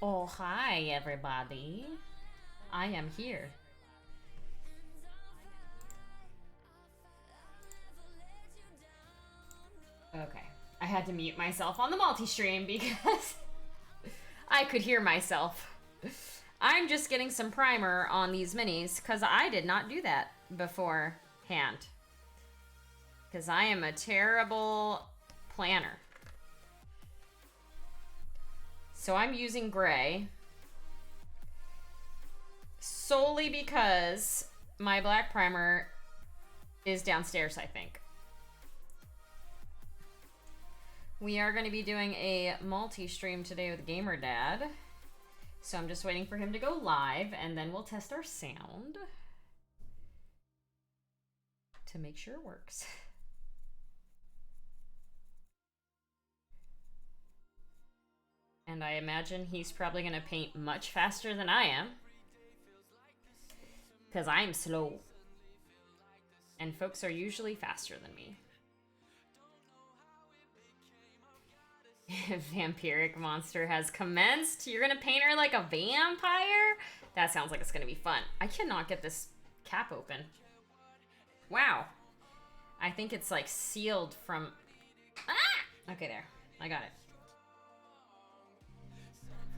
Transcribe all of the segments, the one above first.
Oh, hi, everybody. I am here. Okay. I had to mute myself on the multi-stream because I could hear myself. I'm just getting some primer on these minis because I did not do that beforehand. Because I am a terrible planner. So I'm using gray solely because my black primer is downstairs, I think. We are going to be doing a multi-stream today with Gamerdad. So I'm just waiting for him to go live, and then we'll test our sound to make sure it works. And I imagine he's probably going to paint much faster than I am. Because I'm slow. And folks are usually faster than me. Vampiric monster has commenced. You're gonna paint her like a vampire? That sounds like it's gonna be fun. I cannot get this cap open. Wow. I think it's like sealed from... Ah! Okay, there. I got it.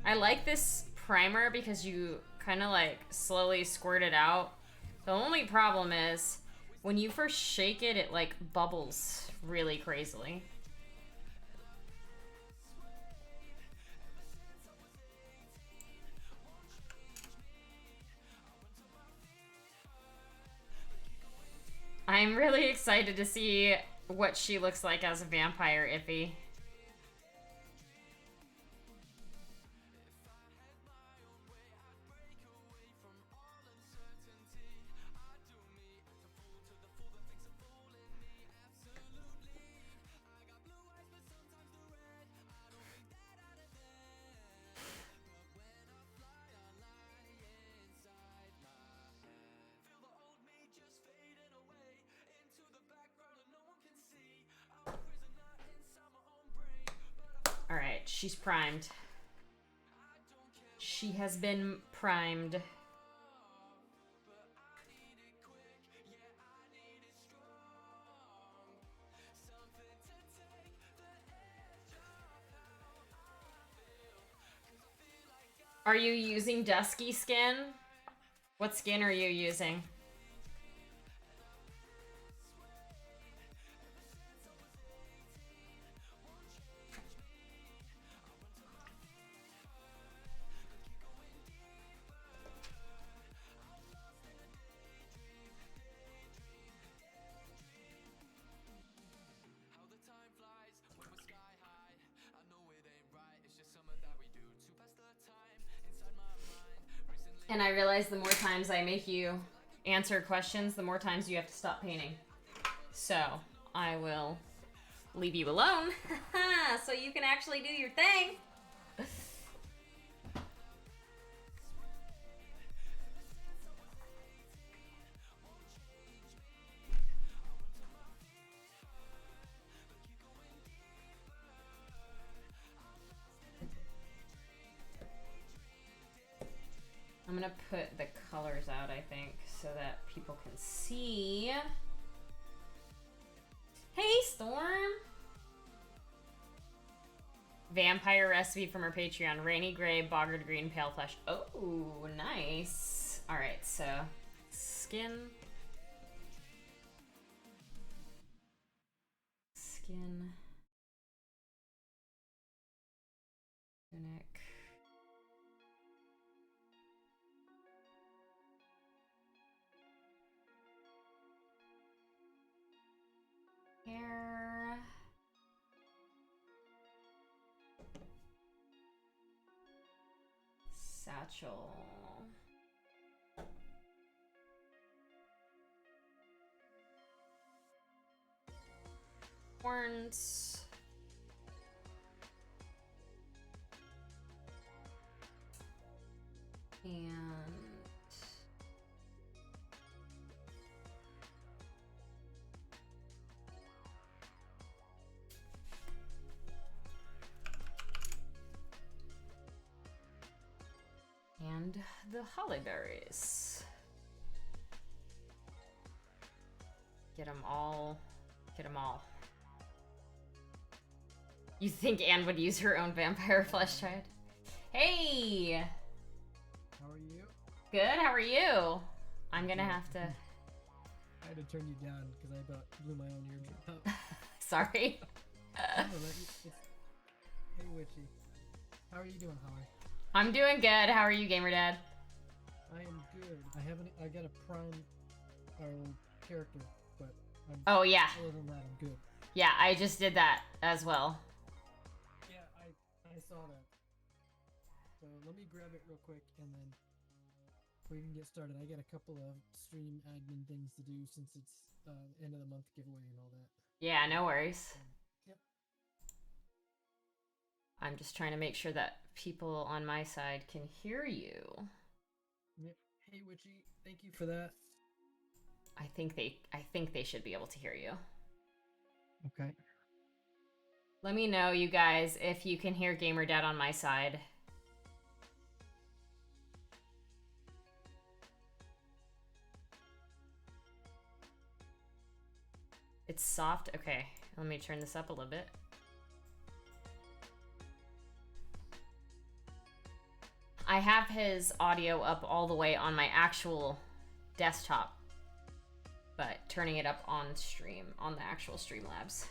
I like this primer because you kind of like slowly squirt it out. The only problem is when you first shake it, it like bubbles really crazily. I'm really excited to see what she looks like as a vampire, Iffy. Alright, she's primed. She has been primed. Are you using dusky skin? What skin are you using? And I realize the more times I make you answer questions, the more times you have to stop painting. So I will leave you alone so you can actually do your thing. I'm gonna put the colors out, I think, so that people can see. Hey, Storm! Vampire recipe from her Patreon. Rainy gray, boggered green, pale flesh. Oh, nice. Alright, so skin. Skin. Tunic. Hair. Satchel. Horns. And And the holly berries. Get them all. Get them all. You think Anne would use her own vampire flesh triad? Hey! How are you? Good, how are you? I'm gonna have to... I had to turn you down because I about blew my own eardrum out. Sorry. Hey, Witchy. How are you doing, Holly? I'm doing good. How are you, Gamerdad? I am good. I got a prime our character, but Oh, yeah. other than that, I'm good. Yeah, I just did that as well. Yeah, I saw that. So let me grab it real quick and then we can get started. I got a couple of stream admin things to do since it's end of the month giveaway and all that. Yeah, no worries. Yep. I'm just trying to make sure that people on my side can hear you. Yep. Hey, Witchy, thank you for that. I think they should be able to hear you. Okay. Let me know, you guys, if you can hear Gamerdad on my side. It's soft. Okay, let me turn this up a little bit. I have his audio up all the way on my actual desktop, but turning it up on stream, on the actual Streamlabs.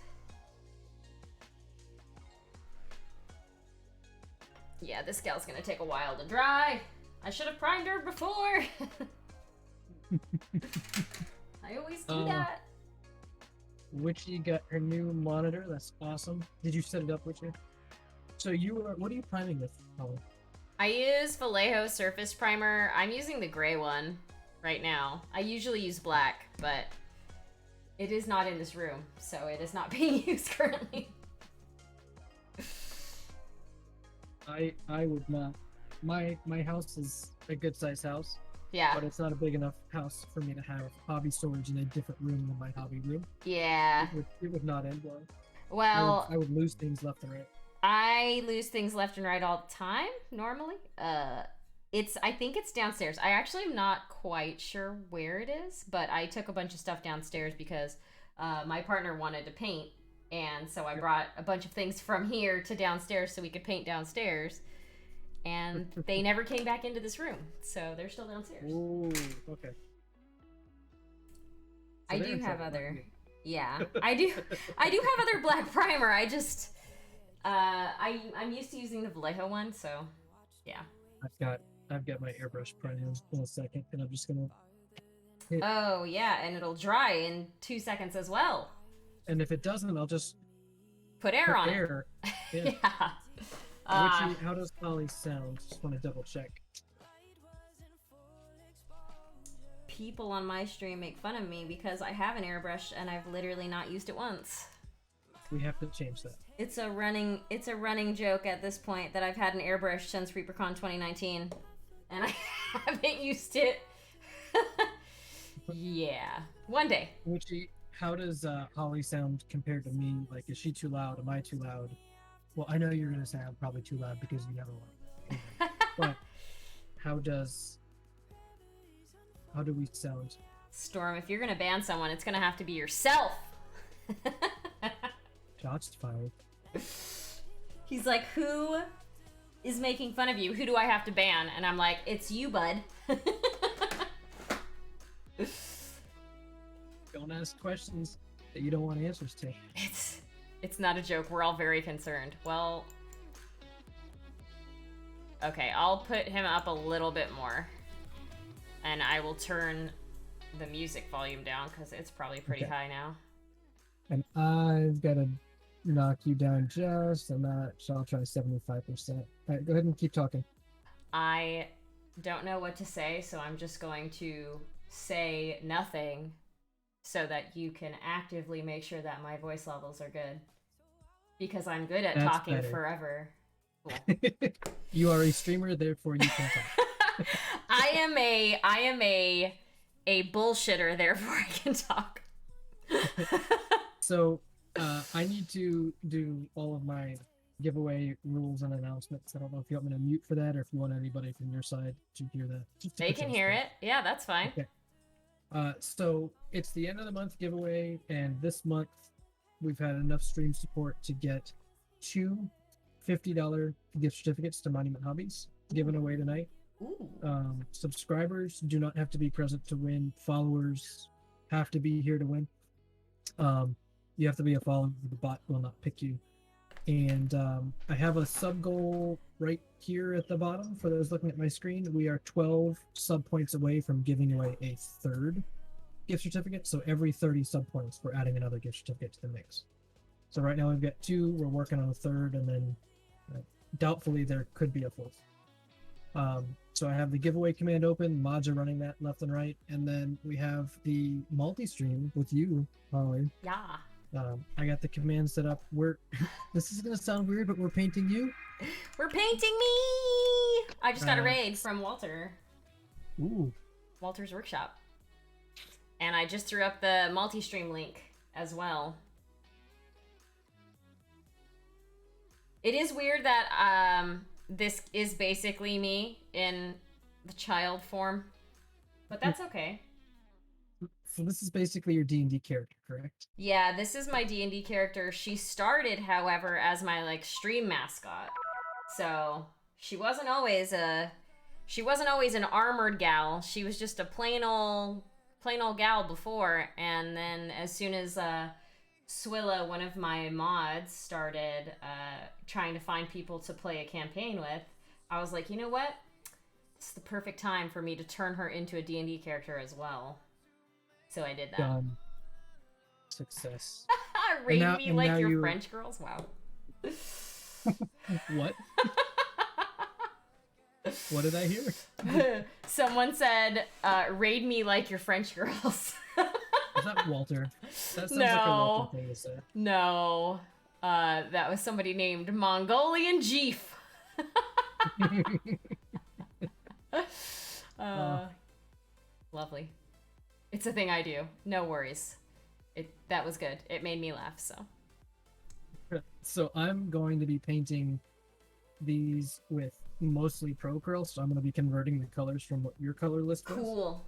Yeah, this gal's gonna take a while to dry. I should have primed her before. I always do that. Witchy got her new monitor. That's awesome. Did you set it up, Witchy? So what are you priming with, Holly? I use Vallejo Surface Primer. I'm using the gray one right now. I usually use black, but it is not in this room, so it is not being used currently. I would not. My house is a good sized house. Yeah. But it's not a big enough house for me to have hobby storage in a different room than my hobby room. Yeah. It would not end well. Well, I would lose things left and right. I lose things left and right all the time, normally. I think it's downstairs. I actually am not quite sure where it is, but I took a bunch of stuff downstairs because my partner wanted to paint, and so I brought a bunch of things from here to downstairs so we could paint downstairs. And they never came back into this room, so they're still downstairs. Ooh, okay. So I do have other, yeah, I do have other black primer. I just, I'm used to using the Vallejo one, so yeah. I've got my airbrush primer in a second, and I'm just gonna. Oh yeah, and it'll dry in 2 seconds as well. And if it doesn't, I'll just put air on it. Yeah. Yeah. How does Holly sound? Just want to double check. People on my stream make fun of me because I have an airbrush and I've literally not used it once. We have to change that. It's a running joke at this point that I've had an airbrush since ReaperCon 2019 and I haven't used it. Yeah, one day. How does Holly sound compared to me? Like, is she too loud? Am I too loud? Well, I know you're gonna say I'm probably too loud because you never want. But how do we sound? Storm, if you're gonna ban someone, it's gonna have to be yourself. Shots fired. He's like, who is making fun of you? Who do I have to ban? And I'm like, it's you, bud. Don't ask questions that you don't want answers to. It's not a joke. We're all very concerned. Well, okay, I'll put him up a little bit more. And I will turn the music volume down because it's probably pretty high now. And I've got to knock you down just a notch. So I'll try 75%. All right, go ahead and keep talking. I don't know what to say, so I'm just going to say nothing so that you can actively make sure that my voice levels are good. Because I'm good at talking forever. Cool. You are a streamer, therefore you can talk. I am a bullshitter, therefore I can talk. So I need to do all of my giveaway rules and announcements. I don't know if you want me to mute for that or if you want anybody from your side to hear that. Just to They put you can on hear spot. it. Yeah, that's fine. Okay. So it's the end of the month giveaway, and this month we've had enough stream support to get two $50 gift certificates to Monument Hobbies given away tonight. Ooh. Subscribers do not have to be present to win. Followers have to be here to win. You have to be a follower. The bot will not pick you. And I have a sub goal right here at the bottom for those looking at my screen. We are 12 sub points away from giving away a third gift certificate. So every 30 sub points, we're adding another gift certificate to the mix. So right now we've got 2. We're working on a third, and then doubtfully there could be a fourth. So I have the giveaway command open. Mods are running that left and right, and then we have the multi-stream with you, Holly. Yeah. I got the command set up. This is gonna sound weird, but we're painting you. We're painting me! I just got a raid from Walter. Ooh. Walter's Workshop. And I just threw up the multi-stream link as well. It is weird that this is basically me in the child form, but that's okay. So this is basically your D&D character, correct? Yeah, this is my D&D character. She started, however, as my stream mascot. So she wasn't always an armored gal. She was just a plain old gal before. And then as soon as Swilla, one of my mods, started trying to find people to play a campaign with, I was like, you know what? It's the perfect time for me to turn her into a D&D character as well. So I did that. Success. Raid me like your French girls? Wow. What? What did I hear? Someone said, raid me like your French girls. Is that Walter? That sounds like a Walter thing to say. No. That was somebody named Mongolian Jeef. Lovely. It's a thing I do. No worries. That was good. It made me laugh, so. So I'm going to be painting these with mostly Pro Curl, so I'm going to be converting the colors from what your color list was. Cool.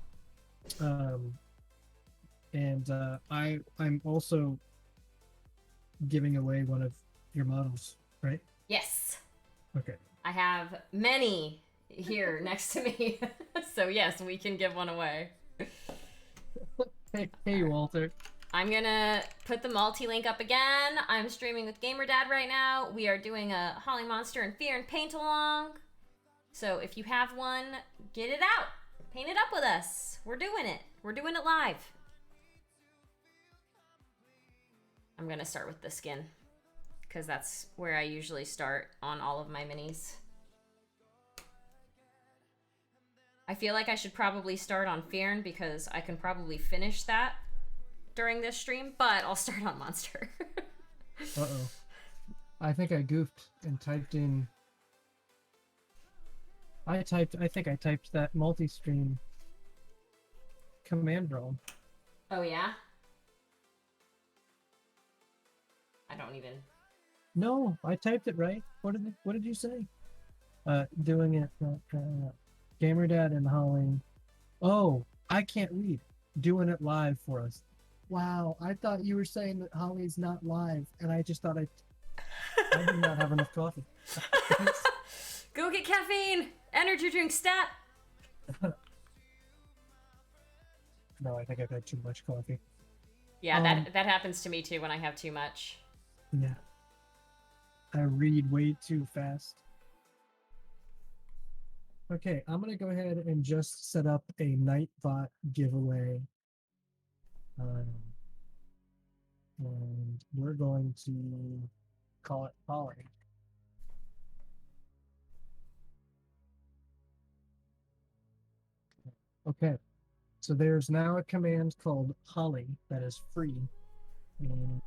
And I'm also giving away one of your models, right? Yes. Okay. I have many here next to me. So yes, we can give one away. Hey, Walter. I'm gonna put the multi-link up again. I'm streaming with Gamerdad right now. We are doing a Holly Monster and Firn Paintalong. So if you have one, get it out. Paint it up with us. We're doing it. We're doing it live. I'm gonna start with the skin, because that's where I usually start on all of my minis. I feel like I should probably start on Firn because I can probably finish that during this stream, but I'll start on Monster. Uh-oh. I think I goofed and typed in... I think I typed that multi-stream command wrong. Oh, yeah? I don't even... No, I typed it right. What did you say? Doing it... Gamerdad and Holly. Oh, I can't read. Doing it live for us. Wow, I thought you were saying that Holly's not live, and I just thought I did not have enough coffee. Go get caffeine! Energy drink stat! No, I think I've had too much coffee. Yeah, that happens to me too when I have too much. Yeah. I read way too fast. Okay, I'm going to go ahead and just set up a Nightbot giveaway. And we're going to call it Holly. Okay, so there's now a command called Holly that is free. And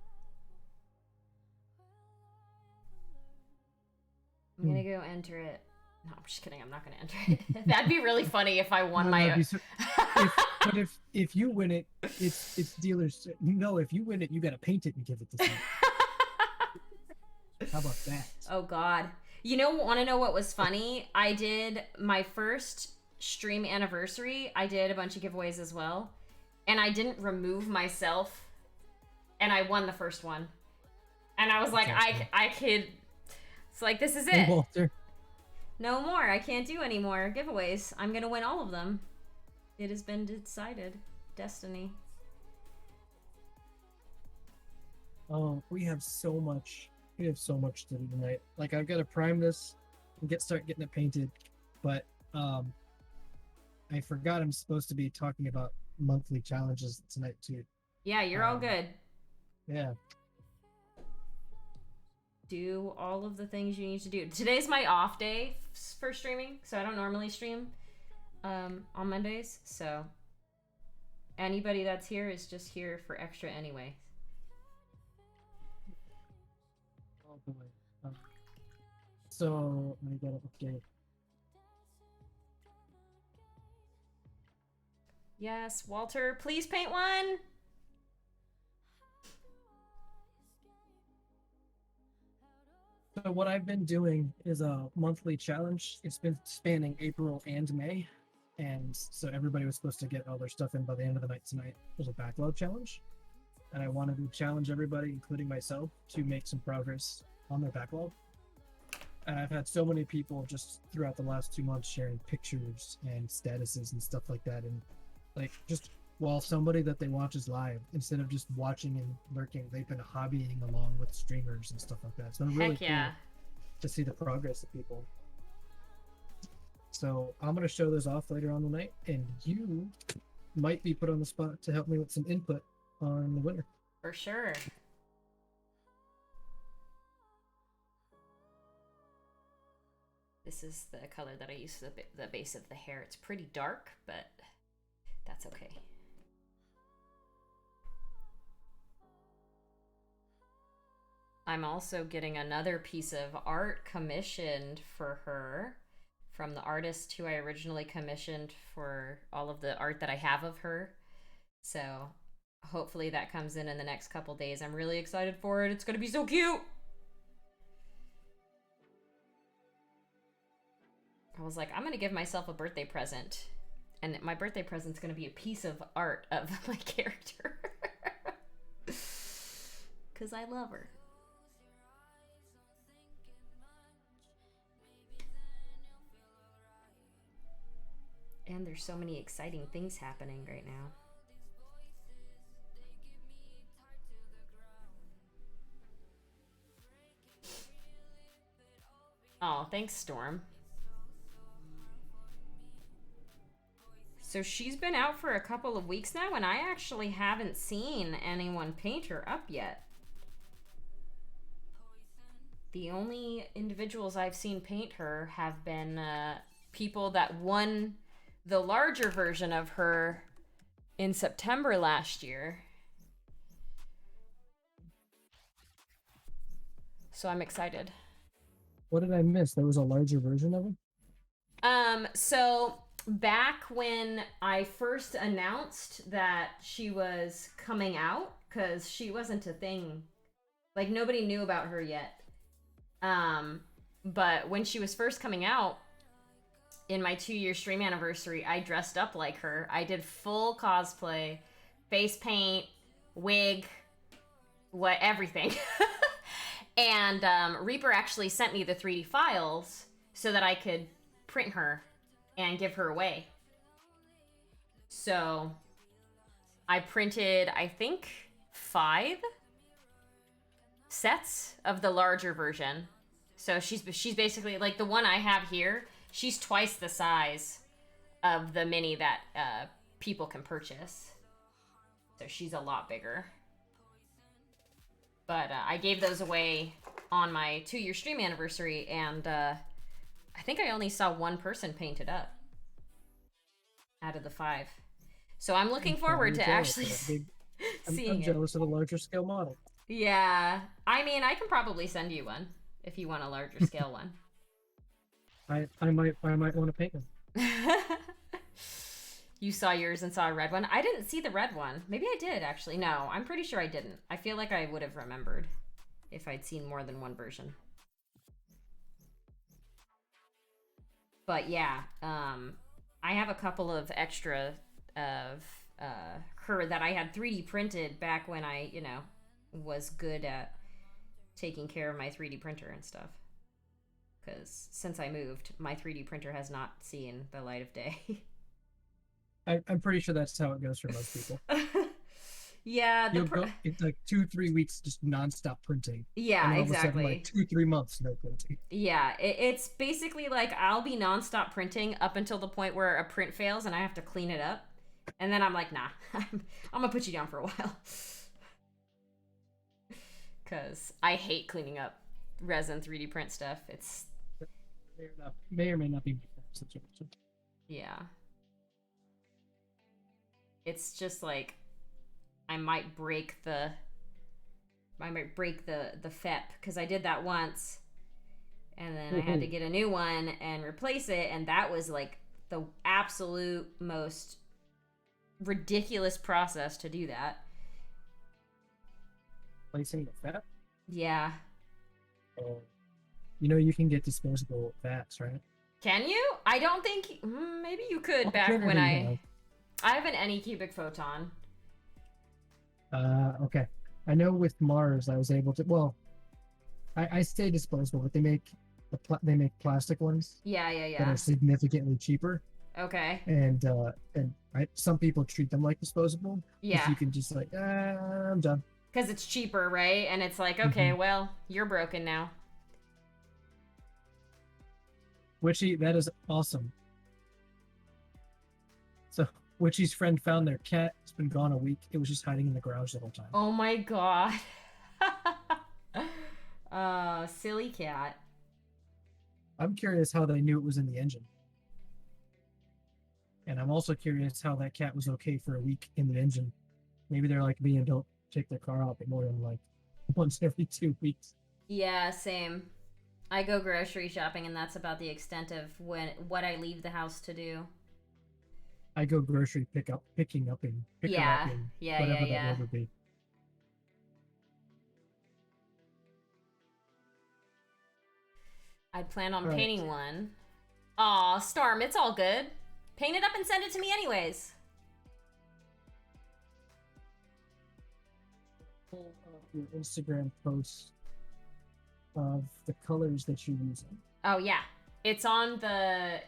I'm gonna go enter it. No, I'm just kidding. I'm not gonna enter it. That'd be really funny if I won my own. But if you win it, it's dealers. No, if you win it, you gotta paint it and give it to someone. How about that? Oh God. You know, want to know what was funny? I did my first stream anniversary. I did a bunch of giveaways as well. And I didn't remove myself. And I won the first one. And I was like, I could... It's like, this is it. Hey, Walter. No more. I can't do any more giveaways. I'm going to win all of them. It has been decided. Destiny. Oh, we have so much. We have so much to do tonight. Like, I've got to prime this and start getting it painted. But I forgot I'm supposed to be talking about monthly challenges tonight too. Yeah, you're all good. Yeah. Do all of the things you need to do. Today's my off day for streaming, so I don't normally stream on Mondays. So anybody that's here is just here for extra anyway. Oh boy. So I gotta update. Yes, Walter, please paint one. So what I've been doing is a monthly challenge. It's been spanning April and May. And so everybody was supposed to get all their stuff in by the end of the night tonight. It was a backlog challenge. And I wanted to challenge everybody, including myself, to make some progress on their backlog. And I've had so many people just throughout the last 2 months sharing pictures and statuses and stuff like that. And like, just while somebody that they watch is live, instead of just watching and lurking, they've been hobbying along with streamers and stuff like that. So it's really cool to see the progress of people. So I'm going to show those off later on tonight, and you might be put on the spot to help me with some input on the winner. For sure. This is the color that I use for the base of the hair. It's pretty dark, but that's okay. I'm also getting another piece of art commissioned for her from the artist who I originally commissioned for all of the art that I have of her. So hopefully that comes in the next couple days. I'm really excited for it. It's going to be so cute. I was like, I'm going to give myself a birthday present. And my birthday present's going to be a piece of art of my character. Because I love her. And there's so many exciting things happening right now. Oh, thanks, Storm. So she's been out for a couple of weeks now, and I actually haven't seen anyone paint her up yet. The only individuals I've seen paint her have been people that won the larger version of her in September last year. So I'm excited. What did I miss? There was a larger version of it? So back when I first announced that she was coming out, because she wasn't a thing, like nobody knew about her yet. But when she was first coming out, in my 2-year stream anniversary, I dressed up like her. I did full cosplay, face paint, wig, everything. And Reaper actually sent me the 3D files so that I could print her and give her away. So I printed, I think, 5 sets of the larger version. So she's basically like the one I have here. She's twice the size of the mini that people can purchase. So she's a lot bigger. But I gave those away on my 2-year stream anniversary, and I think I only saw 1 person paint it up out of the 5. So I'm looking forward to actually seeing it. I'm jealous of a larger scale model. Yeah. I mean, I can probably send you one if you want a larger scale one. I might want to paint them. You saw yours and saw a red one. I didn't see the red one. Maybe I did, actually. No, I'm pretty sure I didn't. I feel like I would have remembered. if I'd seen more than one version. But yeah, I have a couple of extra of her that I had 3D printed back when I, was good at taking care of my 3D printer and stuff. Because since I moved, my 3D printer has not seen the light of day. I'm pretty sure that's how it goes for most people. Yeah, You'll go it's like 2-3 weeks just nonstop printing. Yeah, and all exactly. Of a sudden, like 2-3 months no printing. Yeah, it's basically like I'll be nonstop printing up until the point where a print fails and I have to clean it up, and then I'm like, nah, I'm gonna put you down for a while, because I hate cleaning up resin 3D print stuff. It's may or may not be my situation. Yeah. It's just like I might break the FEP, because I did that once, and then I had to get a new one and replace it, and that was like the absolute most ridiculous process to do that. Replacing the FEP? Yeah. You can get disposable VATs, right? Can you? I don't think maybe you could back when I have an Anycubic photon. Okay. I know with Mars I was able to. Well, I say disposable, but they make plastic ones. Yeah. That are significantly cheaper. Okay. And some people treat them like disposable. Yeah. If you can just like, I'm done. Because it's cheaper, right? And it's like, okay, well, you're broken now. That is awesome. So Witchy's friend found their cat. It's been gone a week. It was just hiding in the garage the whole time. Oh my god. Silly cat. I'm curious how they knew it was in the engine. And I'm also curious how that cat was okay for a week in the engine. Maybe they're like me and don't take their car out more than like once every 2 weeks. Yeah, same. I go grocery shopping, and that's about the extent of what I leave the house to do. I go grocery picking up and whatever that would be. I plan on painting one. Aw, Storm, it's all good. Paint it up and send it to me anyways. Pull up your Instagram post of the colors that you're using. Oh yeah, it's on the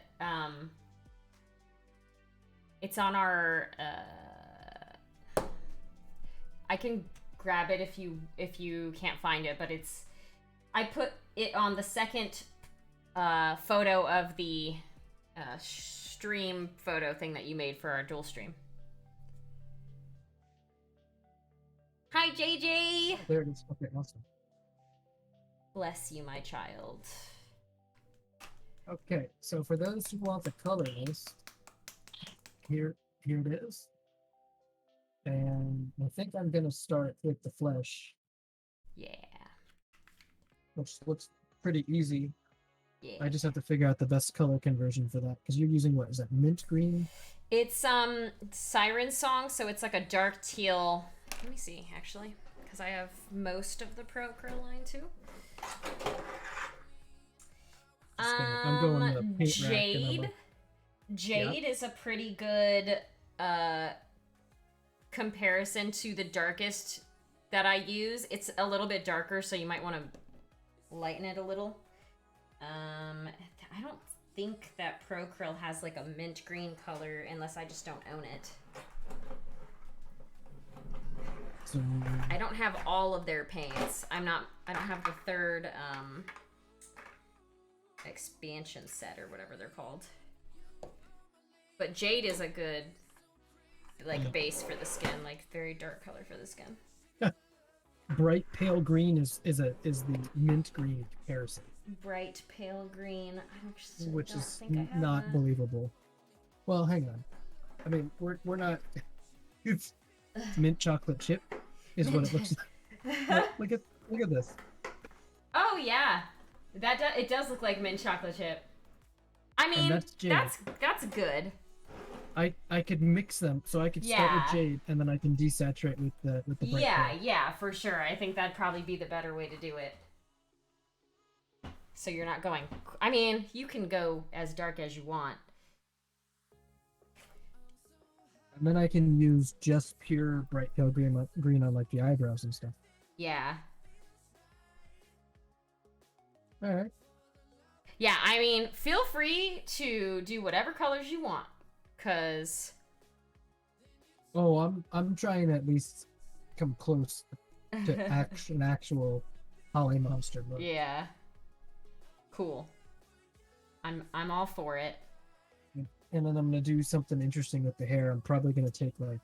it's on our I can grab it if you can't find it, but I put it on the second photo of the stream photo thing that you made for our dual stream. Hi JJ. There it is. Okay, awesome. Bless you, my child. Okay, so for those who want the color list, here it is. And I think I'm gonna start with the flesh. Yeah. Which looks pretty easy. Yeah. I just have to figure out the best color conversion for that. Because you're using, what is that, mint green? It's Siren Song, so it's like a dark teal. Let me see, actually, because I have most of the Pro Curl line too. I'm going to paint Jade. Jade is a pretty good comparison to the darkest that I use. It's a little bit darker, so you might want to lighten it a little. I don't think that Pro Curl has like a mint green color unless I just don't own it. So, I don't have all of their paints. I don't have the third expansion set or whatever they're called. But Jade is a good base for the skin, like very dark color for the skin. bright pale green is the mint green comparison. Bright pale green, which is not believable. Well, hang on. I mean, we're not. It's mint chocolate chip is what it looks like. Look at this. Oh yeah, it does look like mint chocolate chip. I mean, that's good. I could mix them, so I could start with Yeah. jade, and then I can desaturate with the bright Yeah, color. yeah, for sure. I think that'd probably be the better way to do it. So you're not going. I mean, you can go as dark as you want. And then I can use just pure bright pale green on like the eyebrows and stuff. Yeah. All right. Yeah, I mean, feel free to do whatever colors you want. Cause Oh, I'm trying to at least come close to an actual Holly monster look. yeah. Cool. I'm all for it. And then I'm gonna do something interesting with the hair. I'm probably gonna take like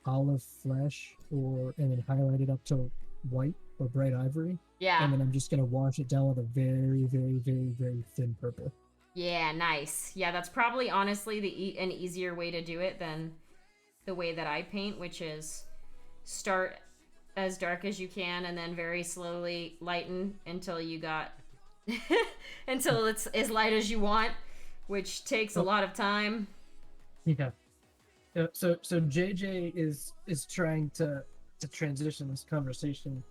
olive flesh and then highlight it up to white or bright ivory. Yeah. And then I'm just gonna wash it down with a very, very, very, very thin purple. Yeah, nice. Yeah, that's probably honestly an easier way to do it than the way that I paint, which is start as dark as you can and then very slowly lighten until you got until it's as light as you want, which takes a lot of time. Yeah. So JJ is trying to transition this conversation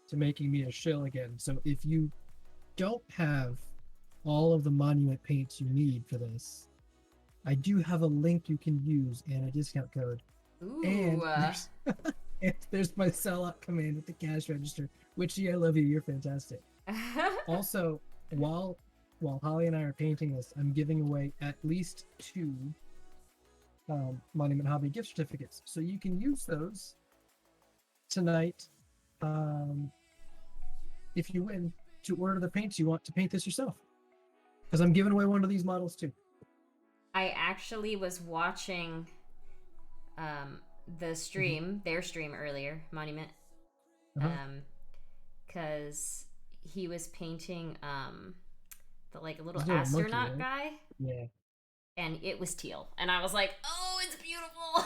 to making me a shill again. So if you don't have all of the monument paints you need for this, I do have a link you can use and a discount code. Ooh. And there's my sellout command at the cash register. Witchy, I love you. You're fantastic. Also, while Holly and I are painting this, I'm giving away at least 2 Monument Hobby gift certificates, so you can use those tonight if you win to order the paints you want to paint this yourself. Because I'm giving away one of these models too. I actually was watching the stream, their stream earlier, Monument, because he was painting the like little astronaut monkey, right? guy. Yeah. And it was teal, and I was like, "Oh, it's beautiful."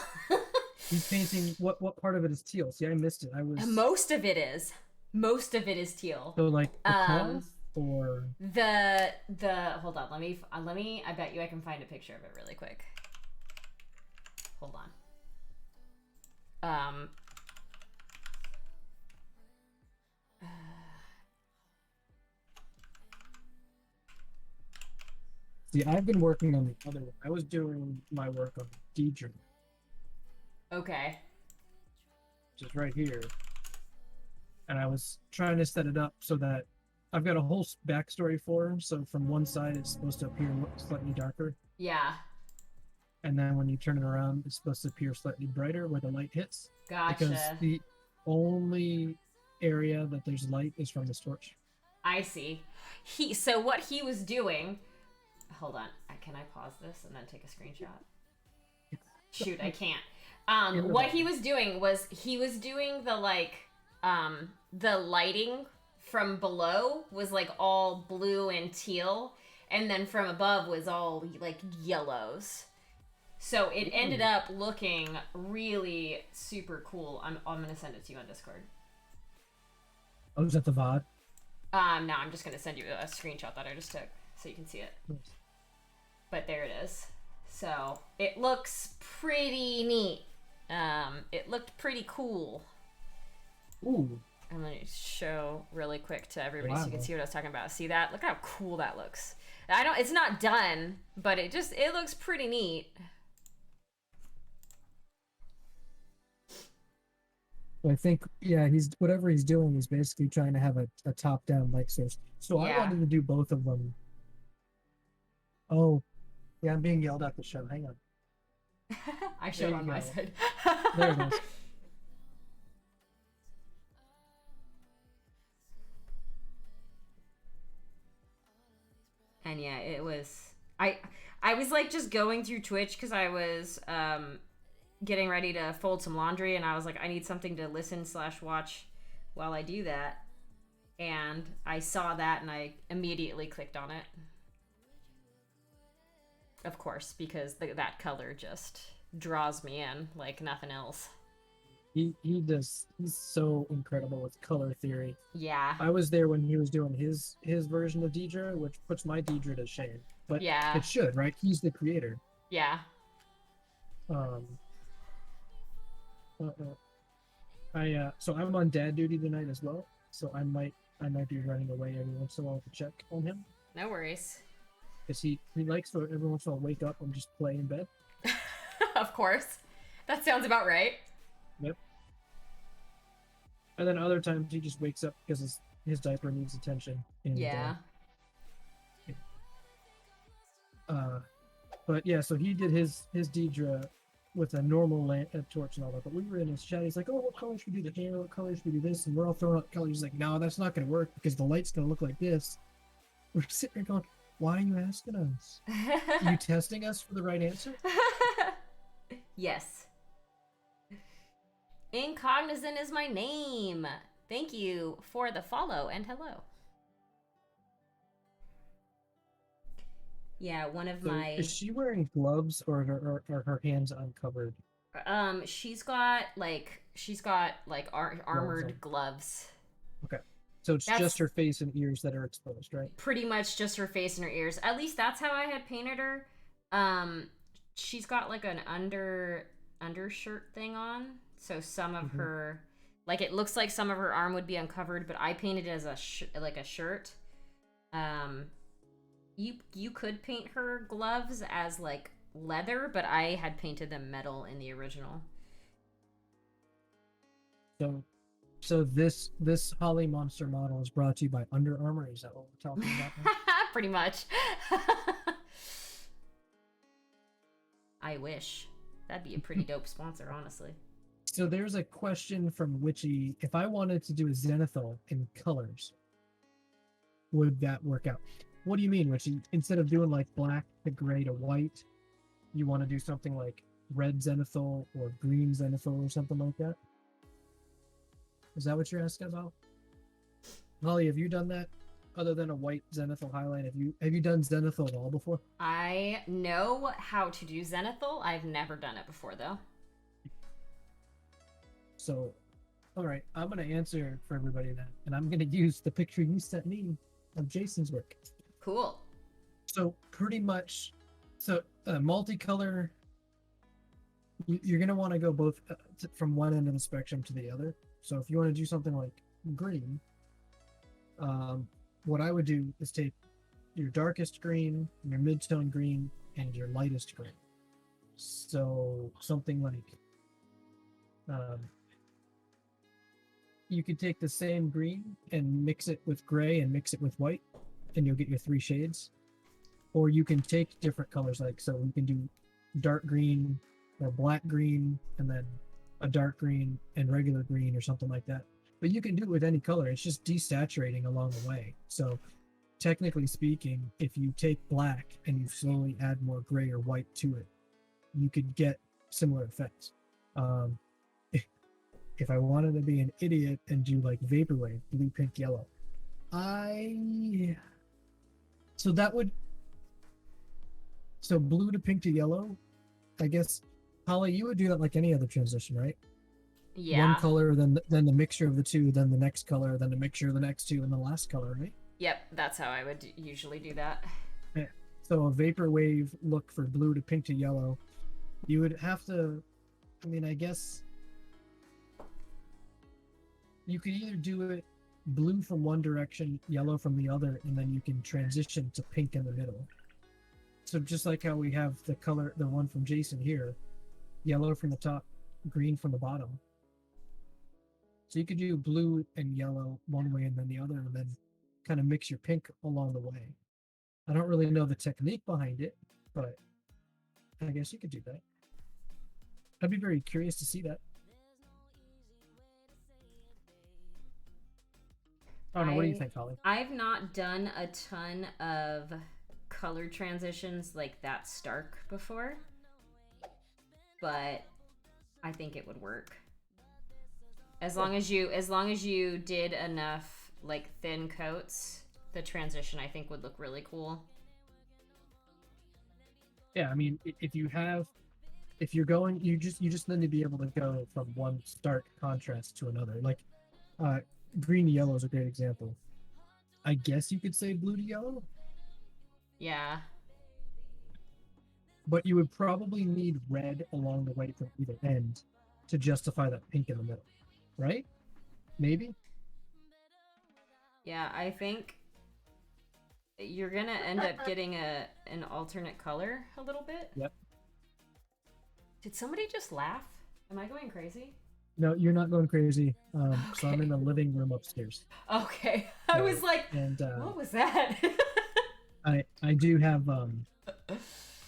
He's painting what part of it is teal? See, I missed it. I was Most of it is. Most of it is teal. So like the cloth or the hold on, let me I bet you I can find a picture of it really quick. Hold on. See, I've been working on the other one. I was doing my work on Deidre. Okay. Which is right here. And I was trying to set it up so that I've got a whole backstory for her. So from one side, it's supposed to appear slightly darker. Yeah. And then when you turn it around, it's supposed to appear slightly brighter where the light hits. Gotcha. Because the only area that there's light is from this torch. I see. So what he was doing... Hold on. Can I pause this and then take a screenshot? Shoot, I can't. What he was doing was the like the lighting from below was like all blue and teal, and then from above was all like yellows. So it ended up looking really super cool. I'm gonna send it to you on Discord. Oh, is that the VOD? No, I'm just gonna send you a screenshot that I just took so you can see it. Nice. But there it is. So it looks pretty neat. It looked pretty cool. Ooh. I'm gonna show really quick to everybody so you can see what I was talking about. See that? Look how cool that looks. It's not done, but it looks pretty neat. I think, yeah, whatever he's doing is basically trying to have a top-down light source. So yeah. I wanted to do both of them. Oh, yeah, I'm being yelled at the show. Hang on. I showed on my side. There it is. And yeah, it was... I was like just going through Twitch because I was getting ready to fold some laundry, and I was like, I need something to listen/watch while I do that. And I saw that and I immediately clicked on it. Of course, because that color just draws me in like nothing else. He's so incredible with color theory. Yeah. I was there when he was doing his version of Deidre, which puts my Deidre to shame. But yeah, it should, right? He's the creator. Yeah. Um, uh, so I'm on dad duty tonight as well, so I might be running away every once in a while to check on him No worries. because he likes to every once in a while wake up and just play in bed. Of course. That sounds about right. Yep. And then other times he just wakes up because his diaper needs attention. And Yeah. uh, but yeah, so he did his Deidre with a normal torch and all that. But we were in his chat. He's like, "Oh, what color should we do the hair? What color should we do this?" And we're all throwing out colors. He's like, "No, that's not going to work because the light's going to look like this." We're sitting there going, "Why are you asking us? Are you testing us for the right answer?" Yes. Incognizant is my name. Thank you for the follow and hello. Yeah, one of So my is she wearing gloves or are her hands uncovered? she's got like Gloves armored on. gloves. Okay. So it's just That's her face and ears that are exposed, right? pretty much just her face and her ears. At least that's how I had painted her. Um, she's got like an undershirt thing on, so some of her, like it looks like some of her arm would be uncovered, but I painted it as like a shirt. Um, you could paint her gloves as like leather, but I had painted them metal in the original. So this Holly Monster model is brought to you by Under Armour. Is that what we're talking about now? Pretty much. I wish. That'd be a pretty dope sponsor, honestly. So there's a question from Witchy. If I wanted to do a zenithal in colors, would that work out? What do you mean, Witchy? Instead of doing like black to gray to white, you want to do something like red zenithal or green zenithal or something like that? Is that what you're asking about? Holly, have you done that other than a white zenithal highlight? Have you done zenithal at all before? I know how to do zenithal. I've never done it before, though. So, all right, I'm going to answer for everybody then, and I'm going to use the picture you sent me of Jason's work. Cool. So pretty much, multicolor, you're going to want to go both from one end of the spectrum to the other. So if you want to do something like green, what I would do is take your darkest green, your mid-tone green, and your lightest green. So something like, you could take the same green and mix it with gray and mix it with white, and you'll get your three shades. Or you can take different colors, so you can do dark green or black green, and then a dark green and regular green or something like that. But you can do it with any color. It's just desaturating along the way. So technically speaking, if you take black and you slowly add more gray or white to it, you could get similar effects. If I wanted to be an idiot and do like vaporwave, blue, pink, yellow, so blue to pink to yellow, I guess. Holly, you would do that like any other transition, right? Yeah. One color, then the mixture of the two, then the next color, then the mixture of the next two, and the last color, right? Yep, that's how I would usually do that. Yeah. So a vaporwave look for blue to pink to yellow, you would have to, I guess you could either do it blue from one direction, yellow from the other, and then you can transition to pink in the middle. So just like how we have the one from Jason here, yellow from the top, green from the bottom. So you could do blue and yellow one way and then the other, and then kind of mix your pink along the way. I don't really know the technique behind it, but I guess you could do that. I'd be very curious to see that. I don't know. What do you think, Holly? I've not done a ton of color transitions like that stark before, but I think it would work. As long as you did enough like thin coats, the transition I think would look really cool. Yeah, if you're going, you just need to be able to go from one stark contrast to another. Like, green to yellow is a great example. I guess you could say blue to yellow. Yeah. but you would probably need red along the way from either end to justify that pink in the middle, right? Maybe. Yeah, I think you're gonna end up getting an alternate color a little bit. Yep. Did somebody just laugh? Am I going crazy? No, you're not going crazy. So I'm Okay. in the living room upstairs. Okay. I was like, and what was that? I do have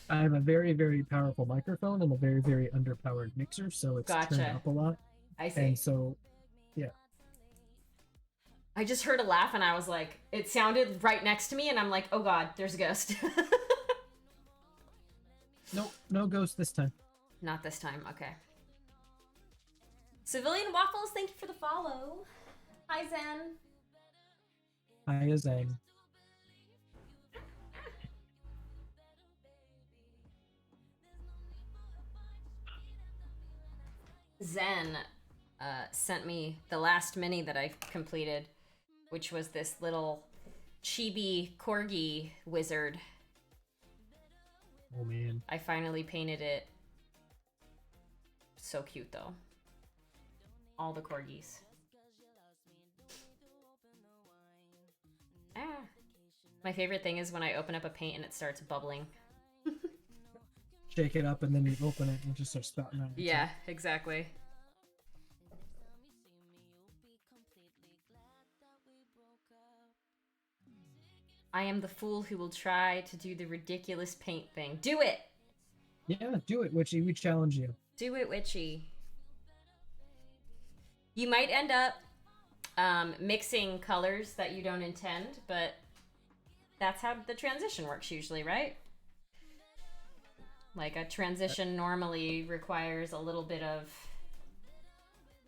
I have a very, very powerful microphone and a very, very underpowered mixer, so it's turned Gotcha. up a lot. I see. And so, yeah. I just heard a laugh and I was like, it sounded right next to me, and I'm like, oh god, there's a ghost. Nope, no ghost this time. Not this time, okay. Civilian Waffles, thank you for the follow. Hi, Zen. Hi, Zang. Zen sent me the last mini that I completed, which was this little chibi corgi wizard. Oh man. I finally painted it. So cute though. All the corgis. Ah. My favorite thing is when I open up a paint and it starts bubbling. Shake it up and then you open it and it just starts spouting out. Yeah, exactly. I am the fool who will try to do the ridiculous paint thing. Do it! Yeah, do it, Witchy. We challenge you. Do it, Witchy. You might end up mixing colors that you don't intend, but that's how the transition works usually, right? Like a transition normally requires a little bit of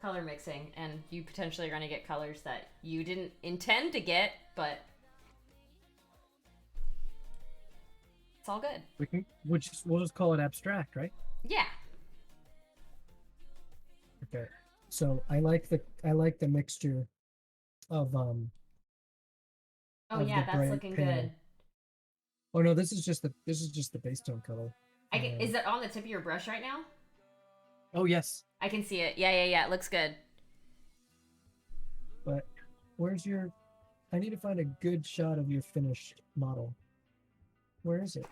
color mixing, and you potentially are going to get colors that you didn't intend to get, but it's all good. We'll just call it abstract, right? Yeah. Okay. So I like the mixture of Oh of yeah, the that's bright looking pale. good. Oh no, this is just the base tone color. Is it on the tip of your brush right now? Oh yes. I can see it. Yeah. It looks good. But where's your? I need to find a good shot of your finished model. Where is it?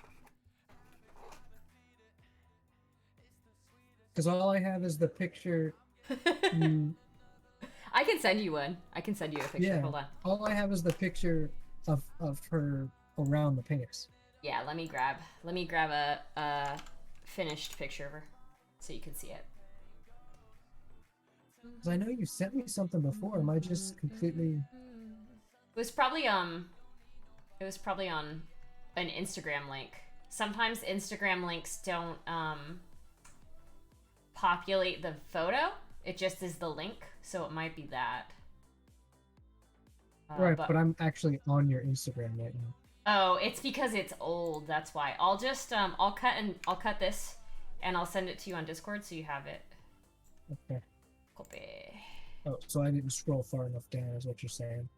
Because all I have is the picture. I can send you one. I can send you a picture. Yeah. Hold on. All I have is the picture of her around the penis. Yeah, let me grab a finished picture of her so you can see it. Because I know you sent me something before. Am I just completely? It was probably on an Instagram link. Sometimes Instagram links don't populate the photo. It just is the link, so it might be that. Right, but I'm actually on your Instagram right now. Oh, it's because it's old. That's why. I'll just I'll cut this, and I'll send it to you on Discord so you have it. Okay. Copy. Oh, so I didn't scroll far enough down, is what you're saying.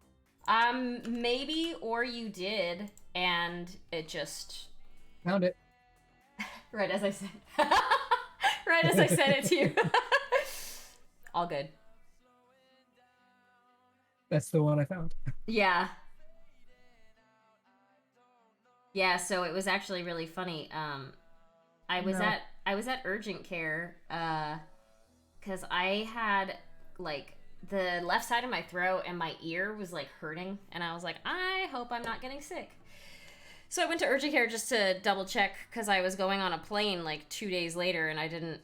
Maybe, or you did, and it just Found it. right as I said, right as I sent it to you. All good. That's the one I found. Yeah. Yeah, so it was actually really funny. I was at urgent care cuz I had like the left side of my throat and my ear was like hurting, and I was like, I hope I'm not getting sick. So I went to urgent care just to double check cuz I was going on a plane like 2 days later, and I didn't,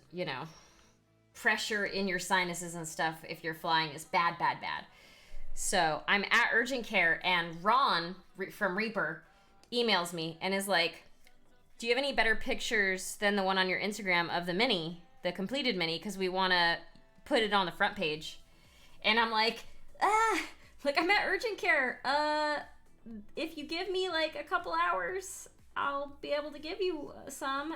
pressure in your sinuses and stuff if you're flying is bad. So I'm at urgent care, and Ron from Reaper emails me and is like, do you have any better pictures than the one on your Instagram of the mini, the completed mini, because we want to put it on the front page? And I'm like, I'm at urgent care. If you give me like a couple hours, I'll be able to give you some.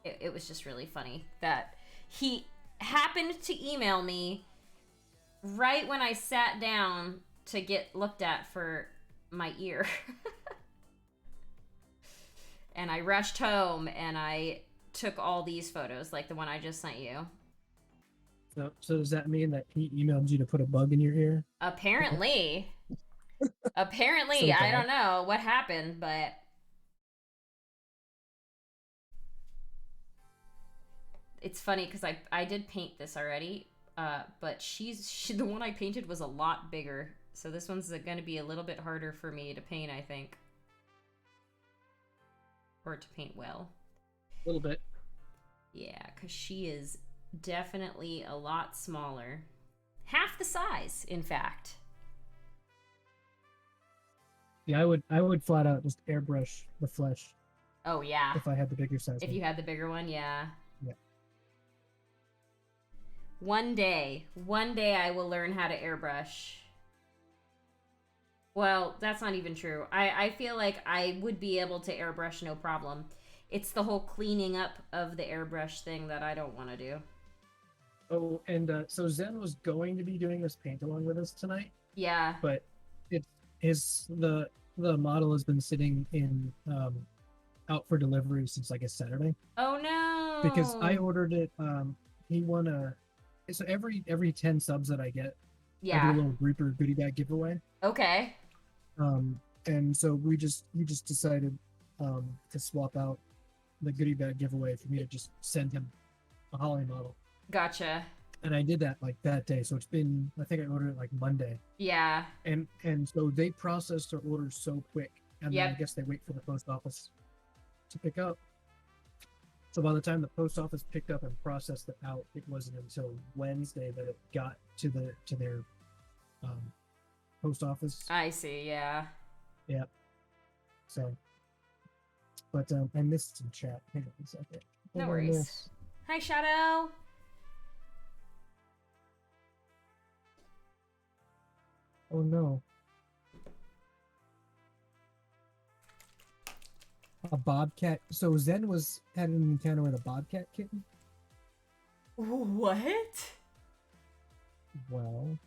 It was just really funny that he happened to email me right when I sat down to get looked at for my ear. and I rushed home and I took all these photos, like the one I just sent you. So does that mean that he emailed you to put a bug in your ear? Apparently. So I bad. don't know what happened, but it's funny because I did paint this already, but the one I painted was a lot bigger, so this one's going to be a little bit harder for me to paint, I think, or to paint well. A little bit. Yeah, because she is definitely a lot smaller, half the size, in fact. Yeah, I would flat out just airbrush the flesh Oh yeah, if I had the bigger size if one. you had the bigger one, yeah. Yeah. One day I will learn how to airbrush. Well, that's not even true. I feel like I would be able to airbrush no problem. It's the whole cleaning up of the airbrush thing that I don't want to do. Oh, and so Zen was going to be doing this paint along with us tonight, Yeah. but it's his the model has been sitting in out for delivery since I guess Saturday. Oh no. Because I ordered it. He won a so every 10 subs that I get, I do a Yeah. little Reaper goodie bag giveaway. Okay. And so we just decided to swap out the goodie bag giveaway for me to just send him a Holly model. Gotcha. And I did that like that day. So it's been, I think I ordered it like Monday. Yeah. And so they processed their orders so quick. And then I Yep. guess they wait for the post office to pick up. So by the time the post office picked up and processed it out, it wasn't until Wednesday that it got to their post office. I see, yeah. Yeah. So, but I missed some chat. Hang on a second. What No did I worries. miss? Hi, Shadow. Oh no. A bobcat. So Zen had an encounter with a bobcat kitten. What? Well,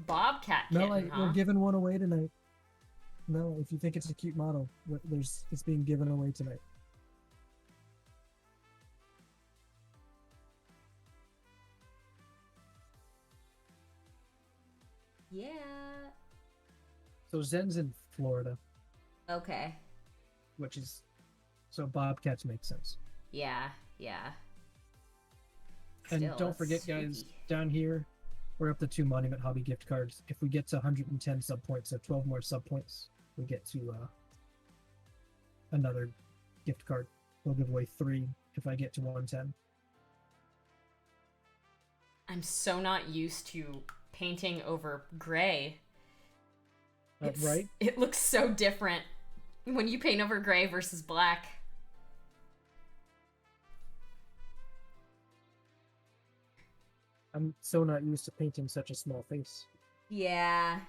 Bobcat no, kitten, like huh? we're giving one away tonight. No, if you think it's a cute model, it's being given away tonight. Yeah. So Zen's in Florida, Okay. which is so bobcats make sense. Yeah, yeah. And Still, don't that's forget, guys, spooky. down here, we're up to 2 Monument Hobby gift cards. If we get to 110 sub points, so 12 more sub points, we get to another gift card. We'll give away 3 if I get to 110. I'm so not used to painting over gray. Right? It looks so different when you paint over gray versus black. I'm so not used to painting such a small face. Yeah.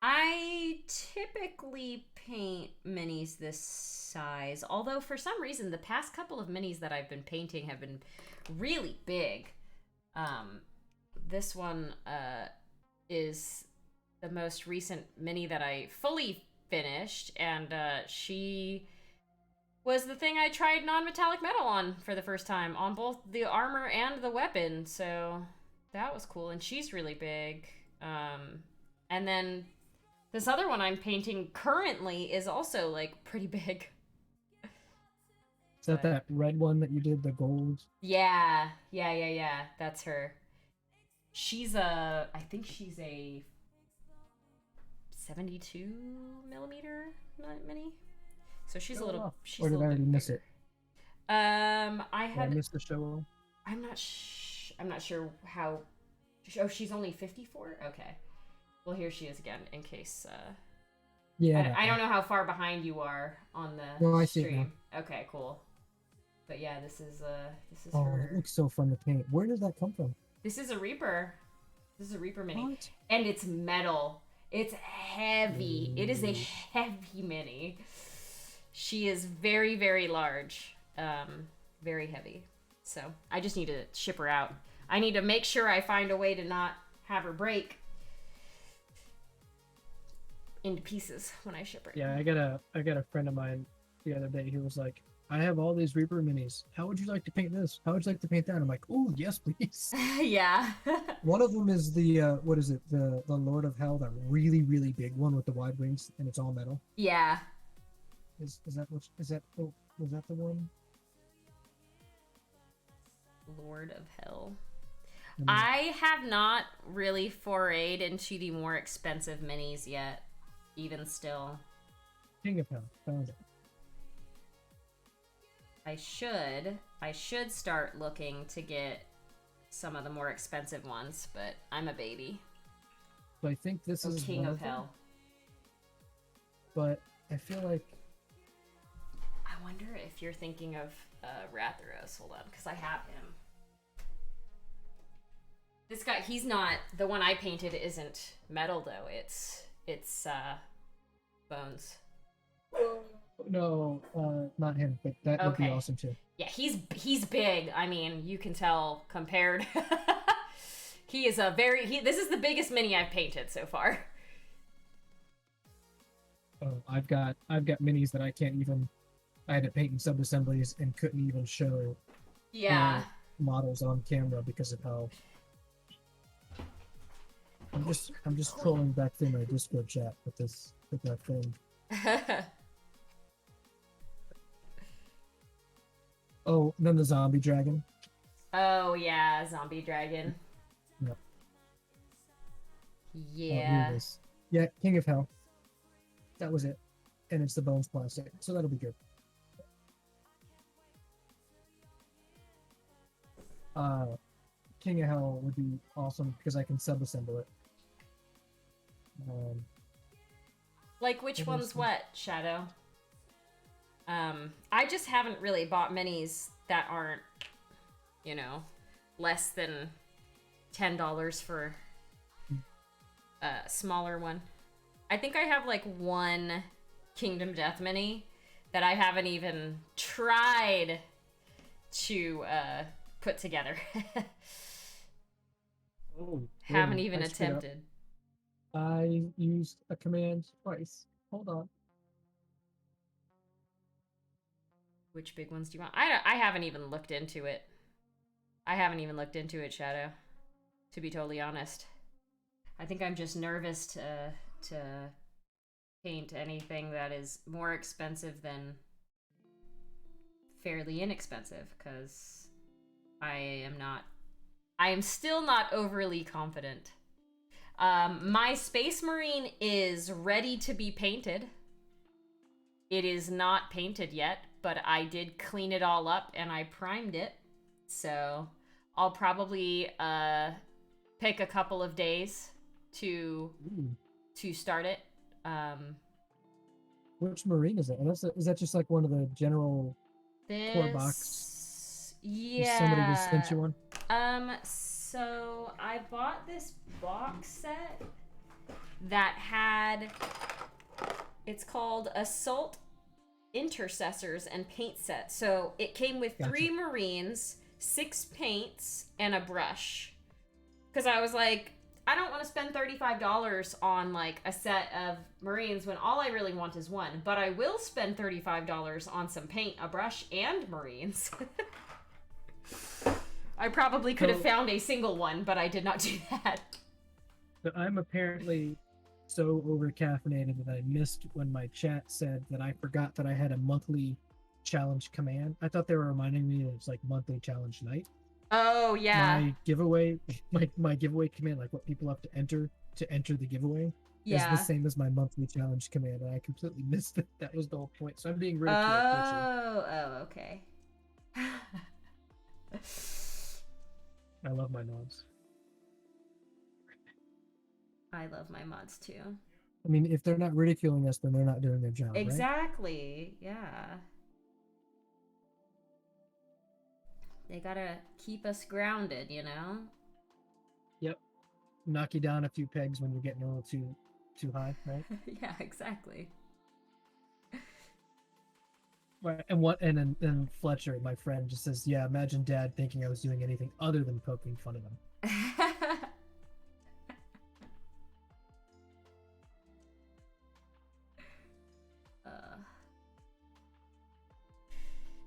I typically paint minis this size, although for some reason the past couple of minis that I've been painting have been really big. This one is the most recent mini that I fully finished, and she was the thing I tried non-metallic metal on for the first time, on both the armor and the weapon, so that was cool, and she's really big. And then this other one I'm painting currently is also, like, pretty big. Is that red one that you did, the gold? Yeah, that's her. I think she's a 72 millimeter mini. So she's a little. She's or a did I little already bit miss bigger. it? I missed the show. I'm not sure how. Oh, she's only 54. Okay. Well, here she is again, in case. Yeah. I don't know how far behind you are on the No, I see it stream. Okay, cool. But yeah, this is Oh, her. it looks so fun to paint. Where did that come from? This is a Reaper. This is a Reaper mini. What? And it's metal. It's heavy. It is a heavy mini. She is very, very large. Very heavy. So I just need to ship her out. I need to make sure I find a way to not have her break. into pieces when I ship it. Yeah, I got a friend of mine the other day who was like, I have all these Reaper minis. How would you like to paint this? How would you like to paint that? I'm like, oh yes, please. Yeah. One of them is the what is it? The Lord of Hell, that really really big one with the wide wings, and it's all metal. Yeah. Is that what is that? Oh, was that the one? Lord of Hell. I mean, I have not really forayed into the more expensive minis yet, even still. King of Hell, found it. I should start looking to get some of the more expensive ones, but I'm a baby. So I think this Oh, is King one of of them, Hell. but I feel like I wonder if you're thinking of Ratharos. Hold on, because I have him. This guy, he's not the one I painted. Isn't metal though. It's bones. no, not him, but that would be Okay. awesome too. Yeah, he's big. I mean, you can tell compared. He is a very this is the biggest mini I've painted so far. Oh, I've got minis that I can't even. I had to paint in sub assemblies and couldn't even show Yeah. models on camera because of how. I'm just trolling back through my Discord chat with that thing. Oh, and then the zombie dragon. Oh yeah, zombie dragon. Yep. Oh, here Yeah. it is. Yeah, King of Hell. That was it, and it's the bones plastic, so that'll be good. King of Hell would be awesome because I can sub-assemble it. Like which What one's else? what, Shadow? I just haven't really bought minis that aren't, you know, less than $10 for a smaller one. I think I have like one Kingdom Death mini that I haven't even tried to put together. Oh, Haven't wait, even I screwed up. attempted. I used a command twice. Hold on. Which big ones do you want? I haven't even looked into it. I haven't even looked into it, Shadow. To be totally honest, I think I'm just nervous to paint anything that is more expensive than fairly inexpensive, because I am still not overly confident. My Space Marine is ready to be painted. It is not painted yet, but I did clean it all up and I primed it. So I'll probably pick a couple of days to start it. Which marine is it? And is that just like one of the general core box? Somebody just sent Yeah. you one? So I bought this box set that had, it's called Assault Intercessors and Paint Set. So it came with Gotcha. 3 Marines, 6 paints, and a brush. Because I was like, I don't want to spend $35 on like a set of Marines when all I really want is one. But I will spend $35 on some paint, a brush, and Marines. I probably could have found a single one, but I did not do that. But I'm apparently so over caffeinated that I missed when my chat said that I forgot that I had a monthly challenge command. I thought they were reminding me that it's like monthly challenge night. Oh yeah. My giveaway, my giveaway command, like what people have to enter the giveaway, is the same as my monthly challenge command, and I completely missed it. That was the whole point. So I'm being ridiculed. Oh, okay. I love my mods. I love my mods too. I mean, if they're not ridiculing us, then they're not doing their job, right? Exactly. Yeah. They gotta keep us grounded, you know? Yep. Knock you down a few pegs when you're getting a little too high, right? Yeah, exactly. Right. And then Fletcher, my friend, just says, "Yeah, imagine Dad thinking I was doing anything other than poking fun of him."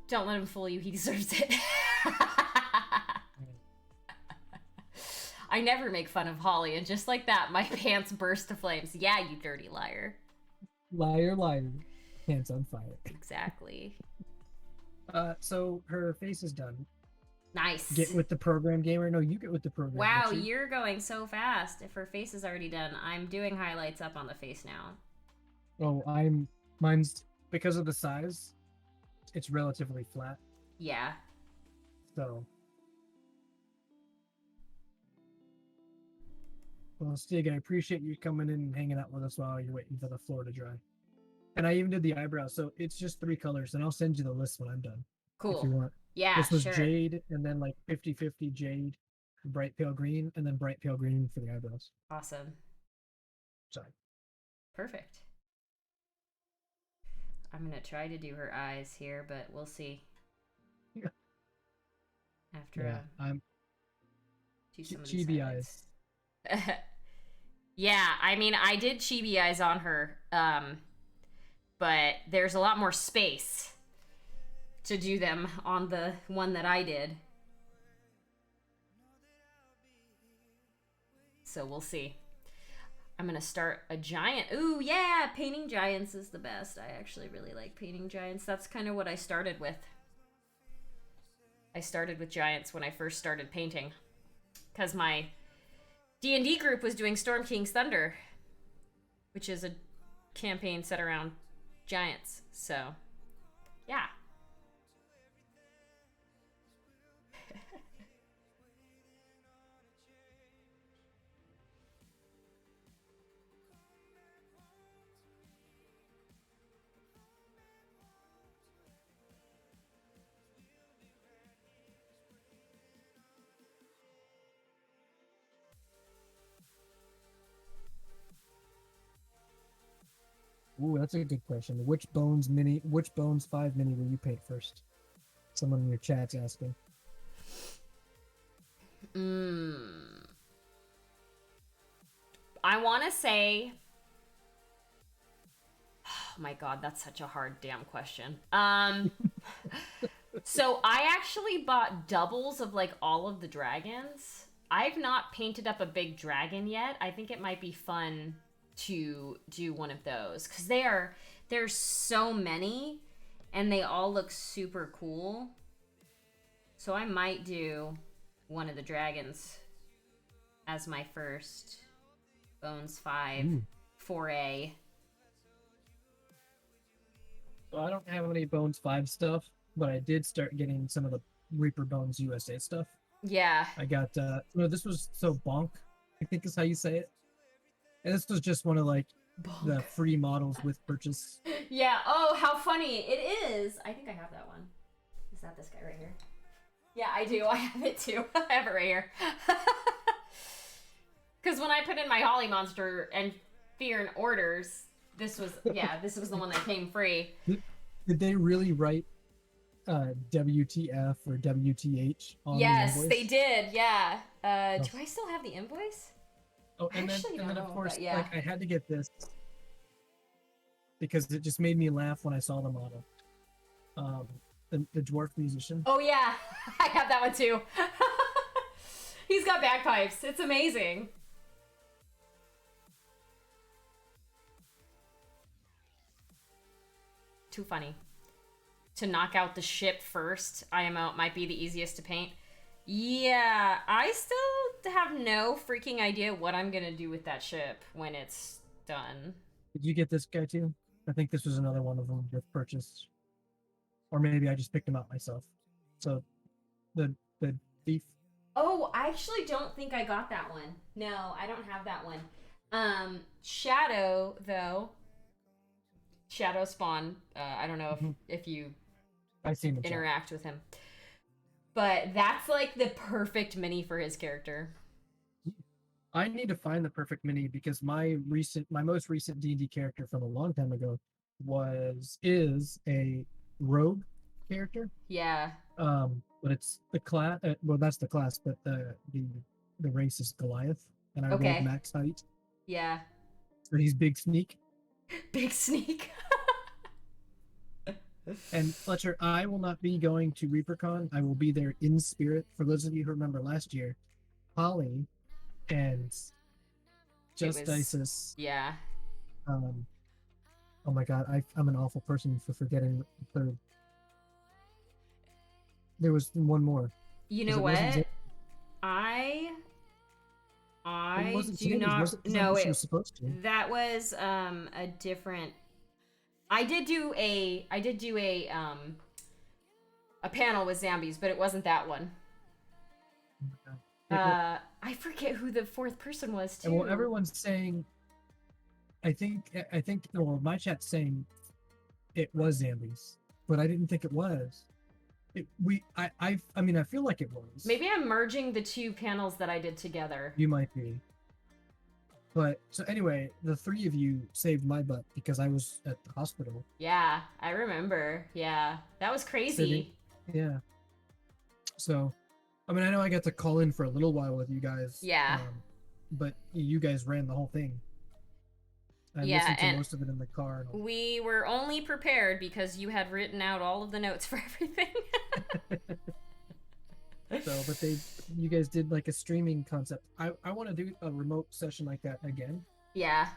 Don't let him fool you. He deserves it. I never make fun of Holly, and just like that, my pants burst to flames. Yeah, you dirty liar. Liar, liar. Pants on fire. Exactly. So her face is done. Nice. Get with the program, gamer. No, you get with the program. Wow, you're going so fast. If her face is already done, I'm doing highlights up on the face now. Oh, mine's because of the size, it's relatively flat. Yeah. So. Well, Stig, I appreciate you coming in and hanging out with us while you're waiting for the floor to dry. And I even did the eyebrows, so it's just 3 colors, and I'll send you the list when I'm done. Cool. If you want. Yeah, this was sure. jade, and then like 50-50 jade, bright pale green, and then bright pale green for the eyebrows. Awesome. Sorry. Perfect. I'm gonna try to do her eyes here, but we'll see. After I'm do some of these chibi highlights. eyes. Yeah, I mean, I did chibi eyes on her, but there's a lot more space to do them on the one that I did. So we'll see. I'm gonna start a giant. Ooh, yeah, painting giants is the best. I actually really like painting giants. That's kind of what I started with. I started with giants when I first started painting, because my D&D group was doing Storm King's Thunder, which is a campaign set around giants. So, yeah. Ooh, that's a good question. Which Bones 5 mini will you paint first? Someone in your chat's asking. I want to say... Oh my god, that's such a hard damn question. So I actually bought doubles of like all of the dragons. I've not painted up a big dragon yet. I think it might be fun to do one of those, because there's so many and they all look super cool. So I might do one of the dragons as my first Bones 5 foray. Well, I don't have any Bones 5 stuff, but I did start getting some of the Reaper Bones USA stuff. Yeah. I got this was Bonk, I think is how you say it. And this was just one of like Bonk. the free models with purchase. Yeah. Oh, how funny it is. I think I have that one. Is that this guy right here? Yeah, I do. I have it too. I have it right here. Because when I put in my Holly Monster and Firn orders, this was the one that came free. Did they really write WTF or WTH on the invoice? They did. Yeah. Do I still have the invoice? Oh, and Actually, then of course, yeah. like I had to get this because it just made me laugh when I saw the model. The dwarf musician. Oh yeah, I have that one too. He's got bagpipes. It's amazing. Too funny. To knock out the ship first, IMO might be the easiest to paint. Yeah, I still have no freaking idea what I'm gonna do with that ship when it's done. Did you get this guy too? I think this was another one of them with purchase. Or maybe I just picked him out myself. So, the thief. Oh, I actually don't think I got that one. No, I don't have that one. Shadow, though. Shadow Spawn. I don't know if you I've seen him interact with him. But that's like the perfect mini for his character. I need to find the perfect mini because my most recent D&D character from a long time ago is a rogue character. Yeah. But it's the class. Well, that's the class, but the race is Goliath, and I rolled max height. Yeah. So he's big sneak. Big sneak. And Fletcher, I will not be going to ReaperCon. I will be there in spirit. For those of you who remember last year, Holly and It Just was, Isis. yeah. Um, oh my God, I'm an awful person for forgetting the third. There was one more You because know it wasn't. what? I It I wasn't do Sandy's, not was it? Because I know know she it. was supposed to. That was a different. I did do a panel with zombies, but it wasn't that one. It was, I forget who the fourth person was and well, too. everyone's saying. I think. Well, my chat's saying it was Zambies, but I didn't think it was. I mean, I feel like it was. Maybe I'm merging the two panels that I did together. You might be. But so anyway, the three of you saved my butt because I was at the hospital. Yeah, I remember. Yeah, that was Sitting. crazy. Yeah. So, I mean, I know I got to call in for a little while with you guys. Yeah. But you guys ran the whole thing. I Yeah, listened to and most of it in the car. we were only prepared because you had written out all of the notes for everything. So, but you guys did like a streaming concept. I want to do a remote session like that again. Yeah.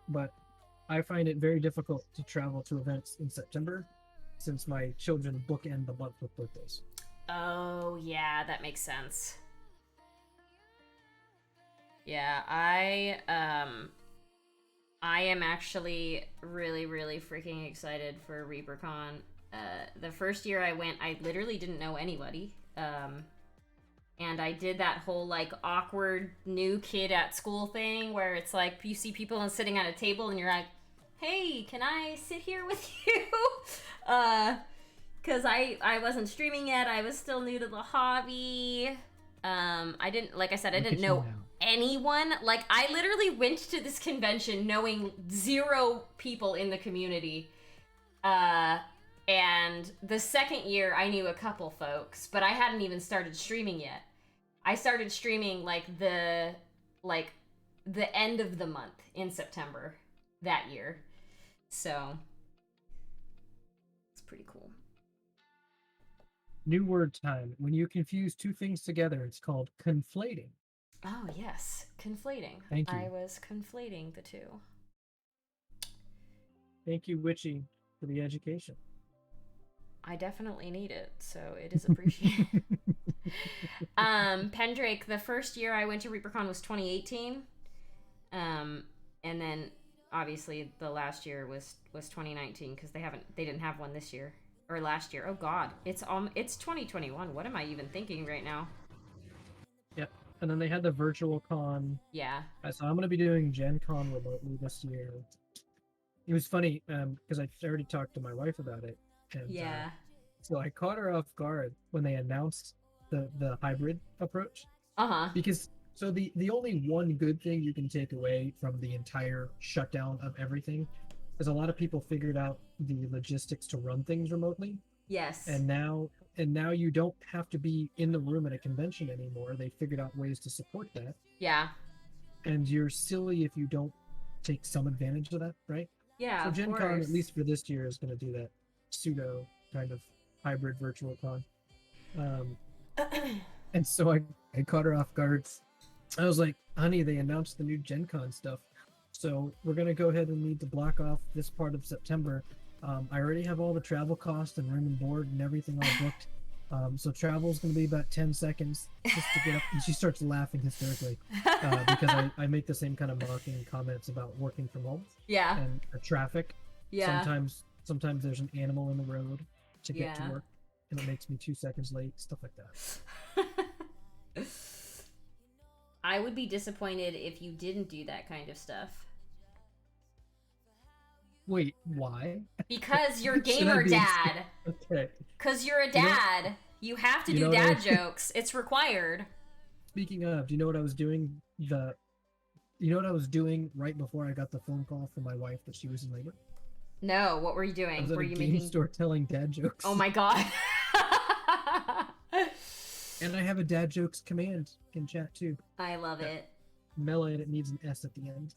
But I find it very difficult to travel to events in September since my children bookend the month with birthdays. Oh, yeah, that makes sense. Yeah, I am actually really, really freaking excited for ReaperCon. The first year I went, I literally didn't know anybody. And I did that whole like awkward new kid at school thing where it's like you see people and sitting at a table and you're like, hey, can I sit here with you? Because I wasn't streaming yet. I was still new to the hobby. I didn't, like I said, I didn't know anyone. Like, I literally went to this convention knowing 0 people in the community. And the second year, I knew a couple folks, but I hadn't even started streaming yet. I started streaming the end of the month in September that year. So it's pretty cool. New word time. When you confuse two things together, it's called conflating. Oh, yes. Conflating. Thank you. I was conflating the two. Thank you, Witchy, for the education. I definitely need it, so it is appreciated. Pendrake, the first year I went to ReaperCon was 2018. And then obviously the last year was 2019 because they didn't have one this year or last year. Oh God, it's 2021. What am I even thinking right now? Yep. And then they had the virtual con. Yeah. So I'm gonna be doing Gen Con remotely this year. It was funny because I already talked to my wife about it. And, yeah. So I caught her off guard when they announced the hybrid approach. Uh-huh. Because so the only one good thing you can take away from the entire shutdown of everything is a lot of people figured out the logistics to run things remotely. Yes. And now you don't have to be in the room at a convention anymore. They figured out ways to support that. Yeah. And you're silly if you don't take some advantage of that, right? Yeah. So of Gen course. Con, at least for this year, is going to do that pseudo kind of hybrid virtual con. And so I caught her off guard. I was like, honey, they announced the new Gen Con stuff. So we're going to go ahead and need to block off this part of September. I already have all the travel costs and room and board and everything all booked. So travel is going to be about 10 seconds just to get up. And she starts laughing hysterically because I make the same kind of mocking comments about working from home. Yeah. And traffic. Yeah. Sometimes there's an animal in the road to get to work, and it makes me 2 seconds late. Stuff like that. I would be disappointed if you didn't do that kind of stuff. Wait, why? Because you're Gamerdad. Okay. Because you're a dad. You have to do dad jokes. It's required. Speaking of, do you know what I was doing? You know what I was doing right before I got the phone call from my wife that she was in labor? No, what were you doing? I was at were a you game making store telling dad jokes. Oh my God. And I have a dad jokes command in chat too. I love it. Mela, and it needs an S at the end.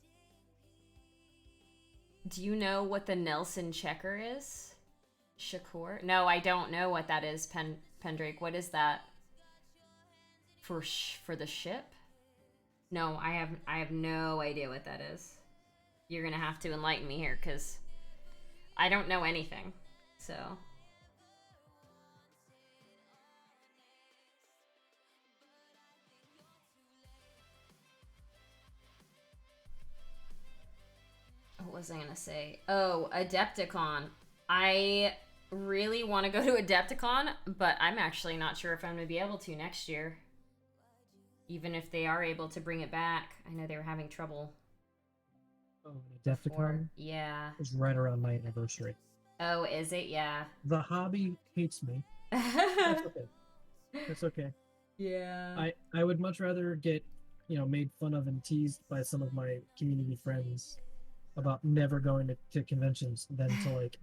Do you know what the Nelson checker is? Shakur? No, I don't know what that is, Pendrake. What is that? For the ship? No, I have no idea what that is. You're gonna have to enlighten me here, because I don't know anything. So. What was I gonna say? Oh, Adepticon. I really want to go to Adepticon, but I'm actually not sure if I'm gonna be able to next year. Even if they are able to bring it back. I know they were having trouble. Oh, Adepticon Yeah. is right around my anniversary. Oh, is it? Yeah. The hobby hates me. That's okay. That's okay. Yeah. I would much rather get, made fun of and teased by some of my community friends about never going to conventions than to like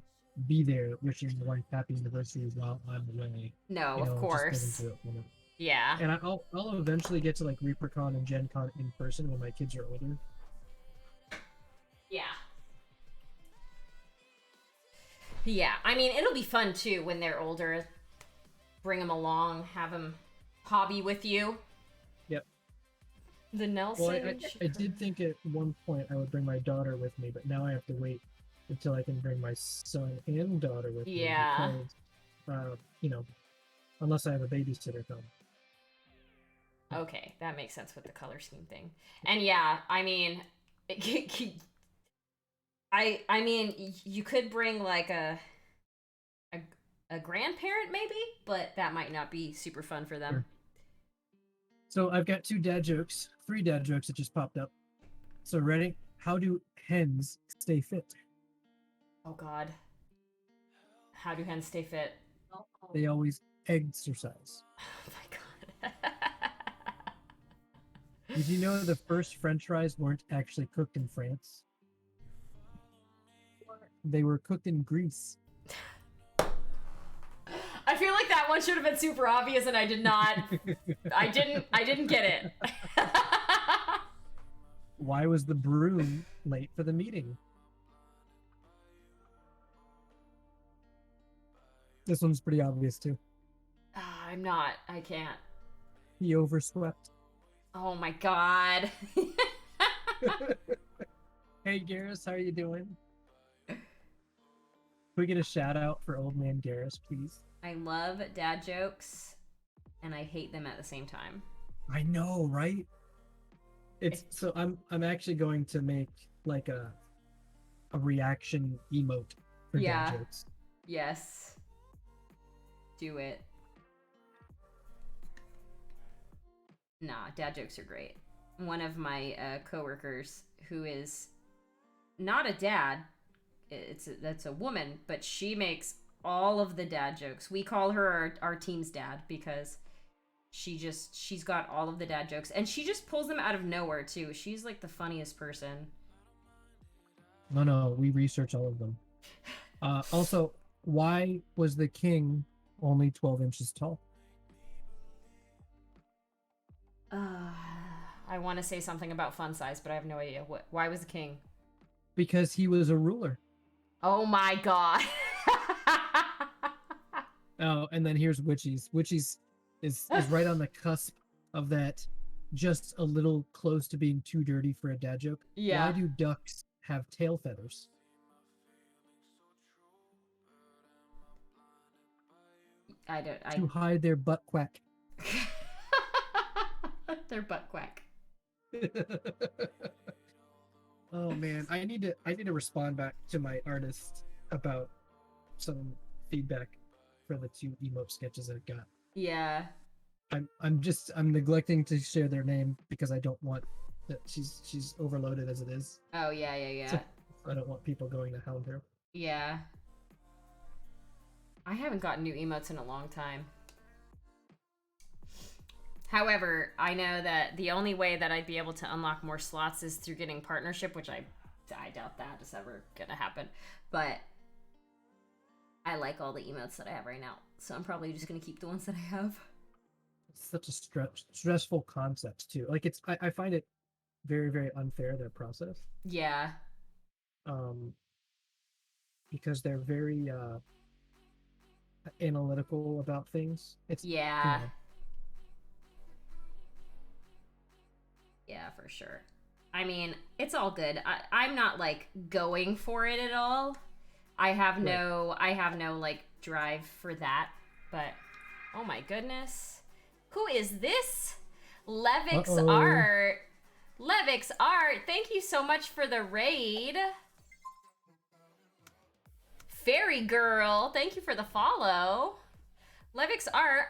be there wishing my wife happy anniversary while I'm away. No, of Just course. get into it. Yeah. And I'll eventually get to like ReaperCon and Gen Con in person when my kids are older. Yeah. Yeah. I mean, it'll be fun too when they're older. Bring them along, have them hobby with you. Yep. The Nelson. Well, I did think at one point I would bring my daughter with me, but now I have to wait until I can bring my son and daughter with me. Yeah. Because, unless I have a babysitter come. Okay, that makes sense with the color scheme thing. And yeah, I mean, I mean, you could bring like a grandparent maybe, but that might not be super fun for them. Sure. So I've got three dad jokes that just popped up. So ready? How do hens stay fit? Oh God. How do hens stay fit? They always exercise. Oh my God. Did you know the first French fries weren't actually cooked in France? They were cooked in Greece. I feel like that one should have been super obvious, and I did not. I didn't get it. Why was the broom late for the meeting? This one's pretty obvious too. I'm not. I can't. He overswept. Oh my God. Hey Garrus, how are you doing? Can we get a shout out for old man Garrus, please? I love dad jokes, and I hate them at the same time. I know, right? So I'm actually going to make like a reaction emote for dad jokes. Yes. Do it. Nah, dad jokes are great. One of my coworkers who is not a dad, that's a woman, but she makes all of the dad jokes. We call her our team's dad because she's got all of the dad jokes, and she just pulls them out of nowhere too. She's like the funniest person. No, we research all of them. Also, why was the king only 12 inches tall? I want to say something about fun size, but I have no idea. Why was the king? Because he was a ruler. Oh my God. Oh, and then here's Witchies. Witchies is right on the cusp of that, just a little close to being too dirty for a dad joke. Yeah. Why do ducks have tail feathers? To hide their butt quack. Their butt quack. Oh man, I need to respond back to my artist about some feedback for the 2 emote sketches I've got. Yeah. I'm neglecting to share their name because I don't want that she's overloaded as it is. Oh yeah. So I don't want people going to hound her. Yeah. I haven't gotten new emotes in a long time. However, I know that the only way that I'd be able to unlock more slots is through getting partnership, which I doubt that is ever gonna happen. But I like all the emotes that I have right now, so I'm probably just gonna keep the ones that I have. It's such a stressful concept too. Like I find it very, very unfair, their process. Yeah. because they're very analytical about things. It's you Yeah. know Yeah, for sure. I mean, it's all good. I'm not like going for it at all. right. I have no like drive for that. But oh my goodness. Who is this? Levix Uh-oh. Art. Levix Art, thank you so much for the raid. Fairy Girl, thank you for the follow. Levix Art,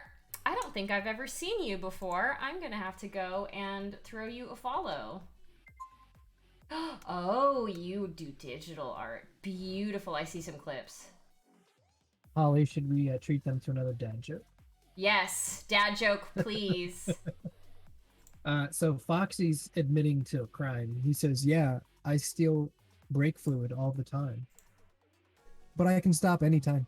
I don't think I've ever seen you before. I'm gonna have to go and throw you a follow. Oh, you do digital art. Beautiful. I see some clips. Holly, should we treat them to another dad joke? Yes, dad joke, please. So Foxy's admitting to a crime. He says, "Yeah, I steal brake fluid all the time, but I can stop anytime."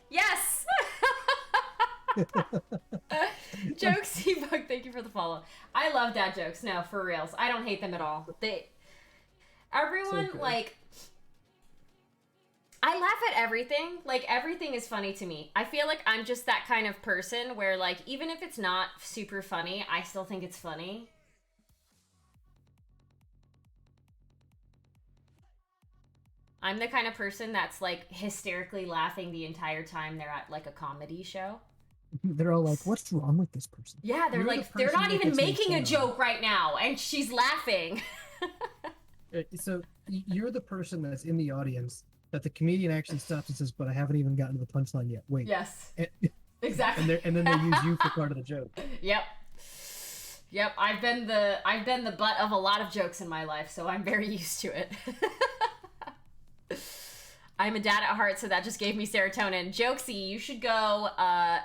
Yes. Jokesy Bug, thank you for the follow. I love dad jokes. No, for reals. I don't hate them at all. So Everyone, good. like, I laugh at everything. Like, everything is funny to me. I feel like I'm just that kind of person where, like, even if it's not super funny, I still think it's funny. I'm the kind of person that's, like, hysterically laughing the entire time they're at, like, a comedy show. They're all like, "What's wrong with this person?" Yeah, they're You're the like, they're person not that even gets made making a fun of. joke right now, and she's laughing. So you're the person that's in the audience that the comedian actually stops and says, "But I haven't even gotten to the punchline yet. Wait." Yes, And, exactly. and then they use you for part of the joke. Yep. Yep, I've been the butt of a lot of jokes in my life, so I'm very used to it. I'm a dad at heart, so that just gave me serotonin. Jokesy, you should go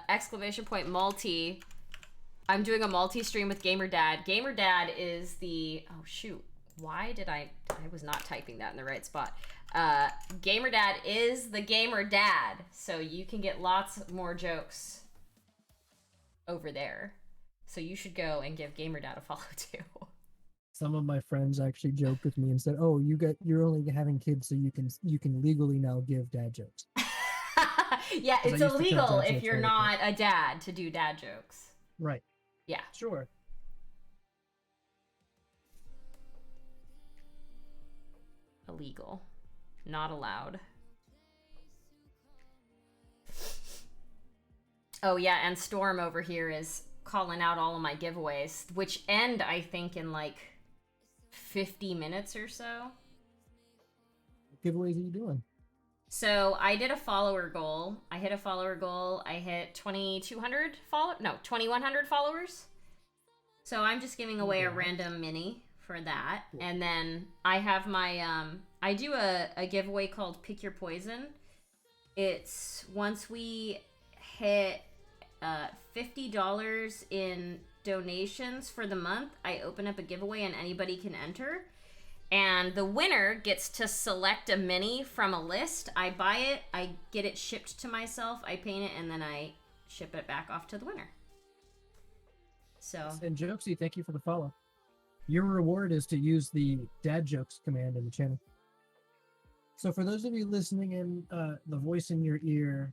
exclamation point multi. I'm doing a multi stream with Gamerdad. Gamerdad is the oh shoot. Why did I was not typing that in the right spot. Gamerdad is the gamer dad, so you can get lots more jokes over there. So you should go and give Gamerdad a follow too. Some of my friends actually joked with me and said, "Oh, you're only having kids so you can legally now give dad jokes." Yeah, Because I it's used to tell illegal dad if jokes you're all the time. not a dad to do dad jokes. Right. Yeah, Sure. illegal. Not allowed. Oh yeah, and Storm over here is calling out all of my giveaways, which end I think in like 50 minutes or so. What giveaways are you doing? So I did a follower goal. I hit a follower goal. I hit 2,200 follow no 2,100 followers. So I'm just giving away a Congrats. random mini for that, Cool. and then I have my I do a giveaway called Pick Your Poison. It's once we hit $50 in donations for the month, I open up a giveaway and anybody can enter. And the winner gets to select a mini from a list. I buy it, I get it shipped to myself, I paint it, and then I ship it back off to the winner. So, And Jokesy, thank you for the follow. Your reward is to use the dad jokes command in the channel. So for those of you listening in, the voice in your ear,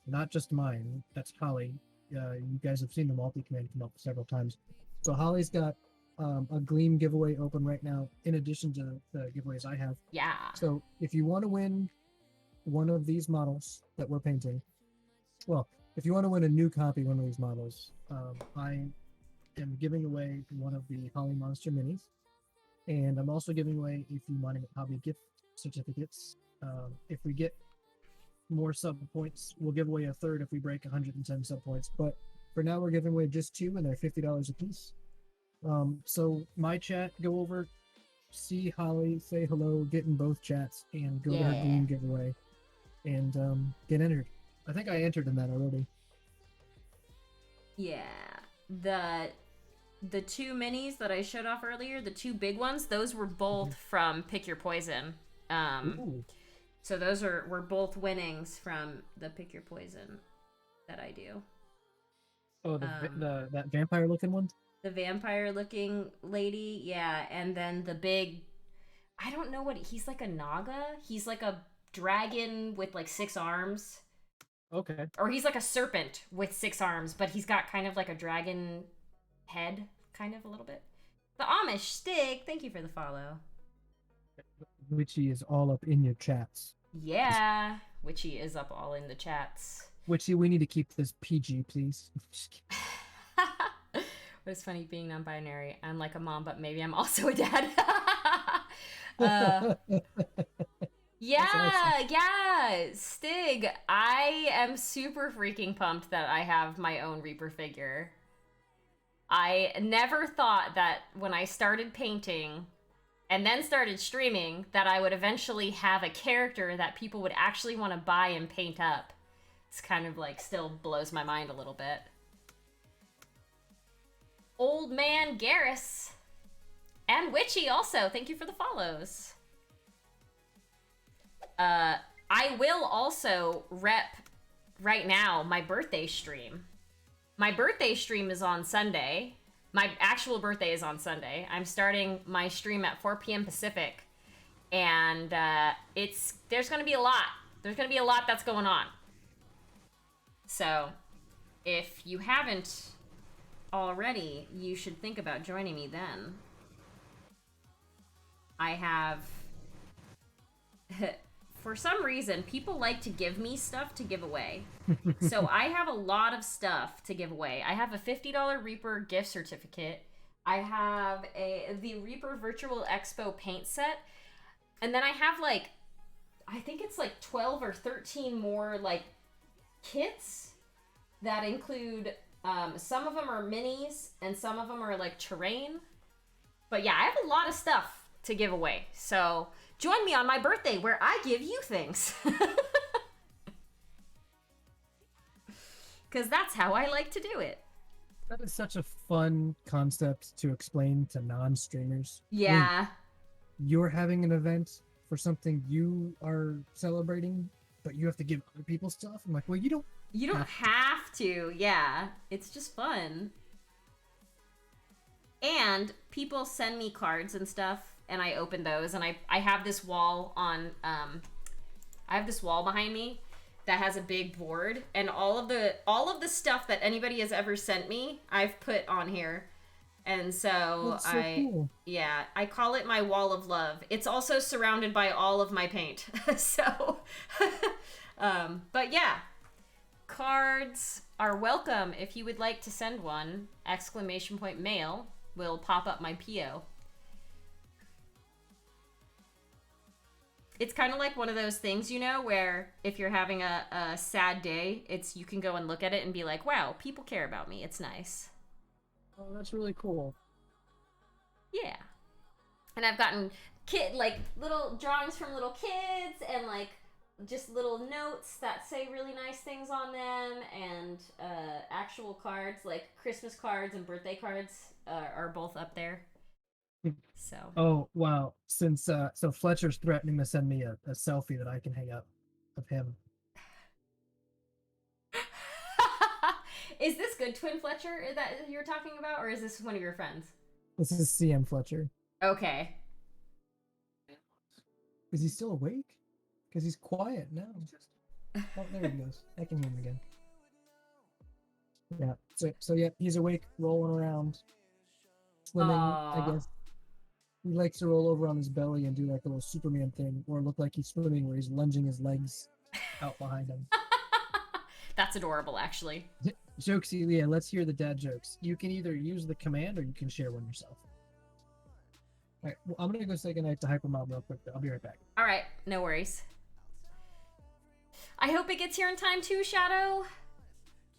not just mine, that's Holly. You guys have seen the multi command come up several times. So Holly's got a Gleam giveaway open right now, in addition to the giveaways I have. yeah. So if you want to win one of these models that we're painting, well, if you want to win a new copy of one of these models, I am giving away one of the Holly Monster minis, and I'm also giving away a few Monument Hobby gift certificates. If we get more sub points, we'll give away a third if we break 110 sub points. But for now, we're giving away just two, and they're $50 a piece. So my chat, go over, see Holly, say hello, get in both chats, and go to her Yeah. Gleam giveaway, and get entered. I think I entered in that already. Yeah. The two minis that I showed off earlier, the two big ones, those were both from Pick Your Poison. Ooh. So those were both winnings from the Pick Your Poison that I do. Oh, that vampire looking one? The vampire-looking lady, yeah, and then the big, I don't know what, he's like a naga? He's like a dragon with like 6 arms. Okay. Or he's like a serpent with 6 arms, but he's got kind of like a dragon head, kind of a little bit. The Amish Stig, thank you for the follow. Witchy is all up in your chats. Yeah, Witchy is up all in the chats. Witchy, we need to keep this PG, please. But it's funny being non-binary. I'm like a mom, but maybe I'm also a dad. Yeah, awesome. Yeah, Stig. I am super freaking pumped that I have my own Reaper figure. I never thought that when I started painting and then started streaming that I would eventually have a character that people would actually want to buy and paint up. It's kind of like still blows my mind a little bit. Old Man Garrus. And Witchy also. Thank you for the follows. I will also rep right now my birthday stream. My birthday stream is on Sunday. My actual birthday is on Sunday. I'm starting my stream at 4 p.m. Pacific. And there's going to be a lot. There's going to be a lot that's going on. So, if you haven't already, you should think about joining me then. I have... For some reason, people like to give me stuff to give away. So I have a lot of stuff to give away. I have a $50 Reaper gift certificate. I have the Reaper Virtual Expo paint set. And then I have like, I think it's like 12 or 13 more like kits that include, some of them are minis and some of them are like terrain. But yeah, I have a lot of stuff to give away. So join me on my birthday where I give you things. Because that's how I like to do it. That is such a fun concept to explain to non-streamers. Yeah. You're having an event for something you are celebrating, but you have to give other people stuff. I'm like, well, you don't have to. Yeah. It's just fun. And people send me cards and stuff, and I open those, and I have this wall on, I have this wall behind me that has a big board, and all of the stuff that anybody has ever sent me, I've put on here. And so cool. Yeah, I call it my wall of love. It's also surrounded by all of my paint. So, but yeah, cards are welcome. If you would like to send one, ! Mail will pop up my PO. It's kind of like one of those things, you know, where if you're having a sad day, you can go and look at it and be like, wow, people care about me. It's nice. Oh, that's really cool. Yeah. And I've gotten little drawings from little kids and like just little notes that say really nice things on them, and actual cards, like Christmas cards and birthday cards are both up there. So. Oh wow! Since so Fletcher's threatening to send me a selfie that I can hang up of him. Is this Good Twin Fletcher that you're talking about, or is this one of your friends? This is CM Fletcher. Okay. Is he still awake? Because he's quiet now. Oh, there he goes. I can hear him again. Yeah. So yeah, he's awake, rolling around, swimming. I guess. He likes to roll over on his belly and do like a little Superman thing, or look like he's swimming where he's lunging his legs out behind him. That's adorable, actually. Jokesy, yeah, let's hear the dad jokes. You can either use the command or you can share one yourself. All right, well, I'm going to go say goodnight to Hypermob real quick. I'll be right back. All right, no worries. I hope it gets here in time too, Shadow.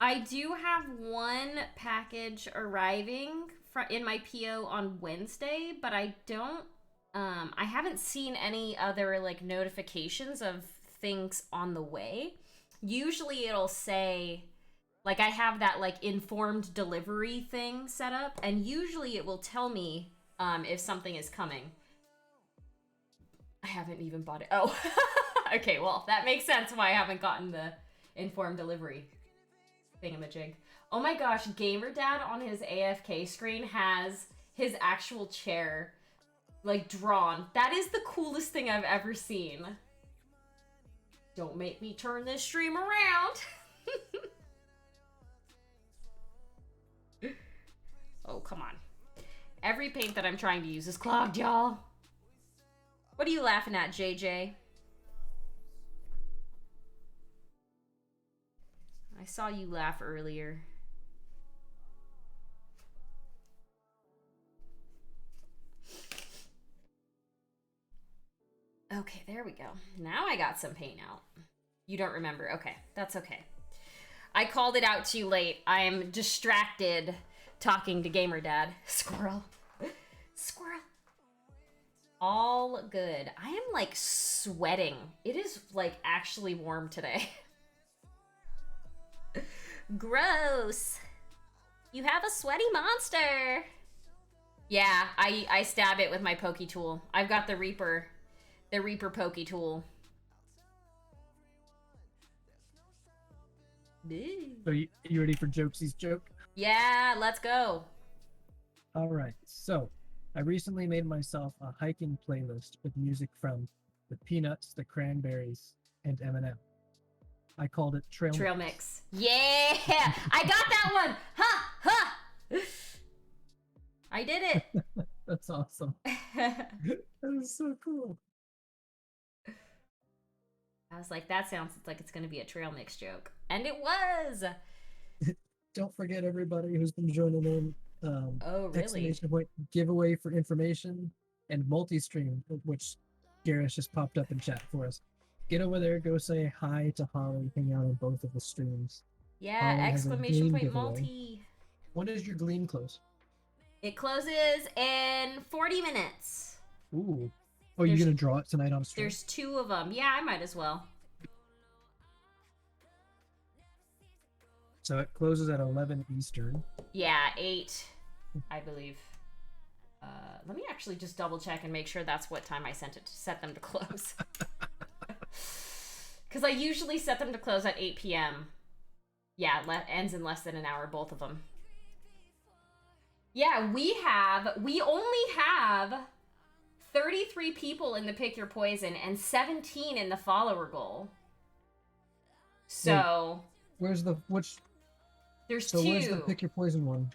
I do have one package arriving in my PO on Wednesday, but I don't, I haven't seen any other like notifications of things on the way. Usually it'll say, like, I have that like informed delivery thing set up, and usually it will tell me if something is coming. I haven't even bought it. Oh, okay, well, that makes sense why I haven't gotten the informed delivery thingamajig. Oh my gosh, Gamerdad on his AFK screen has his actual chair, like, drawn. That is the coolest thing I've ever seen. Don't make me turn this stream around. Oh, come on. Every paint that I'm trying to use is clogged, y'all. What are you laughing at, JJ? I saw you laugh earlier. Okay, there we go. Now I got some paint out. You don't remember. Okay, that's okay. I called it out too late. I am distracted talking to Gamerdad. Squirrel. Squirrel. All good. I am like sweating. It is like actually warm today. Gross. You have a sweaty monster. Yeah, I stab it with my pokey tool. I've got the Reaper pokey tool. So you ready for Jokesy's joke? Yeah, let's go. All right. So I recently made myself a hiking playlist with music from the Peanuts, the Cranberries, and Eminem. I called it Trail Mix. Yeah, I got that one. Ha ha. I did it. That's awesome. That is so cool. I was like, that sounds like it's going to be a trail mix joke. And it was. Don't forget everybody who's been joining in. Oh, really? Exclamation point giveaway for information and multi-stream, which Garrus just popped up in chat for us. Get over there, go say hi to Holly, hang out on both of the streams. Yeah, Holly exclamation point multi. When does your Gleam close? It closes in 40 minutes. Ooh. Oh, you're going to draw it tonight on stream? There's 2 of them. Yeah, I might as well. So it closes at 11 Eastern. Yeah, 8, I believe. Let me actually just double check and make sure that's what time I set them to close. Because I usually set them to close at 8 p.m. Yeah, ends in less than an hour, both of them. Yeah, we only have 33 people in the Pick Your Poison and 17 in the follower goal. So... Wait, There's 2. So where's the Pick Your Poison one?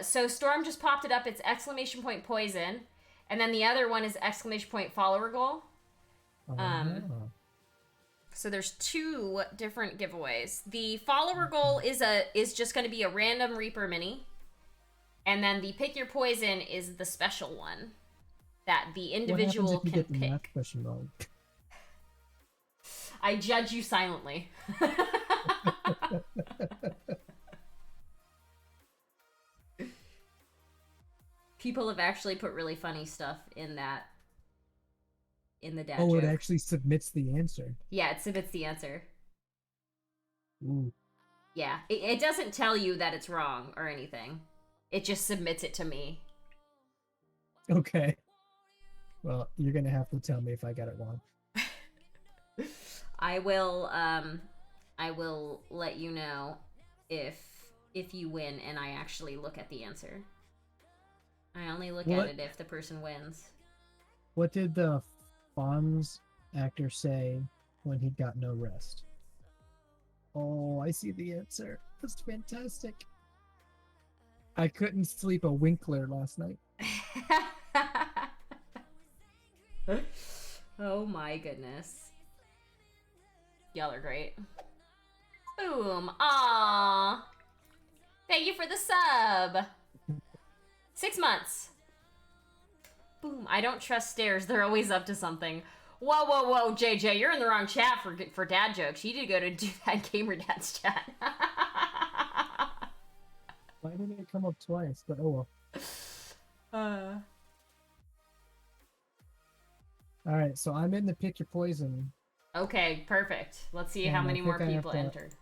So Storm just popped it up. It's exclamation point poison. And then the other one is exclamation point follower goal. So there's 2 different giveaways. The follower goal is just going to be a random Reaper mini. And then the Pick Your Poison is the special one that the individual what happens if you can get the pick. math question wrong? I judge you silently. People have actually put really funny stuff in the dad joke. It actually submits the answer. Yeah, it submits the answer. Ooh. Yeah, it doesn't tell you that it's wrong or anything. It just submits it to me. Okay. Well, you're gonna have to tell me if I got it wrong. I will let you know if you win and I actually look at the answer. I only look at it if the person wins. What did the Fonz actor say when he got no rest? Oh, I see the answer. That's fantastic. I couldn't sleep a winkler last night. Oh my goodness. Y'all are great. Boom. Aww. Thank you for the sub. 6 months. Boom. I don't trust stairs. They're always up to something. Whoa, whoa, whoa, JJ. You're in the wrong chat for dad jokes. You need to go to do that Gamerdad's chat. Why did it come up twice? But oh well. Alright, so I'm in the Pick Your Poison. Okay, perfect. Let's see how many more people entered.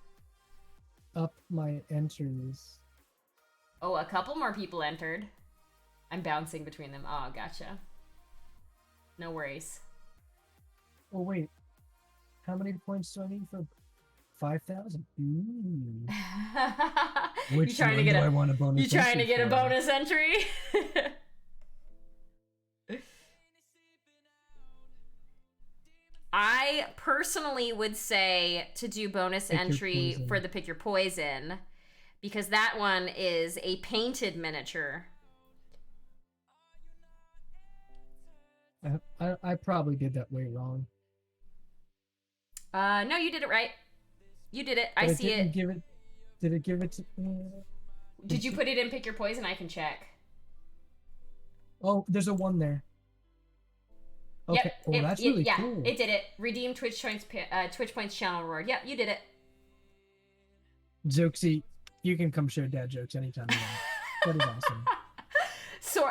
Up my entries. Oh, a couple more people entered. I'm bouncing between them. Oh, gotcha. No worries. Oh, wait. How many points do I need for 5,000? Ooh. Which trying to one get do a I want a bonus? you trying to entry get a for? bonus entry? I personally would say to do bonus Pick your entry poison. for the pick your poison, because that one is a painted miniature. I probably did that way wrong. No, you did it right. You did it. But I see it. Give it. Did it give it to? Did you put it in pick your poison? I can check. Oh, there's a 1 there. Okay. Yep. That's really yeah, cool. it did it. Redeem Twitch points channel reward. Yep, you did it. Jokesy, you can come share dad jokes anytime you want. That is awesome.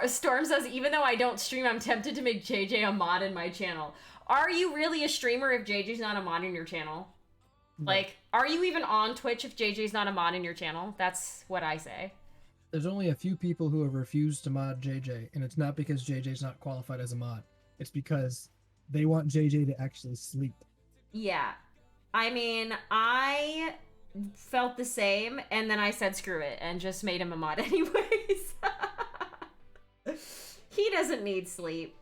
Storm says, even though I don't stream, I'm tempted to make JJ a mod in my channel. Are you really a streamer if JJ's not a mod in your channel? No. Like, are you even on Twitch if JJ's not a mod in your channel? That's what I say. There's only a few people who have refused to mod JJ, and it's not because JJ's not qualified as a mod. It's because they want JJ to actually sleep. Yeah. I mean, I felt the same, and then I said screw it, and just made him a mod anyways. He doesn't need sleep.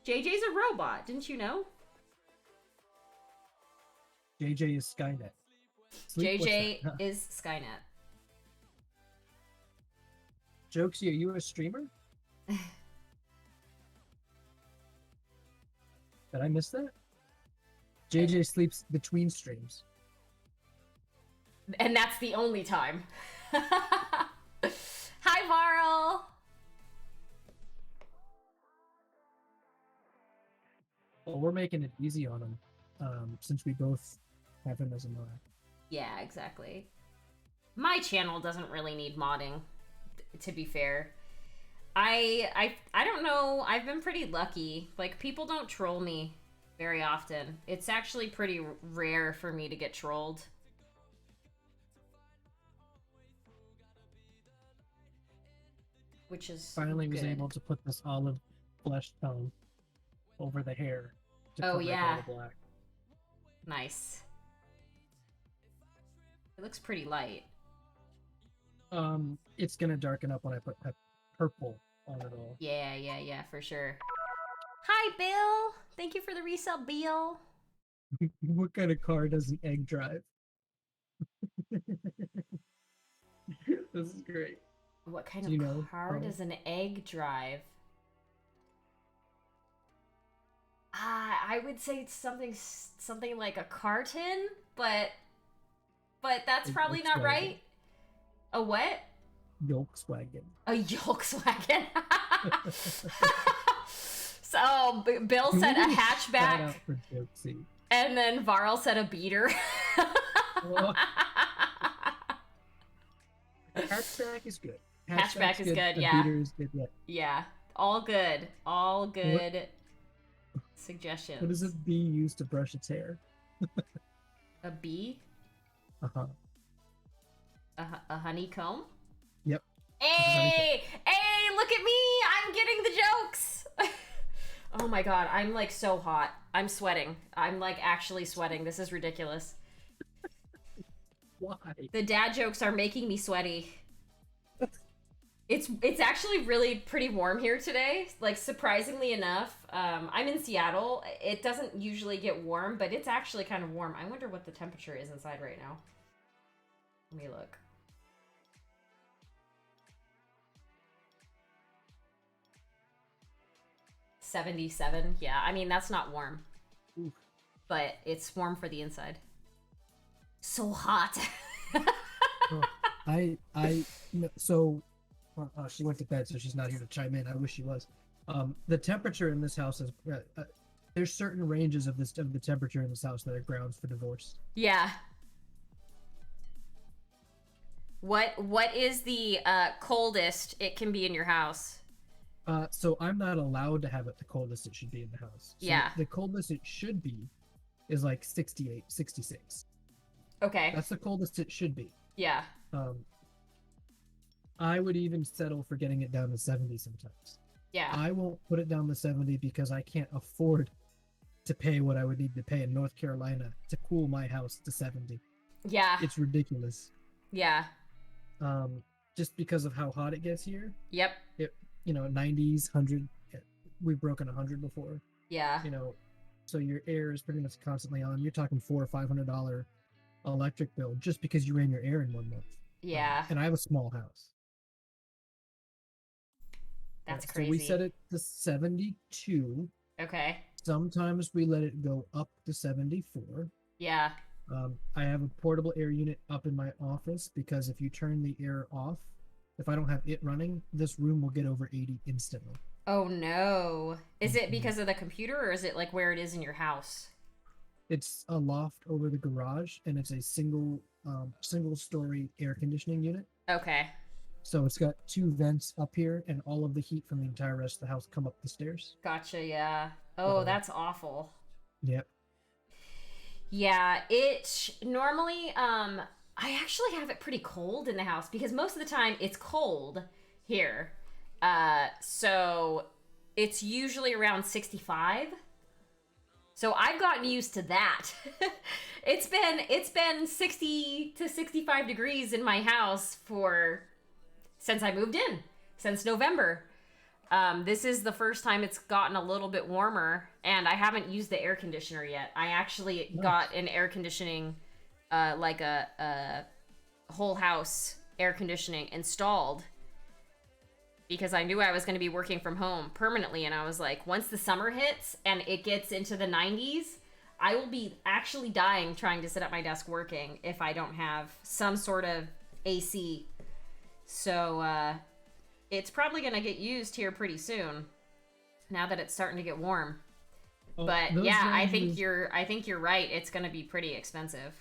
JJ's a robot, didn't you know? JJ is Skynet. Sleep, JJ is Skynet. Jokesy, are you a streamer? Did I miss that? JJ sleeps between streams. And that's the only time. Hi, Varl! Well, we're making it easy on him, since we both have him as a mod. Yeah, exactly. My channel doesn't really need modding, to be fair. I don't know, I've been pretty lucky. Like, people don't troll me very often. It's actually pretty rare for me to get trolled. Which is finally good. Was able to put this olive flesh tone over the hair to oh cover yeah, all the black. Nice. It looks pretty light. It's gonna darken up when I put purple on it all. Yeah, for sure. Hi, Bill. Thank you for the resub, Bill. What kind of car does an egg drive? This is great. What kind of car does an egg drive? I would say it's something like a carton, but that's probably not right. A what? Volkswagen. A Volkswagen. So Bill said a hatchback, and then Varl said a beater. Hatchback is good. Hatchback is good, yeah. Beater is good, yeah. Yeah, all good. All good suggestions. What does a bee use to brush its hair? A bee? Uh-huh. A honeycomb? Yep. Hey! Hey, look at me! I'm getting the jokes! Oh my god, I'm like so hot. I'm sweating. I'm like actually sweating. This is ridiculous. Why? The dad jokes are making me sweaty. It's actually really pretty warm here today. Like, surprisingly enough, I'm in Seattle. It doesn't usually get warm, but it's actually kind of warm. I wonder what the temperature is inside right now. Let me look. $77. Yeah, I mean, that's not warm. Oof. But it's warm for the inside. So hot. She went to bed, so she's not here to chime in. I wish she was. The temperature in this house is there's certain ranges of the temperature in this house that are grounds for divorce. Yeah. What is the coldest it can be in your house? So I'm not allowed to have it the coldest it should be in the house. So yeah. The coldest it should be is like 68, 66. Okay. That's the coldest it should be. Yeah. I would even settle for getting it down to 70 sometimes. Yeah. I won't put it down to 70 because I can't afford to pay what I would need to pay in North Carolina to cool my house to 70. Yeah. It's ridiculous. Yeah. Just because of how hot it gets here. Yep. It, 90s, 100. We've broken 100 before. Yeah. So your air is pretty much constantly on. You're talking $400 or $500 electric bill just because you ran your air in 1 month. Yeah. And I have a small house. That's crazy. So we set it to 72. Okay. Sometimes we let it go up to 74. Yeah. I have a portable air unit up in my office because if you turn the air off, if I don't have it running, this room will get over 80 instantly. Oh no. Is it because of the computer, or is it like where it is in your house? It's a loft over the garage, and it's a single story air conditioning unit. Okay. So it's got 2 vents up here, and all of the heat from the entire rest of the house come up the stairs. Gotcha, yeah. Oh, that's awful. Yep. Yeah, it normally I actually have it pretty cold in the house because most of the time it's cold here. So it's usually around 65. So I've gotten used to that. It's been 60 to 65 degrees in my house since I moved in, since November. This is the first time it's gotten a little bit warmer, and I haven't used the air conditioner yet. I actually got an air conditioning, like a whole house air conditioning installed because I knew I was going to be working from home permanently, and I was like, once the summer hits and it gets into the 90s, I will be actually dying trying to sit at my desk working if I don't have some sort of AC. So, it's probably going to get used here pretty soon now that it's starting to get warm. But yeah, I think you're right. It's going to be pretty expensive.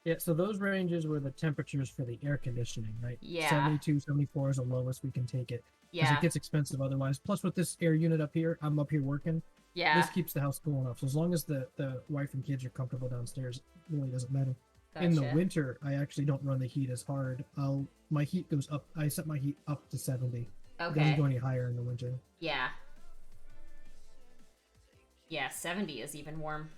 Yeah, so those ranges were the temperatures for the air conditioning, right? Yeah. 72, 74 is the lowest we can take it. Yeah. Because it gets expensive otherwise. Plus with this air unit up here, I'm up here working. Yeah. This keeps the house cool enough. So as long as the wife and kids are comfortable downstairs, it really doesn't matter. Gotcha. In the winter, I actually don't run the heat as hard. My heat goes up. I set my heat up to 70. Okay. It doesn't go any higher in the winter. Yeah. Yeah, 70 is even warm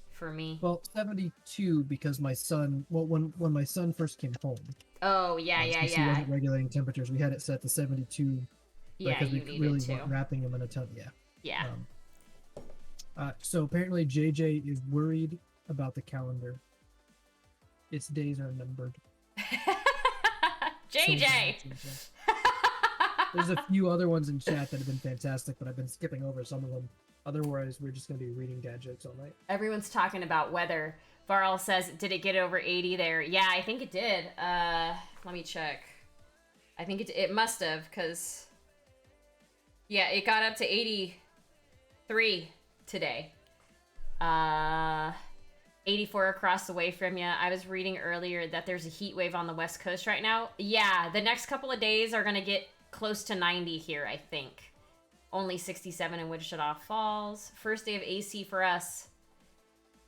for me. Well, 72 because my son. Well, when my son first came home. Oh yeah, yeah. He wasn't regulating temperatures. We had it set to 72. Yeah, because we really weren't wrapping him in a ton. Yeah. Yeah. So apparently JJ is worried about the calendar. Its days are numbered. JJ! There's a few other ones in chat that have been fantastic, but I've been skipping over some of them. Otherwise, we're just going to be reading dad jokes all night. Everyone's talking about weather. Varl says, did it get over 80 there? Yeah, I think it did. Let me check. I think it must have, because... Yeah, it got up to 83 today. 84 across the way from you. I was reading earlier that there's a heat wave on the West Coast right now. Yeah, the next couple of days are going to get close to 90 here, I think. Only 67 in Wichita Falls. First day of AC for us.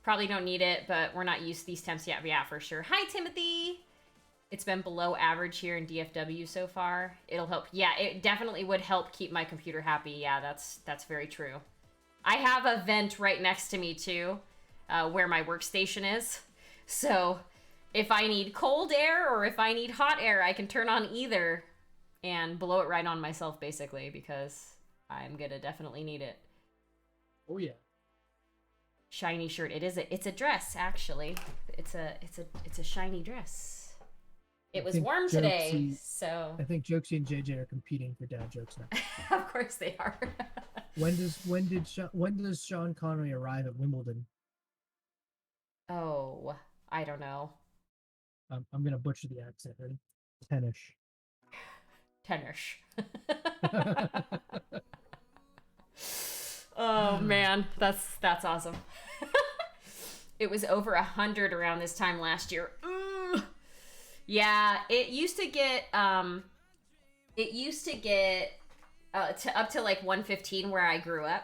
Probably don't need it, but we're not used to these temps yet. Yeah, for sure. Hi, Timothy! It's been below average here in DFW so far. It'll help. Yeah, it definitely would help keep my computer happy. Yeah, that's very true. I have a vent right next to me, too. Where my workstation is. So if I need cold air or if I need hot air, I can turn on either and blow it right on myself, basically, because I'm gonna definitely need it. Oh yeah. Shiny shirt. It's a dress, actually. It's a shiny dress. It was warm today, so I think Jokesy and JJ are competing for dad jokes now. Of course they are. When does Sean Connery arrive at Wimbledon? Oh, I don't know. I'm gonna butcher the accent. Ready? Tennish. Oh man, that's awesome. It was over 100 around this time last year. Ooh. Yeah, it used to get to up to like 115 where I grew up.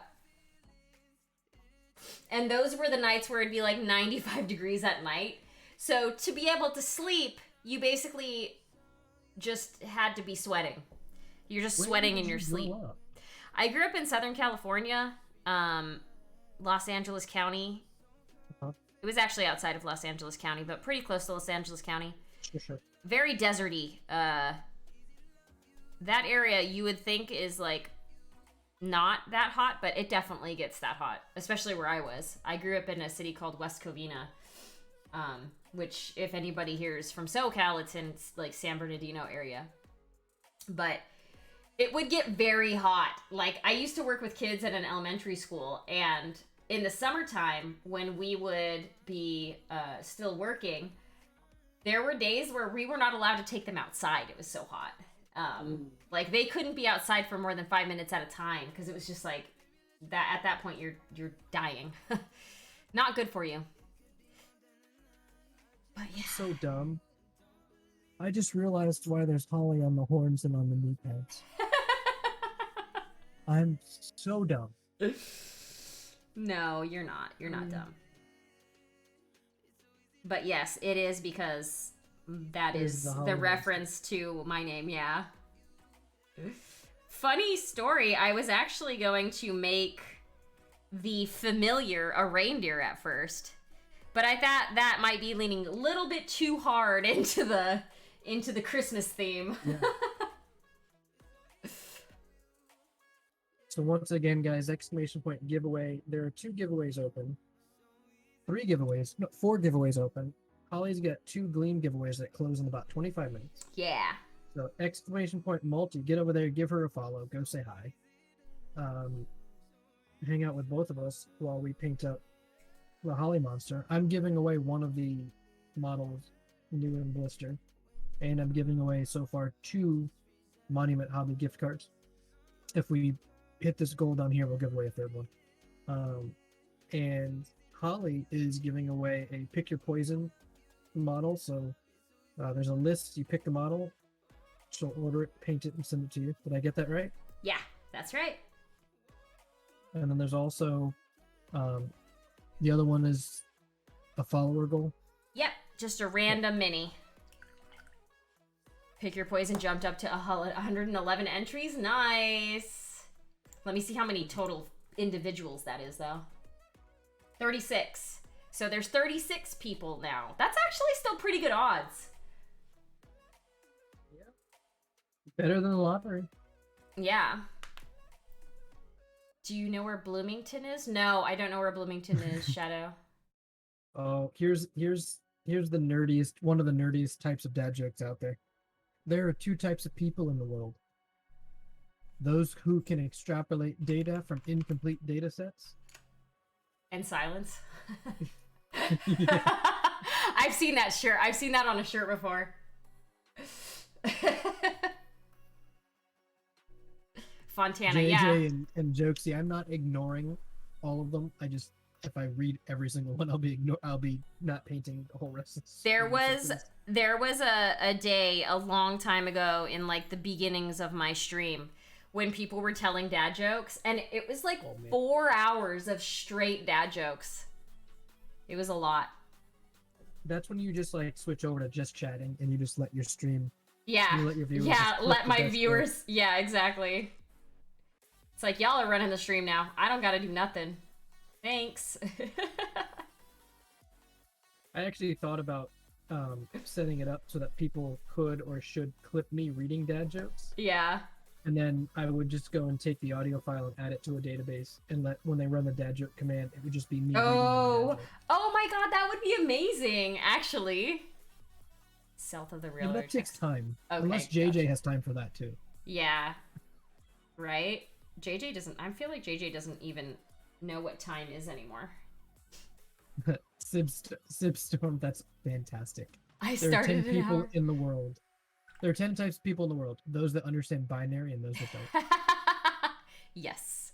And those were the nights where it'd be like 95 degrees at night. So to be able to sleep, you basically just had to be sweating. You're just sweating in your sleep. I grew up in Southern California, Los Angeles County. It was actually outside of Los Angeles County, but pretty close to Los Angeles County. Sure. Very deserty. That area you would think is like not that hot, but it definitely gets that hot, especially where I was. I grew up in a city called West Covina, which if anybody here is from SoCal, it's in like San Bernardino area. But it would get very hot. Like, I used to work with kids at an elementary school, and in the summertime, when we would be still working, there were days where we were not allowed to take them outside. It was so hot. Like, they couldn't be outside for more than 5 minutes at a time, because it was just like, that. At that point, you're dying. Not good for you. But yeah. So dumb. I just realized why there's holly on the horns and on the knee pads. I'm so dumb. No, you're not. You're not dumb. But yes, it is because that is the reference to my name, yeah. Funny story, I was actually going to make the familiar a reindeer at first. But I thought that might be leaning a little bit too hard into the Christmas theme. Yeah. So once again, guys, exclamation point giveaway. There are 2 giveaways open. 4 giveaways open. Holly's got 2 Gleam giveaways that close in about 25 minutes. Yeah. So exclamation point multi, get over there, give her a follow, go say hi. Hang out with both of us while we paint up the Holly monster. I'm giving away one of the models, new in blister, and I'm giving away so far 2 Monument Hobby gift cards. If we hit this goal down here, we'll give away a 3rd one. And Holly is giving away a pick your poison model. So there's a list. You pick the model, she'll order it, paint it, and send it to you. Did I get that right? Yeah, that's right. And then there's also the other one is a follower goal. Yep, just a random mini. Pick your poison jumped up to 111 entries. Nice. Let me see how many total individuals that is, though. 36. So there's 36 people now. That's actually still pretty good odds. Yeah. Better than the lottery. Yeah. Do you know where Bloomington is? No, I don't know where Bloomington is, Shadow. Oh, here's the nerdiest, one of the nerdiest types of dad jokes out there. There are 2 types of people in the world. Those who can extrapolate data from incomplete data sets. And silence. Yeah. I've seen that shirt. I've seen that on a shirt before. Fontana, JJ yeah. and Jokesy, I'm not ignoring all of them. I just, if I read every single one, I'll be not painting the whole rest of the There was a day a long time ago in like the beginnings of my stream when people were telling dad jokes, and it was like 4 hours of straight dad jokes. It was a lot. That's when you just like switch over to just chatting and you just let your stream. Yeah. You let your viewers. Yeah, let my viewers. Yeah, exactly. It's like, y'all are running the stream now. I don't gotta do nothing. Thanks. I actually thought about setting it up so that people could or should clip me reading dad jokes. Yeah. And then I would just go and take the audio file and add it to a database, and when they run the dad joke command, it would just be me. Oh my god, that would be amazing, actually. South of the railroad. Yeah, that takes time. Okay, unless JJ has time for that too. Yeah. Right? JJ doesn't. I feel like JJ doesn't even know what time is anymore. Sibstorm, that's fantastic. There are 10 people in the world. There are 10 types of people in the world. Those that understand binary and those that don't. Yes.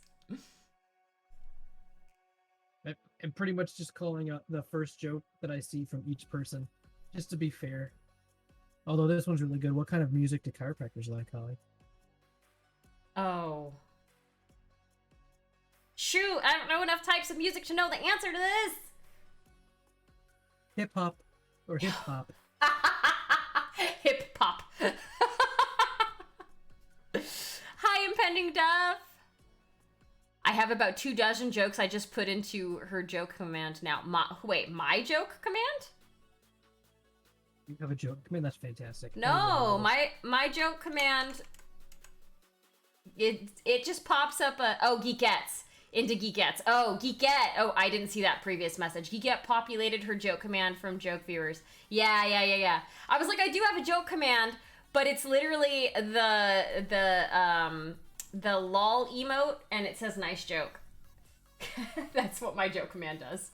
I'm pretty much just calling out the first joke that I see from each person, just to be fair. Although this one's really good. What kind of music do chiropractors like, Holly? Oh. Shoot, I don't know enough types of music to know the answer to this. Hip hop or hip hop. Hip hop. Hi, Impending Dove. I have about 24 jokes I just put into her joke command now. My joke command? You have a joke command? That's fantastic. No, my joke command, it just pops up Geekettes into Geekettes. Oh, Geekette. Oh, I didn't see that previous message. Geekette populated her joke command from joke viewers. Yeah. I was like, I do have a joke command, but it's literally the lol emote, and it says nice joke. That's what my joke command does.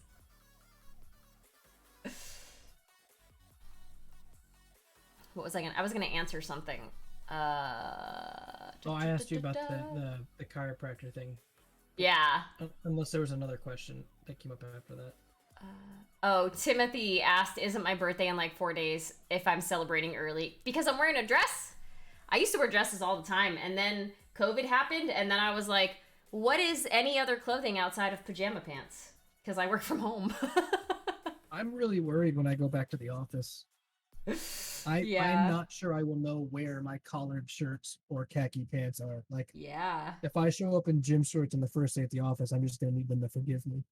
What was I was gonna answer something. I asked you about the chiropractor thing. Yeah. Unless there was another question that came up after that. Timothy asked, isn't my birthday in like 4 days if I'm celebrating early? Because I'm wearing a dress. I used to wear dresses all the time, and then COVID happened, and then I was like, what is any other clothing outside of pajama pants? Because I work from home. I'm really worried when I go back to the office. I'm not sure I will know where my collared shirts or khaki pants are. Like, yeah. If I show up in gym shorts on the first day at the office, I'm just going to need them to forgive me.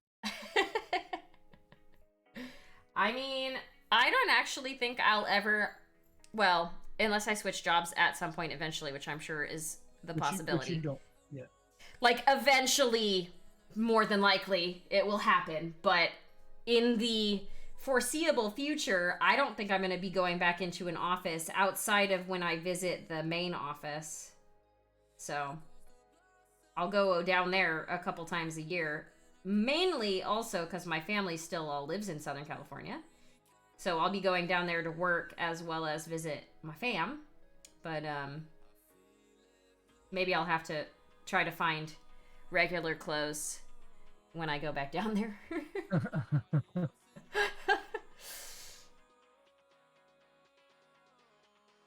I mean, I don't actually think I'll ever, well, unless I switch jobs at some point eventually, which I'm sure is the possibility. Which you don't, yeah. Like, eventually, more than likely, it will happen. But in the foreseeable future, I don't think I'm going to be going back into an office outside of when I visit the main office. So I'll go down there a couple times a year, mainly also because my family still all lives in Southern California. So I'll be going down there to work as well as visit my fam. But maybe I'll have to try to find regular clothes when I go back down there.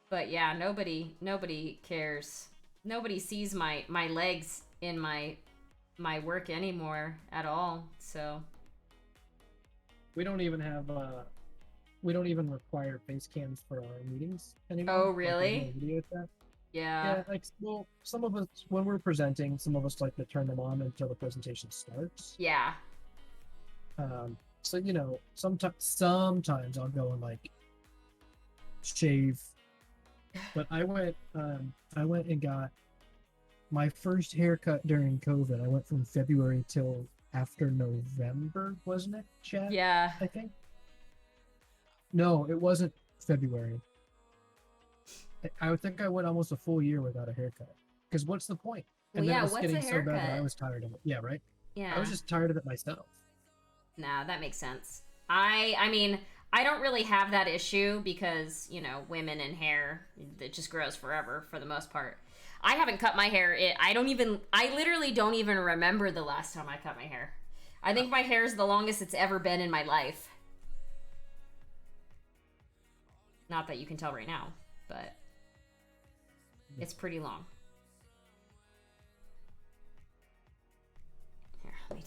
But yeah, nobody cares. Nobody sees my legs in my work anymore at all. So we don't even require face cams for our meetings anymore. Oh, really? Yeah. Like, well, some of us, when we're presenting, some of us like to turn them on until the presentation starts. Yeah. So, you know, sometimes I'll go and like shave. But I went and got my first haircut during COVID. I went from February till after November, wasn't it, Chad? Yeah. I think. No, it wasn't February. I think I went almost a full year without a haircut. Because what's the point? And then it was getting so bad that I was tired of it. Yeah, right? Yeah. I was just tired of it myself. Nah, that makes sense. I mean, I don't really have that issue because, you know, women and hair, it just grows forever for the most part. I haven't cut my hair. I literally don't even remember the last time I cut my hair. I think my hair is the longest it's ever been in my life. Not that you can tell right now, but it's pretty long. Here, let me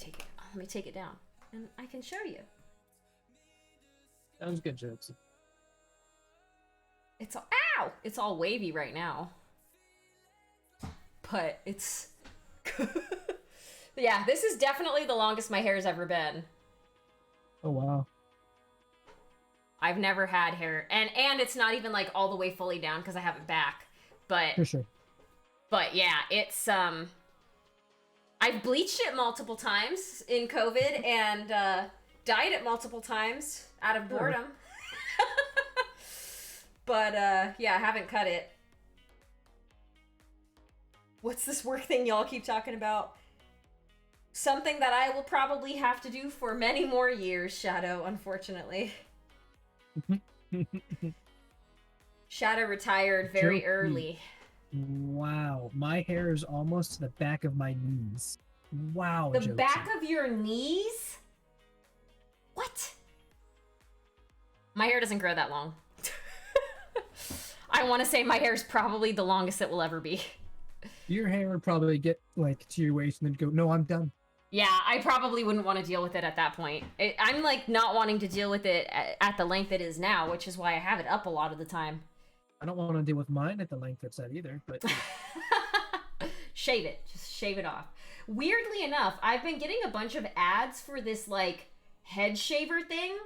take it down, and I can show you. Sounds good, jokes. It's all wavy right now. But it's yeah, this is definitely the longest my hair's ever been. Oh wow. I've never had hair, and it's not even like all the way fully down because I have it back. But for sure. But yeah, it's I've bleached it multiple times in COVID and dyed it multiple times out of boredom. But yeah, I haven't cut it. What's this work thing y'all keep talking about? Something that I will probably have to do for many more years, Shadow, unfortunately. Shadow retired very early. Wow, my hair is almost to the back of my knees. Wow. The back of your knees? What? My hair doesn't grow that long. I want to say my hair is probably the longest it will ever be. Your hair would probably get like to your waist and then go, no, I'm done. Yeah, I probably wouldn't want to deal with it at that point. I'm like not wanting to deal with it at the length it is now, which is why I have it up a lot of the time. I don't want to deal with mine at the length it's at either, but shave it. Just shave it off. Weirdly enough, I've been getting a bunch of ads for this like head shaver thing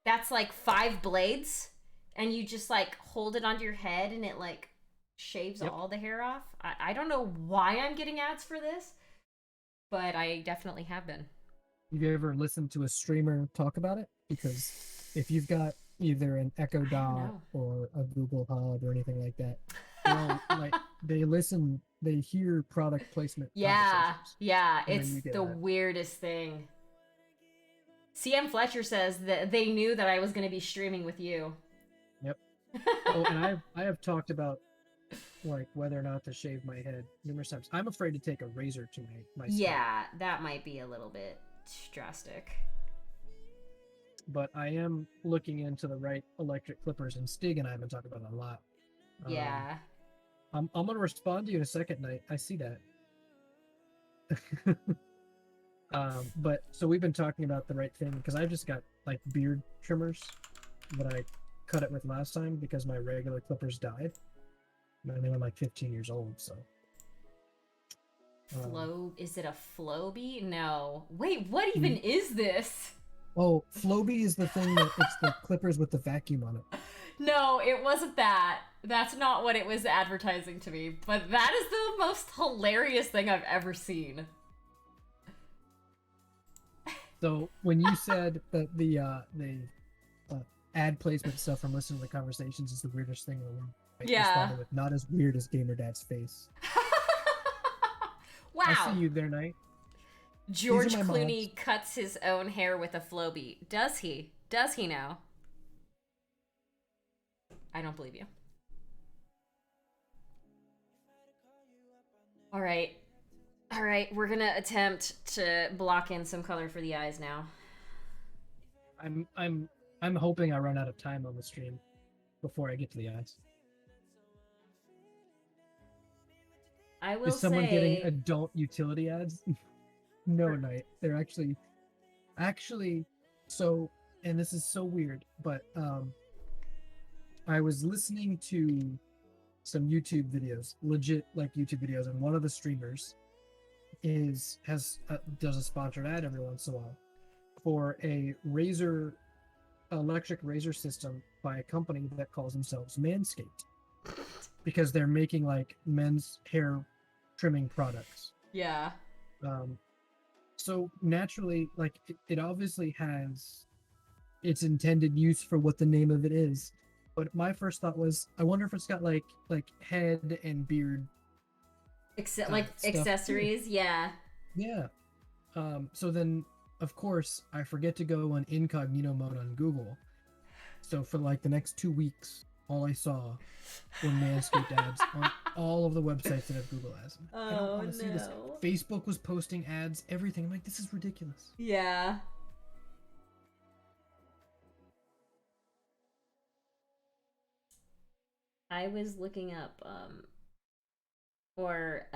that's like 5 blades. and you just like hold it onto your head and it like shaves Yep. all the hair off. I don't know why I'm getting ads for this, but I definitely have been. Have you ever listened to a streamer talk about it? Because if you've got either an Echo I don't Dot know. or a Google Hub or anything like that, they'll like they listen, they hear product placement Yeah, conversations, yeah, and then it's you get the ads. weirdest thing. CM Fletcher says that they knew that I was going to be streaming with you. Yep. Oh, and I have talked about like whether or not to shave my head numerous times. I'm afraid to take a razor to my scalp, Yeah, that might be a little bit drastic. but I am looking into the right electric clippers, and Stig and I have been talking about it a lot. Um, Yeah. I'm gonna respond to you in a second, Night. I see that. But so we've been talking about the right thing because I've just got like beard trimmers that I cut it with last time because my regular clippers died. And they were like 15 years old, so. Flow, is it a Flowbee? No. Wait, what even Mm. is this? Oh, Flowbee is the thing that it's the clippers with the vacuum on it. No, it wasn't that. That's not what it was advertising to me. But that is the most hilarious thing I've ever seen. So when you said that the ad placement stuff from listening to the conversations is the weirdest thing in the world, I Yeah. responded with not as weird as Gamerdad's face. I see Wow. you there, Knight. These are George my mods. Clooney cuts his own hair with a Flowbee. Does he? Does he now? I don't believe you. All right. All right, we're gonna attempt to block in some color for the eyes now. I'm hoping I run out of time on the stream before I get to the eyes. I will Is someone getting say, adult utility ads? No, Knight. They're actually so, and this is so weird, but I was listening to some YouTube videos, legit like YouTube videos, and one of the streamers does a sponsored ad every once in a while for a razor electric razor system by a company that calls themselves Manscaped because they're making like men's hair trimming products. yeah. Um, so naturally, like it obviously has its intended use for what the name of it is. But my first thought was, I wonder if it's got like head and beard Like stuff too. accessories, yeah. Yeah. So then, of course, I forget to go on incognito mode on Google. So for like the next 2 weeks, all I saw were Manscaped ads on all of the websites that have Google ads. I don't Oh want to see this. no. Facebook was posting ads, everything. I'm like, this is ridiculous. Yeah. I was looking up or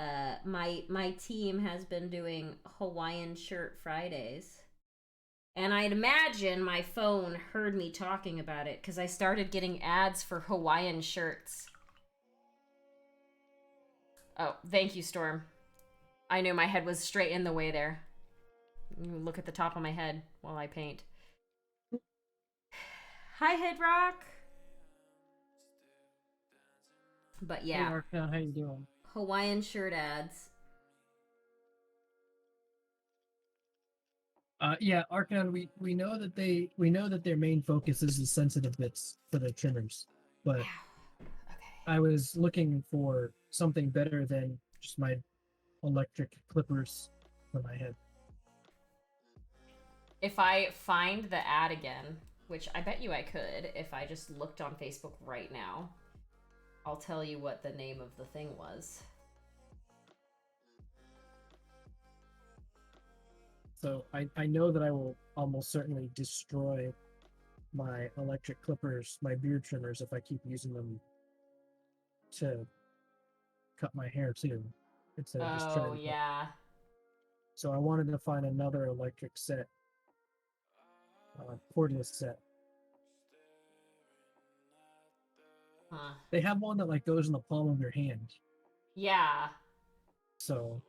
my team has been doing Hawaiian shirt Fridays. And I'd imagine my phone heard me talking about it because I started getting ads for Hawaiian shirts. Oh, thank you, Storm. I knew my head was straight in the way there. Look at the top of my head while I paint. Hi, Head Rock. But Hey, yeah, Arcon, how you doing? Hawaiian shirt ads. Yeah, Arcon, we know that their main focus is the sensitive bits for the trimmers, but Ow. Okay. I was looking for something better than just my electric clippers for my head. If I find the ad again, which I bet you I could if I just looked on Facebook right now, I'll tell you what the name of the thing was. So I know that I will almost certainly destroy my electric clippers, my beard trimmers, if I keep using them to cut my hair too, instead of just Oh, trimming it. yeah. So I wanted to find another electric set, cordless set. Huh. They have one that like goes in the palm of your hand. Yeah. So,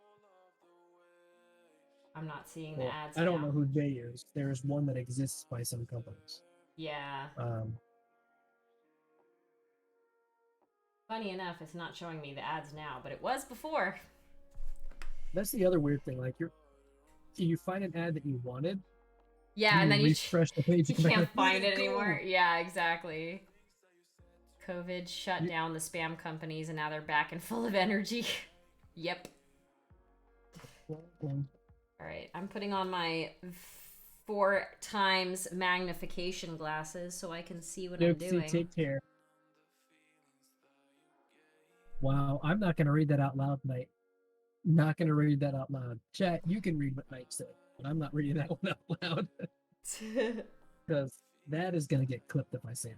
I'm not seeing the well, ads I don't now. know who they use. There is one that exists by some companies. Yeah. Um, Funny enough, it's not showing me the ads now, but it was before. That's the other weird thing. Like you find an ad that you wanted, Yeah, and you then refresh the page, you you come back can't like, where'd find it it go? anymore. Yeah, exactly. COVID shut You, down the spam companies, and now they're back and full of energy. Yep. um, All right, I'm putting on my 4 times magnification glasses so I can see what I'm doing. take care. Wow, I'm not gonna read that out loud, Knight. Not gonna read that out loud. Chat, you can read what Knight said, but I'm not reading that one out loud because that is gonna get clipped if I say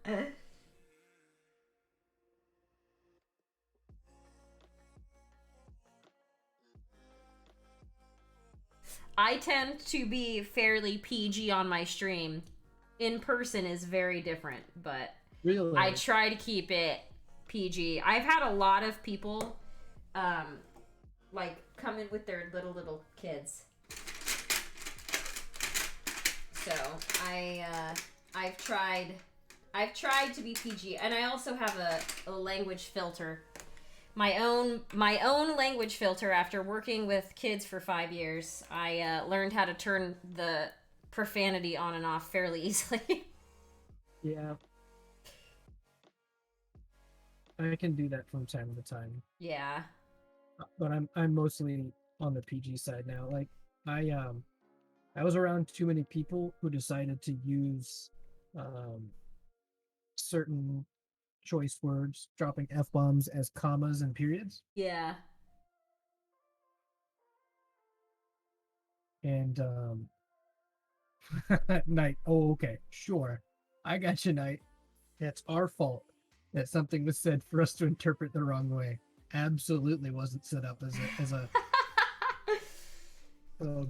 it. I tend to be fairly PG on my stream. In person is very different, but I Really? try to keep it PG. I've had a lot of people um like come in with their little kids. So, I've tried to be PG, and I also have a language filter. My own language filter after working with kids for 5 years. I learned how to turn the profanity on and off fairly easily. Yeah, I can do that from time to time, Yeah. but I'm mostly on the PG side now. Like I um I was around too many people who decided to use um certain choice words, dropping f bombs as commas and periods, Yeah. and Knight. Oh, okay, sure, I got you, Knight. It's our fault that something was said for us to interpret the wrong way. Absolutely wasn't set up as a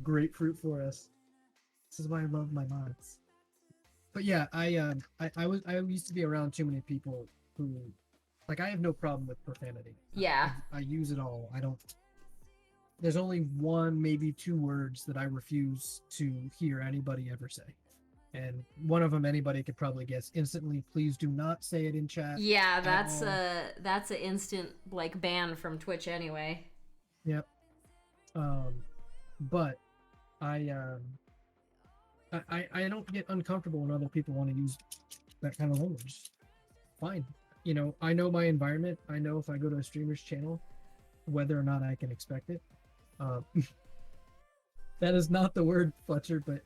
grapefruit for us. This is why I love my mods. But yeah, I used to be around too many people who, like, I have no problem with profanity. Yeah. I use it all. I don't. There's only one, maybe two words that I refuse to hear anybody ever say, and one of them anybody could probably guess instantly. Please do not say it in chat Yeah, at that's all. a instant like ban from Twitch anyway. Yep. Um, but I I don't get uncomfortable when other people want to use that kind of language. Fine. I know my environment. I know if I go to a streamer's channel, whether or not I can expect it. Um, that is not the word, Fletcher, but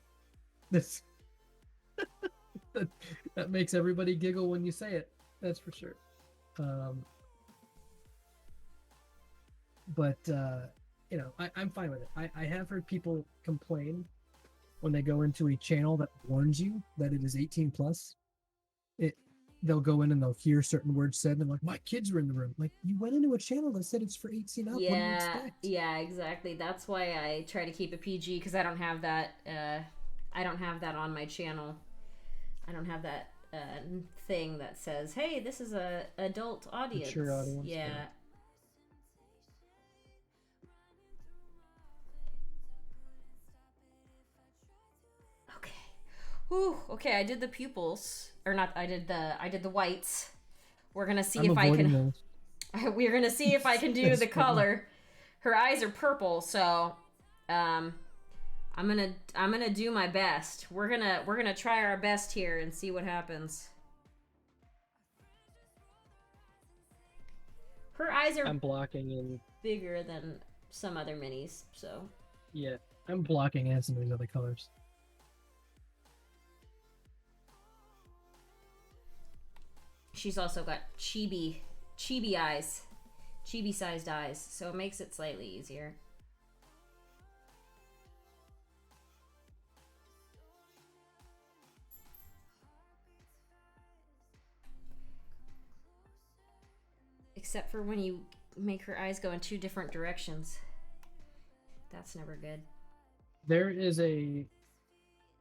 this that, that makes everybody giggle when you say it. That's for sure. Um, but I'm fine with it. I have heard people complain when they go into a channel that warns you that it is 18 plus. It They'll go in and they'll hear certain words said and they're like, my kids were in the room. Like, you went into a channel that said it's for 18 up. What do you Yeah, expect? yeah, exactly. That's why I try to keep it PG because I don't have that. I don't have that on my channel. I don't have that thing that says, "Hey, this is a adult Mature audience." audience. Yeah. Yeah. Okay. Whew. Okay, I did the pupils, or not? I did the whites. We're gonna see I'm if I avoiding can. those. We're gonna see if I can do That's the funny. color. Her eyes are purple, so um, I'm gonna do my best. We're gonna try our best here and see what happens. Her eyes are I'm blocking in. bigger than some other minis, so Yeah, I'm blocking in some of these other colors. she's also got chibi eyes, chibi sized eyes, so it makes it slightly easier. Except for when you make her eyes go in 2 different directions. That's never good. There is a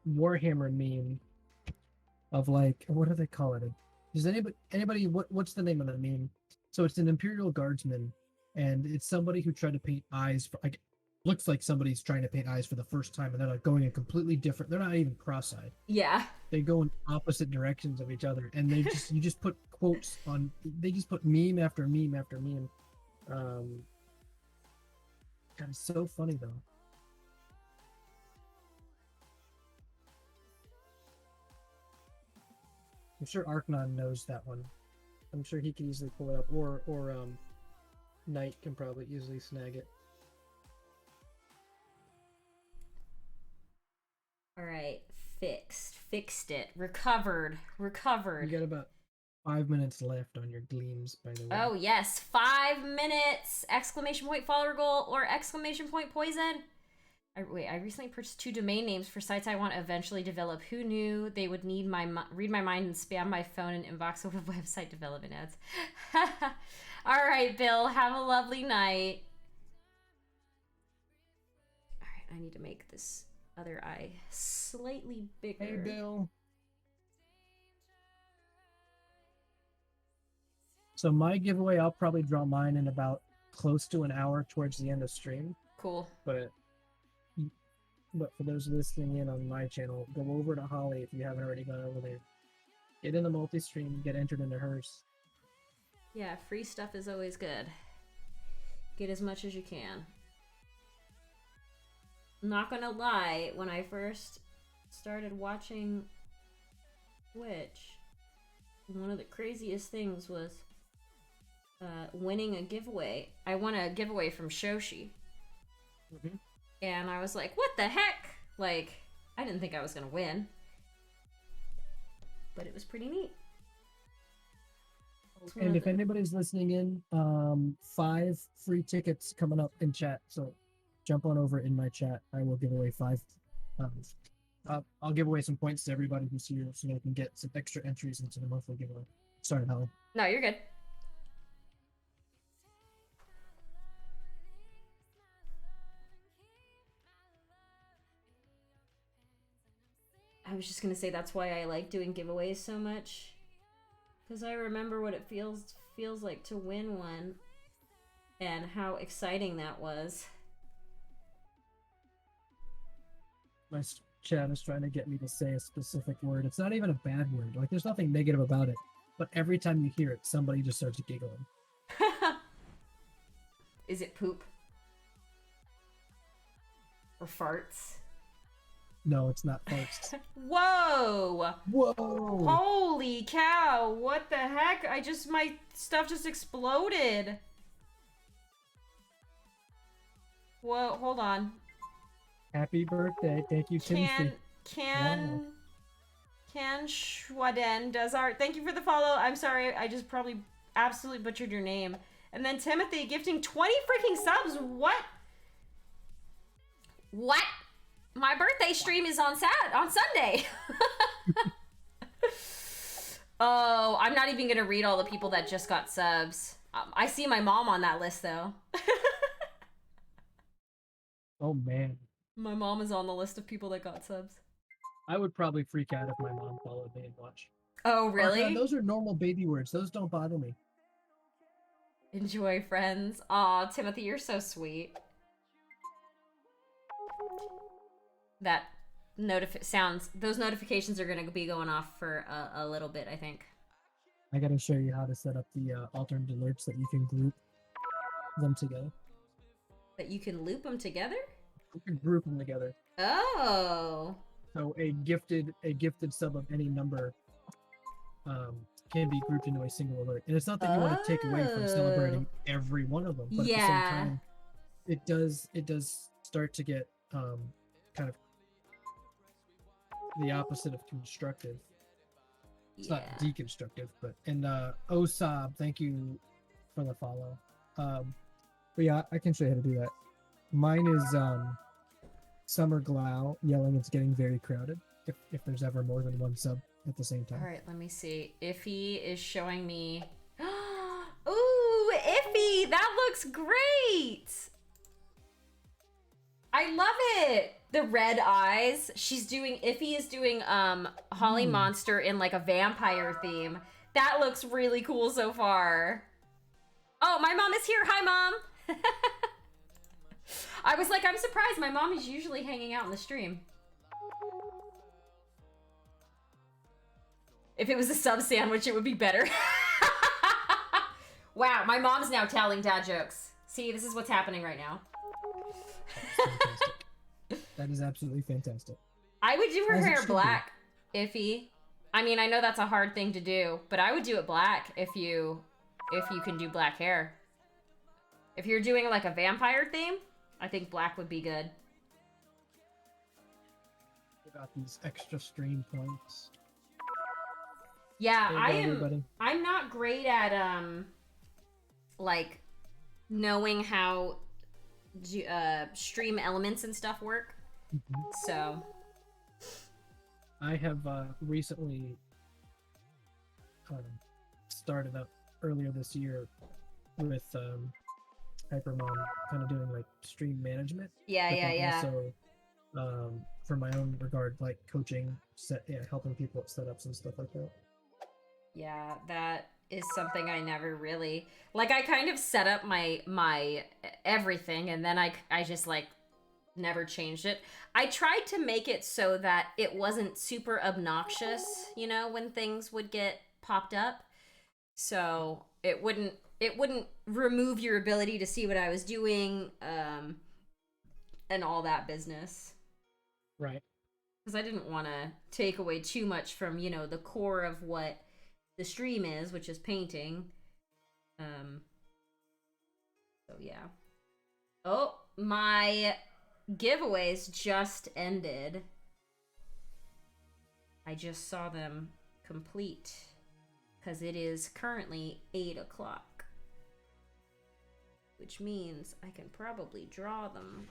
Warhammer meme of, like, what do they call it? Does anybody what's the name of the meme? So it's an Imperial Guardsman, and it's somebody who tried to paint eyes for, like, looks like somebody's trying to paint eyes for the first time, and they're like going a completely different. They're not even cross-eyed. Yeah. They go in opposite directions of each other, and you just put quotes on. They just put meme after meme after meme. God, it's so funny though. I'm sure Arknon knows that one. I'm sure he can easily pull it up, or Knight can probably easily snag it. All right, fixed it, recovered. You got about 5 minutes left on your gleams, by the way. Oh yes, 5 minutes! Exclamation point follower goal or exclamation point poison. I recently purchased 2 domain names for sites I want to eventually develop. Who knew they would need read my mind and spam my phone and inbox with website development ads. All right, Bill, have a lovely night. All right, I need to make this other eye slightly bigger. Hey, Bill. So my giveaway, I'll probably draw mine in about close to an hour towards the end of stream. Cool. But for those listening in on my channel, go over to Holly if you haven't already gone over there. Get in the multi-stream, get entered into hers. Yeah, free stuff is always good. Get as much as you can. Not gonna lie, when I first started watching Twitch, one of the craziest things was winning a giveaway. I won a giveaway from Shoshi. Mm-hmm. And I was like, what the heck? Like, I didn't think I was gonna win. But it was pretty neat. And if anybody's listening in, 5 free tickets coming up in chat. So jump on over in my chat. I will give away 5. I'll give away some points to everybody who's here so they can get some extra entries into the monthly giveaway. Sorry, Holly. No, you're good. I was just gonna say that's why I like doing giveaways so much, because I remember what it feels like to win one, and how exciting that was. My chat is trying to get me to say a specific word. It's not even a bad word. Like, there's nothing negative about it. But every time you hear it, somebody just starts giggling. Is it poop? Or farts? No, it's not farts. Whoa! Whoa! Holy cow! What the heck? My stuff just exploded. Whoa, hold on. Happy birthday. Thank you, Timothy. Can Schwaden does art. Thank you for the follow. I'm sorry, I just probably absolutely butchered your name. And then Timothy gifting 20 freaking subs. What? What? My birthday stream is on Sunday. Oh, I'm not even gonna read all the people that just got subs. I see my mom on that list though. Oh man. My mom is on the list of people that got subs. I would probably freak out if my mom followed me and watched. Oh, really? God, those are normal baby words. Those don't bother me. Enjoy, friends. Aw, Timothy, you're so sweet. That those notifications are gonna be going off for a little bit, I think. I gotta show you how to set up the alternate alerts that you can group them together. That you can loop them together? You can group them together. Oh. So a gifted sub of any number can be grouped into a single alert. And it's not that you want to take away from celebrating every one of them, but at the same time, it does start to get kind of the opposite of constructive. It's not deconstructive, but Osab, thank you for the follow. But yeah, I can show you how to do that. Mine is Summer Glau yelling it's getting very crowded if there's ever more than one sub at the same time. All right, let me see. Iffy is showing me. Ooh, Iffy, that looks great. I love it. The red eyes. Iffy is doing Holly Monster in like a vampire theme. That looks really cool so far. Oh, my mom is here. Hi, Mom. I was like, I'm surprised. My mom is usually hanging out in the stream. If it was a sub sandwich, it would be better. Wow, my mom's now telling dad jokes. See, this is what's happening right now. Fantastic. That is absolutely fantastic. I would do her As it hair should be. black, Iffy. I mean, I know that's a hard thing to do, but I would do it black if you can do black hair. If you're doing like a vampire theme, I think black would be good. About these extra stream points. Yeah, There you go, everybody. I'm not great at like knowing how stream elements and stuff work. So I have recently started up earlier this year with Hypermom, kind of doing like stream management. yeah, but yeah, then yeah. Also, for my own regard, like coaching, helping people with setups and stuff like that. Yeah, that is something I never really like. I kind of set up my everything, and then I just like never changed it. I tried to make it so that it wasn't super obnoxious, you know, when things would get popped up, so it wouldn't remove your ability to see what I was doing, and all that business. Right. Because I didn't want to take away too much from, you know, the core of what the stream is, which is painting. So yeah. Oh, my giveaways just ended. I just saw them complete because it is currently 8 o'clock, which means I can probably draw them.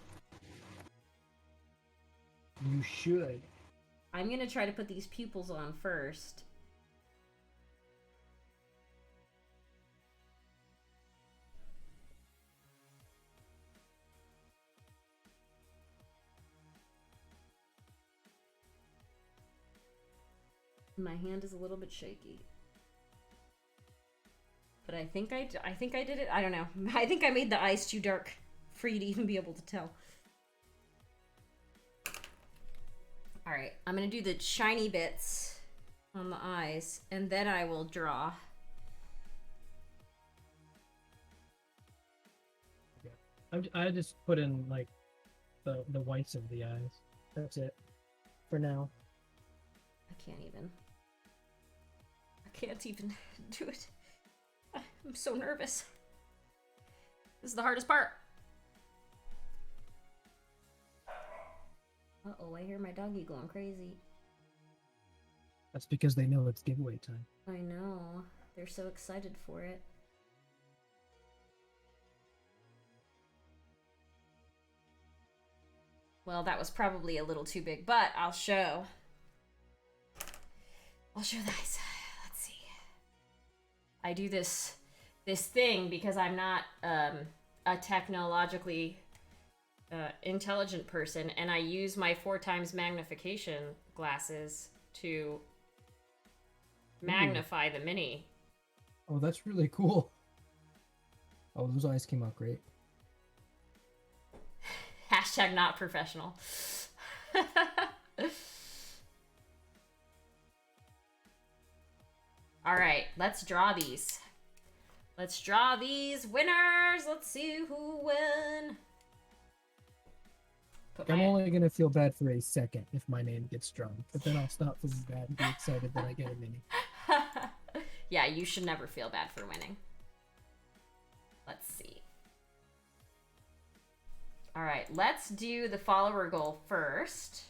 You should. I'm gonna try to put these pupils on first. My hand is a little bit shaky, but I think I did it. I don't know. I think I made the eyes too dark for you to even be able to tell. All right, I'm gonna do the shiny bits on the eyes, and then I will draw. Yeah. I just put in like the whites of the eyes. That's it for now. I can't even do it. I'm so nervous. This is the hardest part. Uh-oh, I hear my doggy going crazy. That's because they know it's giveaway time. I know. They're so excited for it. Well, that was probably a little too big, but I'll show. I'll show the eyes. Let's see. I do this thing because I'm not a technologically intelligent person, and I use my 4x magnification glasses to magnify the mini. Oh, that's really cool. Oh, those eyes came out great. Hashtag not professional. All right, let's draw these. Let's draw these winners. Let's see who win. I'm only gonna feel bad for a second if my name gets drawn, but then I'll stop feeling bad and be excited that I get a mini. Yeah, you should never feel bad for winning. Let's see. All right, let's do the follower goal first.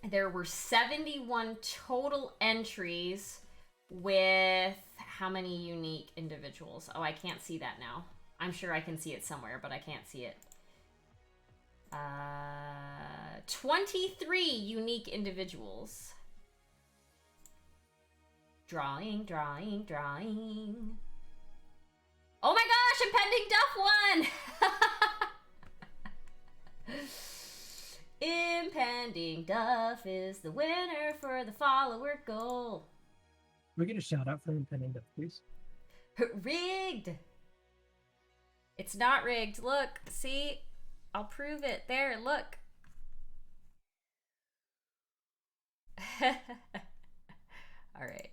There were 71 total entries with how many unique individuals? Oh, I can't see that now. I'm sure I can see it somewhere, but I can't see it. 23 unique individuals. Drawing. Oh my gosh, Impending Duff won! Impending Duff is the winner for the follower goal. Can we get a shout out for Impending Duff, please? Rigged! It's not rigged. Look, see? I'll prove it. There, look. Alright.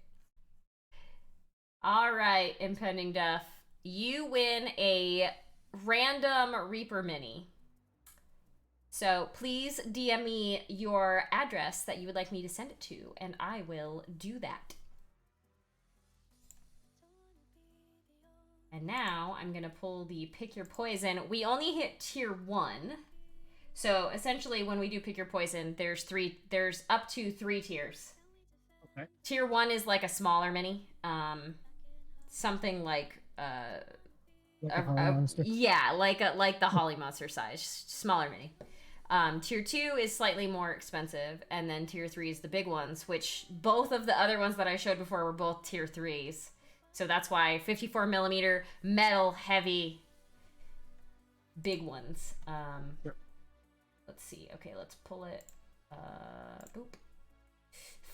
Alright, Impending Death. You win a random Reaper Mini. So please DM me your address that you would like me to send it to, and I will do that. And now I'm gonna pull the Pick Your Poison. We only hit tier 1. So essentially when we do Pick Your Poison, there's up to 3 tiers. Okay. Tier 1 is like a smaller mini. Something like Like a Hollow Monster? yeah, like the Holly Monster size, smaller mini. Tier 2 is slightly more expensive, and then tier 3 is the big ones, which both of the other ones that I showed before were both tier 3s. So that's why 54 millimeter metal heavy big ones. Sure. Let's see. Okay, let's pull it. Boop.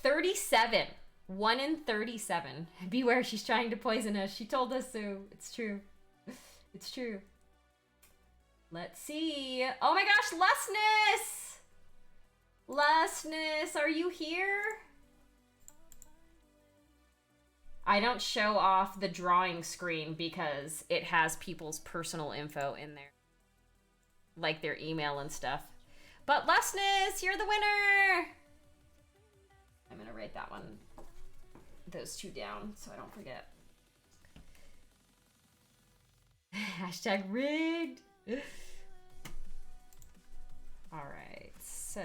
37. 1 in 37. Beware, she's trying to poison us. She told us so. It's true. It's true. Let's see. Oh my gosh, Lessness! Lessness, are you here? I don't show off the drawing screen because it has people's personal info in there. Like their email and stuff. But Lessness, you're the winner! I'm gonna write that one, those 2 down so I don't forget. Hashtag rigged. Alright, so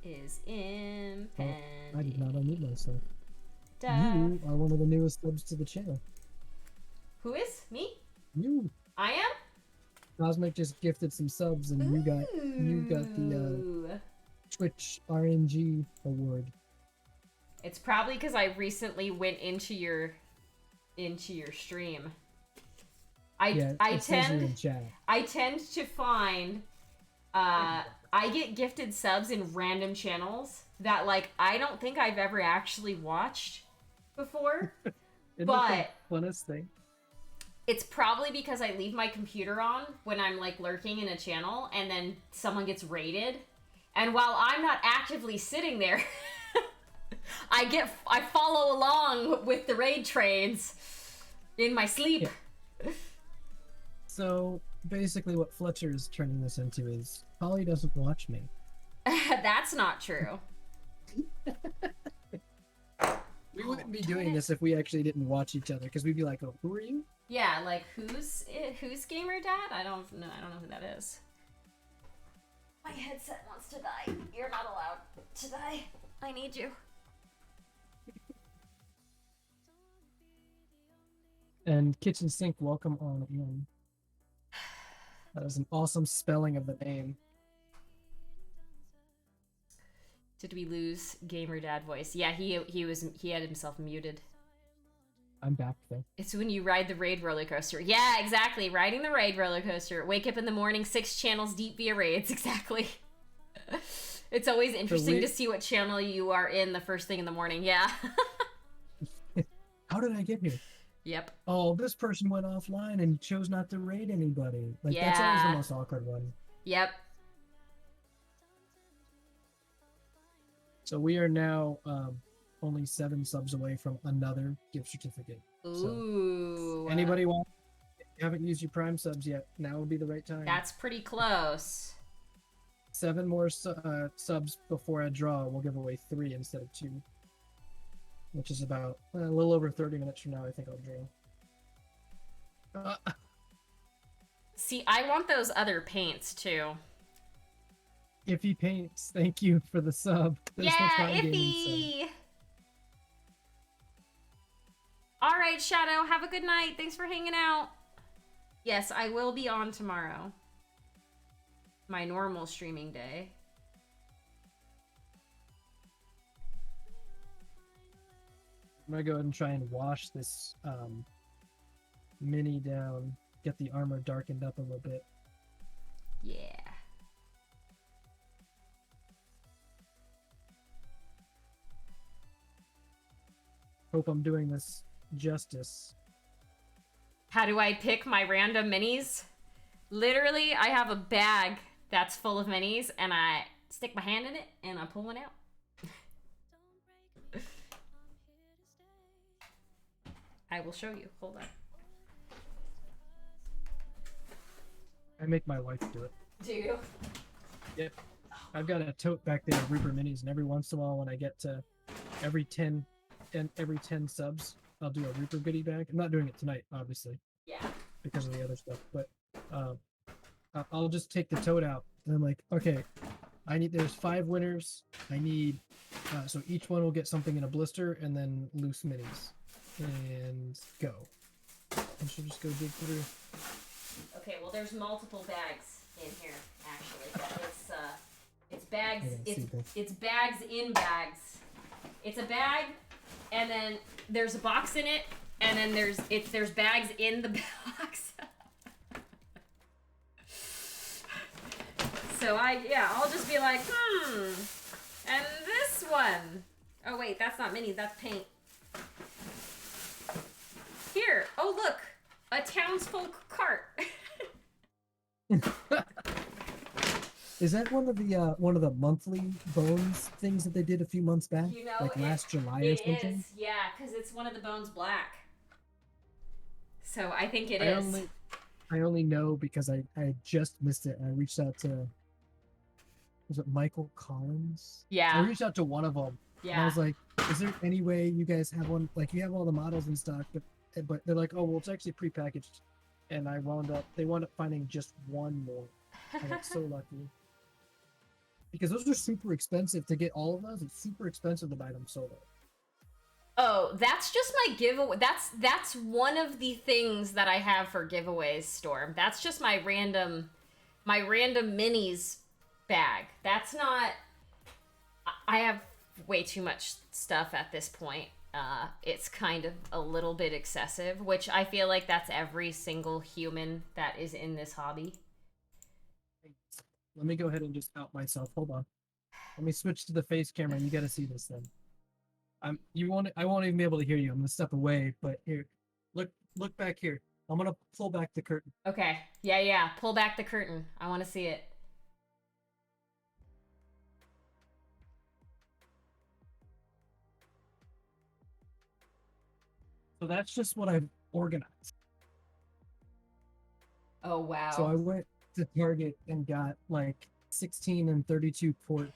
is impending. I did not unmute myself. Death. You are one of the newest subs to the channel. Who is? Me? You. I am? Cosmic just gifted some subs, and you got the Twitch RNG award. It's probably because I recently went into your stream. I tend to find I get gifted subs in random channels that like I don't think I've ever actually watched before. But the funnest thing. It's probably because I leave my computer on when I'm like lurking in a channel and then someone gets raided. And while I'm not actively sitting there, I follow along with the raid trains in my sleep. Yeah. So basically what Fletcher is turning this into is Holly doesn't watch me. That's not true. We wouldn't be doing this if we actually didn't watch each other, because we'd be like, oh, who are you? Yeah, like who's Gamerdad? I don't know who that is. My headset wants to die. You're not allowed to die. I need you. And Kitchen Sink, welcome on in. That was an awesome spelling of the name. Did we lose Gamerdad voice? Yeah, he had himself muted. I'm back though. It's when you ride the raid roller coaster. Yeah, exactly. Riding the raid roller coaster. Wake up in the morning, 6 channels deep via raids. Exactly. It's always interesting to see what channel you are in the first thing in the morning. Yeah. How did I get here? Yep. Oh, this person went offline and chose not to raid anybody. Like, that's always the most awkward one. Yep. So we are now only 7 subs away from another gift certificate. Ooh. So anybody want? If you haven't used your Prime subs yet, now would be the right time. That's pretty close. 7 more subs before I draw. We'll give away 3 instead of 2. Which is about a little over 30 minutes from now, I think I'll draw. See, I want those other paints too. Iffy Paints, thank you for the sub. There's yeah, no Iffy! Alright, Shadow, have a good night. Thanks for hanging out. Yes, I will be on tomorrow. My normal streaming day. I'm gonna go ahead and try and wash this mini down, get the armor darkened up a little bit. Yeah. Hope I'm doing this justice. How do I pick my random minis? Literally, I have a bag that's full of minis, and I stick my hand in it, and I pull one out. I will show you. Hold on. I make my wife do it. Do you? Yep. I've got a tote back there of Reaper minis, and every once in a while, when I get to every 10 subs, I'll do a Reaper goodie bag. I'm not doing it tonight, obviously. Yeah. Because of the other stuff, but I'll just take the tote out, and I'm like, okay, there's 5 winners. I need, so each one will get something in a blister, and then loose minis, and go. And she'll just go dig through. Okay, well, there's multiple bags in here, actually. It's bags. It's bags in bags. It's a bag, and then there's a box in it, and then there's bags in the box. So I'll just be like, and this one. Oh wait, that's not mini, that's paint. Here, oh look, a townsfolk cart. Is that one of the monthly bones things that they did a few months back? You know, like last July or something? It is, yeah, because it's one of the bones black. So I think it is. I only know because I just missed it, and I reached out to, was it Michael Collins? Yeah. I reached out to one of them. Yeah. And I was like, is there any way you guys have one? Like, you have all the models in stock, but they're like, oh, well, it's actually prepackaged. And they wound up finding just one more. I got so lucky. Because those are super expensive to get all of those. It's super expensive to buy them solo. Oh, that's just my giveaway. That's one of the things that I have for giveaways, Storm. That's just my random minis bag. That's not. I have way too much stuff at this point. It's kind of a little bit excessive, which I feel like that's every single human that is in this hobby. Let me go ahead and just out myself. Hold on. Let me switch to the face camera. You got to see this then. I won't even be able to hear you. I'm gonna step away, but here, look back here. I'm gonna pull back the curtain. Okay. Yeah. Pull back the curtain. I want to see it. So that's just what I've organized. Oh wow. So I went to Target and got like 16 and 32 quart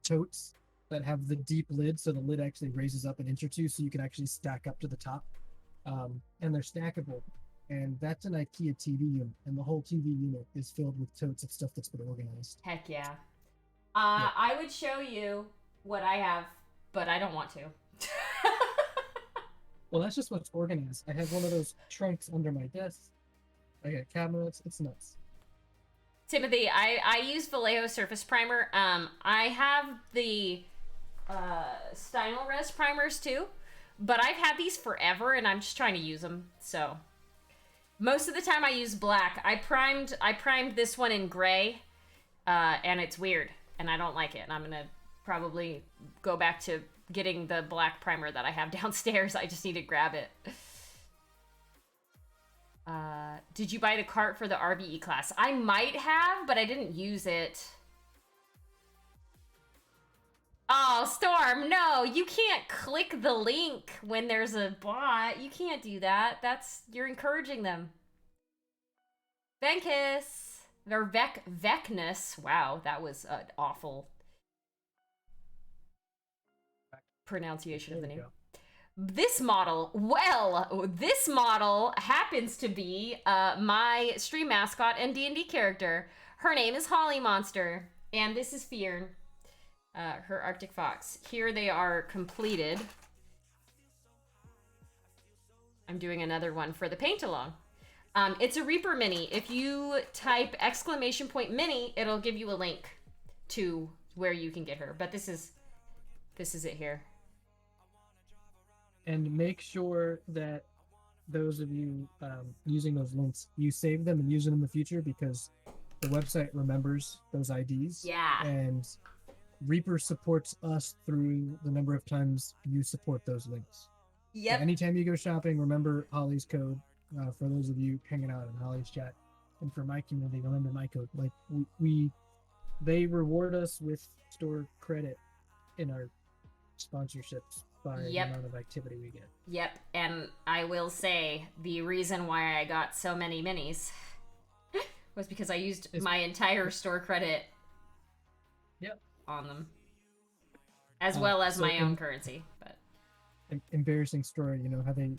totes that have the deep lid, so the lid actually raises up an inch or two, so you can actually stack up to the top. And they're stackable. And that's an IKEA TV unit, and the whole TV unit is filled with totes of stuff that's been organized. Heck yeah. I would show you what I have, but I don't want to. Well, that's just what's organized. I have one of those trunks under my desk. I got cabinets. It's nuts. Timothy, I use Vallejo Surface Primer. I have the Stynylrez Res primers too, but I've had these forever and I'm just trying to use them. So most of the time I use black. I primed this one in gray, and it's weird and I don't like it. And I'm gonna probably go back to getting the black primer that I have downstairs. I just need to grab it. Did you buy the cart for the RBE class? I might have, but I didn't use it. Oh, Storm, no, you can't click the link when there's a bot. You can't do that. You're encouraging them. Venkis, or Vecnus. Wow, that was an awful pronunciation of the name. This model happens to be my stream mascot and D&D character. Her name is Holly Monster, and this is Firn, her Arctic Fox. Here they are completed. I'm doing another one for the Paintalong. It's a Reaper mini. If you type !mini, it'll give you a link to where you can get her. But this is it here. And make sure that those of you using those links, you save them and use them in the future, because the website remembers those IDs. Yeah. And Reaper supports us through the number of times you support those links. Yeah, Yep. anytime you go shopping, remember Holly's code. For those of you hanging out in Holly's chat, and for my community, remember my code. Like they reward us with store credit in our sponsorships by the Yep. amount of activity we get. Yep. And I will say the reason why I got so many minis was because I used my entire store credit Yep. on them, as well as So my own currency. But embarrassing story. You know how they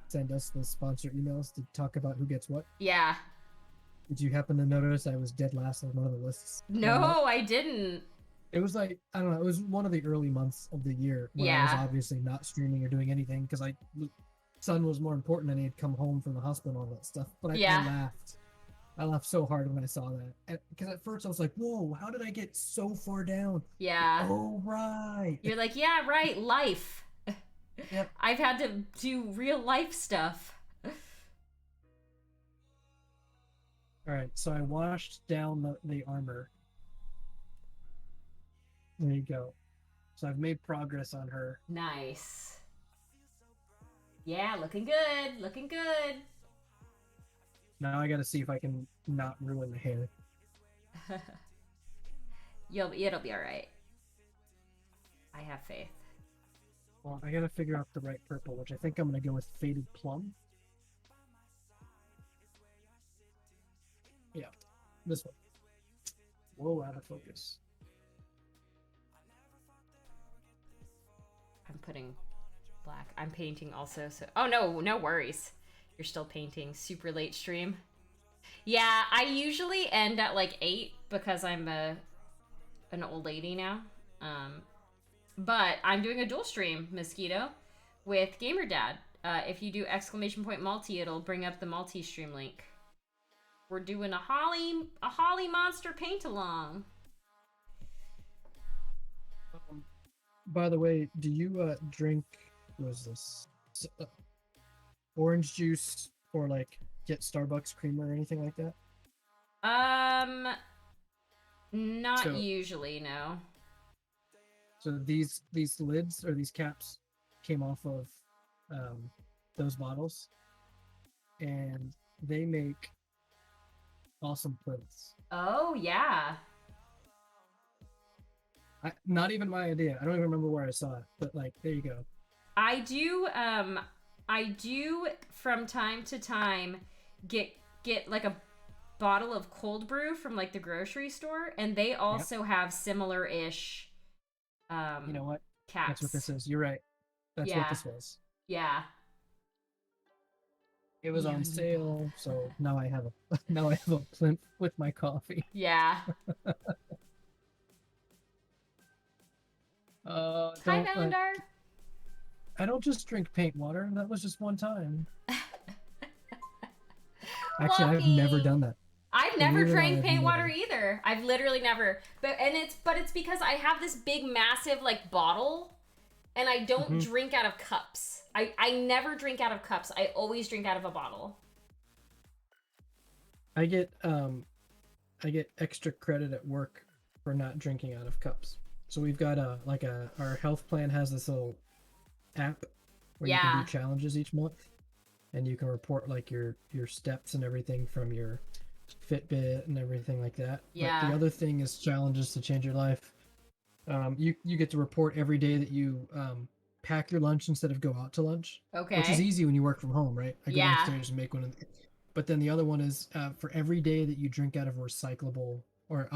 send us the sponsor emails to talk about who gets what? yeah. Did you happen to notice I was dead last on one of the lists? No, I didn't. It was like, I don't know, it was one of the early months of the year when I was Yeah. obviously not streaming or doing anything because son was more important and he had come home from the hospital and all that stuff. But I Yeah. laughed. I laughed so hard when I saw that. Because at first I was like, whoa, how did I get so far down? Yeah. Oh, right. You're like, yeah, right, life. Yep. I've had to do real life stuff. All right, so I washed down the armor. There you go. So I've made progress on her. Nice. Yeah, looking good. Looking good. Now I gotta see if I can not ruin the hair. It'll be all right. I have faith. Well, I gotta figure out the right purple, which I think I'm gonna go with Faded Plum. Yeah, this one. Whoa, out of focus. I'm putting black. I'm painting also, so... Oh, no worries. You're still painting. Super late stream. Yeah, I usually end at like 8 because I'm an old lady now. But I'm doing a dual stream, Mosquito, with Gamerdad. If you do !multi, it'll bring up the multi-stream link. We're doing a Holly Monster Paintalong. By the way, do you drink, what is this? Orange juice or like get Starbucks creamer or anything like that? Not usually, no. So these lids or these caps came off of those bottles, and they make awesome prints. Oh yeah. Not even my idea. I don't even remember where I saw it, but like there you go. I do from time to time get like a bottle of cold brew from like the grocery store, and they also have similar-ish you know what? caps. That's what this is. You're right. That's what this was. Yeah. It was on sale, so now I have a plinth with my coffee. Yeah. Hi, Valandar. I don't just drink paint water. That was just one time. Actually, I've never done that. I've never drank paint water either. I've literally never. But it's because I have this big, massive like bottle, and I don't drink out of cups. I never drink out of cups. I always drink out of a bottle. I get extra credit at work for not drinking out of cups. So we've got our health plan has this little app where you can do challenges each month, and you can report like your steps and everything from your Fitbit and everything like that. Yeah. But the other thing is challenges to change your life. You get to report every day that you pack your lunch instead of go out to lunch. Okay. Which is easy when you work from home, right? I go downstairs and make one. But then the other one is for every day that you drink out of a recyclable or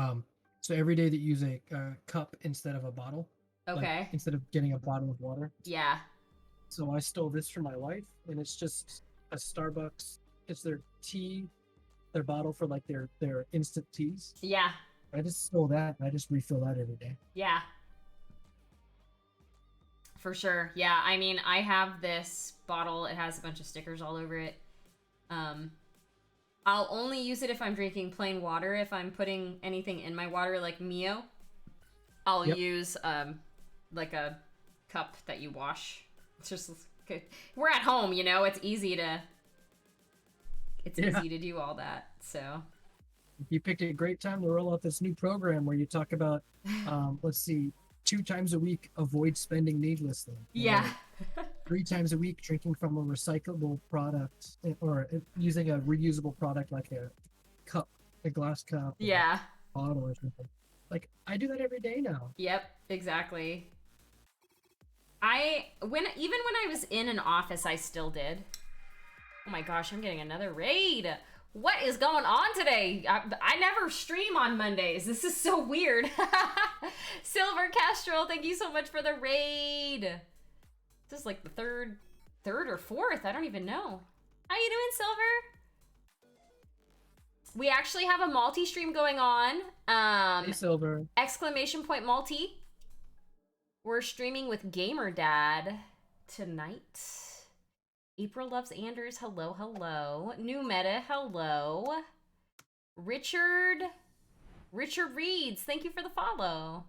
so every day that you use a cup instead of a bottle. Okay. Like, instead of getting a bottle of water. Yeah. So I stole this from my wife, and it's just a Starbucks. It's their tea, their bottle for like their instant teas. Yeah. I just stole that, and I just refill that every day. Yeah. For sure. Yeah, I mean, I have this bottle. It has a bunch of stickers all over it. I'll only use it if I'm drinking plain water. If I'm putting anything in my water, like Mio, I'll use like a cup that you wash. It's just we're at home, you know. It's easy to do all that. So you picked a great time to roll out this new program where you talk about let's see, 2 times a week avoid spending needlessly. Yeah. 3 times a week drinking from a recyclable product or using a reusable product like a cup, a glass cup, or Yeah. bottle or something. Like I do that every day now. Yep, exactly. Even when I was in an office, I still did. Oh my gosh, I'm getting another raid. What is going on today? I never stream on Mondays. This is so weird. Silver Castrol, thank you so much for the raid. This is like the third or fourth. I don't even know. How you doing, Silver? We actually have a multi-stream going on. Hey, Silver. Exclamation point multi. We're streaming with Gamerdad tonight. April loves Anders. Hello, hello. New Meta. Hello. Richard Reeds. Thank you for the follow.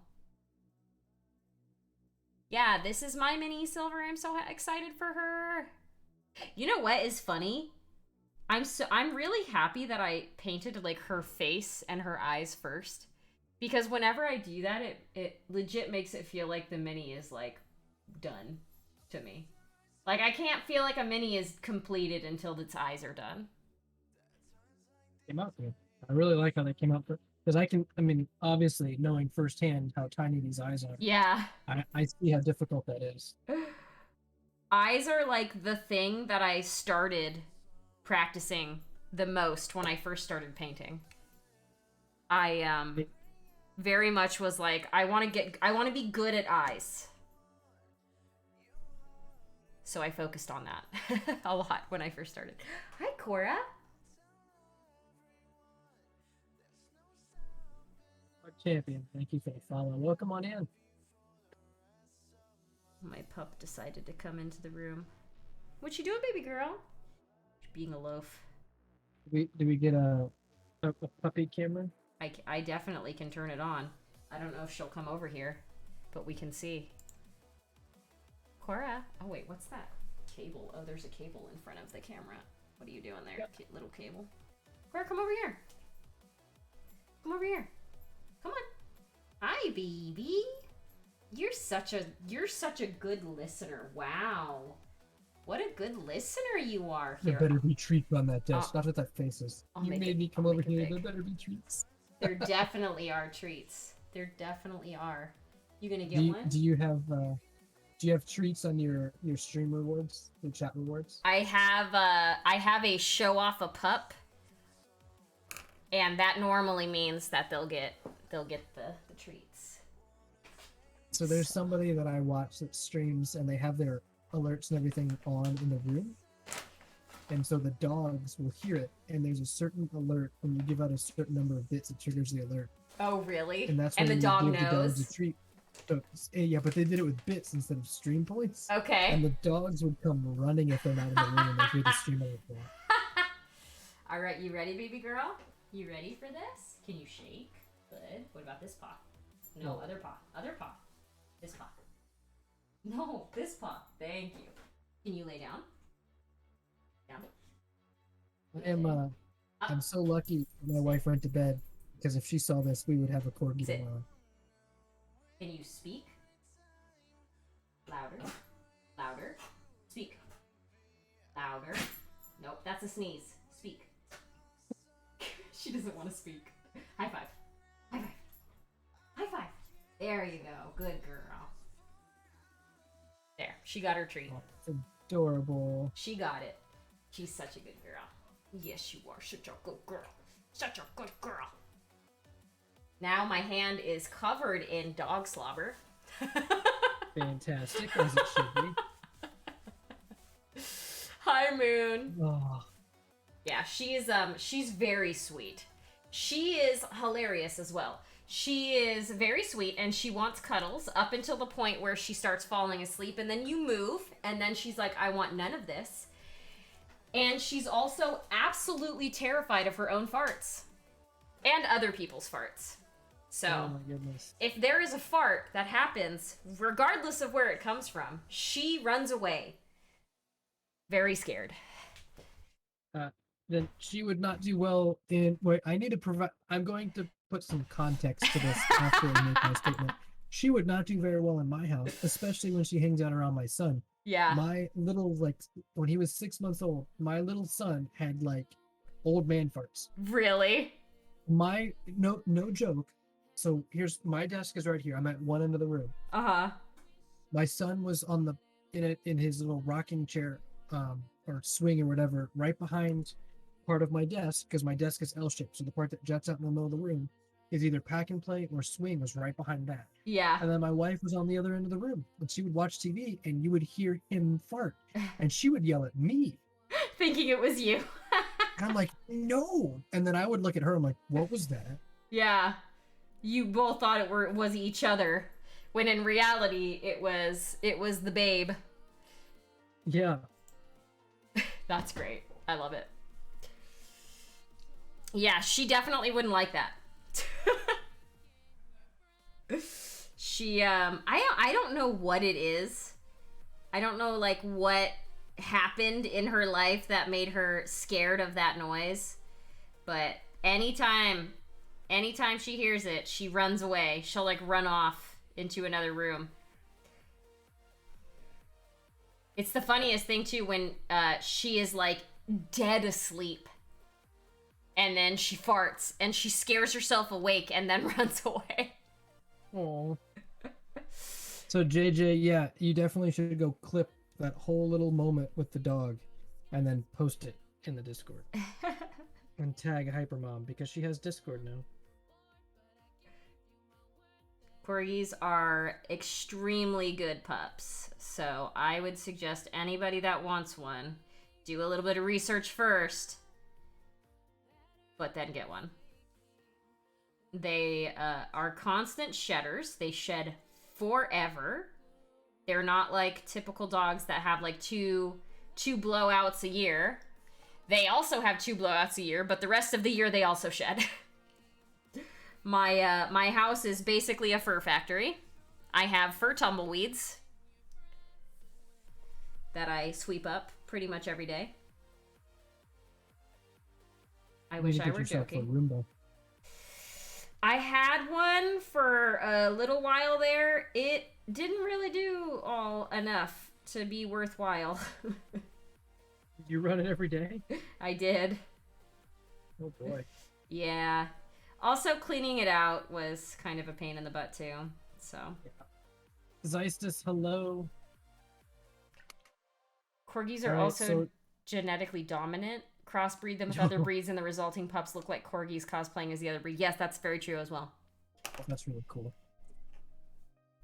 Yeah, this is my mini Silver. I'm so excited for her. You know what is funny? I'm really happy that I painted like her face and her eyes first. Because whenever I do that, it legit makes it feel like the mini is like done to me. Like I can't feel like a mini is completed until its eyes are done. Came out good. I really like how they came out because I mean, obviously knowing firsthand how tiny these eyes are. Yeah. I see how difficult that is. Eyes are like the thing that I started practicing the most when I first started painting. I very much was like, I want to be good at eyes. So I focused on that a lot when I first started. Hi, Cora. Our champion. Thank you for the follow. Welcome on in. My pup decided to come into the room. What you doing, baby girl? Being a loaf. Do we get a puppy camera? I definitely can turn it on. I don't know if she'll come over here, but we can see. Cora. Oh wait, what's that? Cable. Oh, there's a cable in front of the camera. What are you doing there, little cable? Cora, come over here. Come over here. Come on. Hi, baby. You're such a good listener. Wow. What a good listener you are. Here. There better be treats on that desk. Not with that faces. You made me come over here. Big. There better be treats. There definitely are treats. There definitely are. You gonna get one? Do you have treats on your stream rewards, your chat rewards? I have a show off a pup, and that normally means that they'll get the treats. So there's somebody that I watch that streams, and they have their alerts and everything on in the room, and so the dogs will hear it, and there's a certain alert when you give out a certain number of bits, it triggers the alert. Oh, really? And that's when the dog knows. The dogs a treat. So, yeah, but they did it with bits instead of stream points. Okay. And the dogs would come running if they're not in the room and they hear the stream alert. All right, you ready, baby girl? You ready for this? Can you shake? Good. What about this paw? No, other paw. Other paw. This paw. No, this paw. Thank you. Can you lay down? Down. I'm so lucky my wife went to bed, because if she saw this, we would have a corgi tomorrow. Can you speak? Louder. Louder. Speak. Louder. Nope, that's a sneeze. Speak. She doesn't want to speak. High five. High five. High five. There you go. Good girl. There. She got her treat. Oh, it's adorable. She got it. She's such a good girl. Yes, you are such a good girl. Such a good girl. Now my hand is covered in dog slobber. Fantastic, as it should be. Hi, Moon. Oh. Yeah, she's very sweet. She is hilarious as well. She is very sweet, and she wants cuddles up until the point where she starts falling asleep, and then you move, and then she's like, I want none of this. And she's also absolutely terrified of her own farts. And other people's farts. So, oh my goodness. If there is a fart that happens, regardless of where it comes from, she runs away. Very scared. Then she would not do well in... Wait, I need to provide... I'm going to put some context to this after I make my statement. She would not do very well in my house, especially when she hangs out around my son. Yeah. My little, like, when he was 6 months old, my little son had like old man farts. Really? My no joke. So here's my desk is right here. I'm at one end of the room. Uh-huh. My son was on the in his little rocking chair, or swing or whatever, right behind part of my desk because my desk is L shaped. So the part that juts out in the middle of the room is either pack and play or swing was right behind that. Yeah. And then my wife was on the other end of the room, and she would watch TV, and you would hear him fart, and she would yell at me. Thinking it was you. And I'm like, no. And then I would look at her. I'm like, what was that? Yeah. You both thought it was each other, when in reality it was the babe. Yeah. That's great. I love it. Yeah, she definitely wouldn't like that. She I don't know what it is. I don't know like what happened in her life that made her scared of that noise. But anytime she hears it, she runs away. She'll like run off into another room. It's the funniest thing too when she is like dead asleep. And then she farts and she scares herself awake and then runs away. Oh. So JJ, yeah, you definitely should go clip that whole little moment with the dog and then post it in the Discord. And tag Hypermom because she has Discord now. Corgis are extremely good pups. So I would suggest anybody that wants one, do a little bit of research first, but then get one. They are constant shedders. They shed forever. They're not like typical dogs that have like two blowouts a year. They also have 2 blowouts a year, but the rest of the year they also shed. My house is basically a fur factory. I have fur tumbleweeds that I sweep up pretty much every day. I wish I were joking. I had one for a little while there. It didn't really do all enough to be worthwhile. You run it every day? I did. Oh boy. Yeah. Also, cleaning it out was kind of a pain in the butt too. So. Yeah. Zeistus, hello. Corgis are also genetically dominant. Crossbreed them with other breeds, and the resulting pups look like corgis cosplaying as the other breed. Yes, that's very true as well. That's really cool.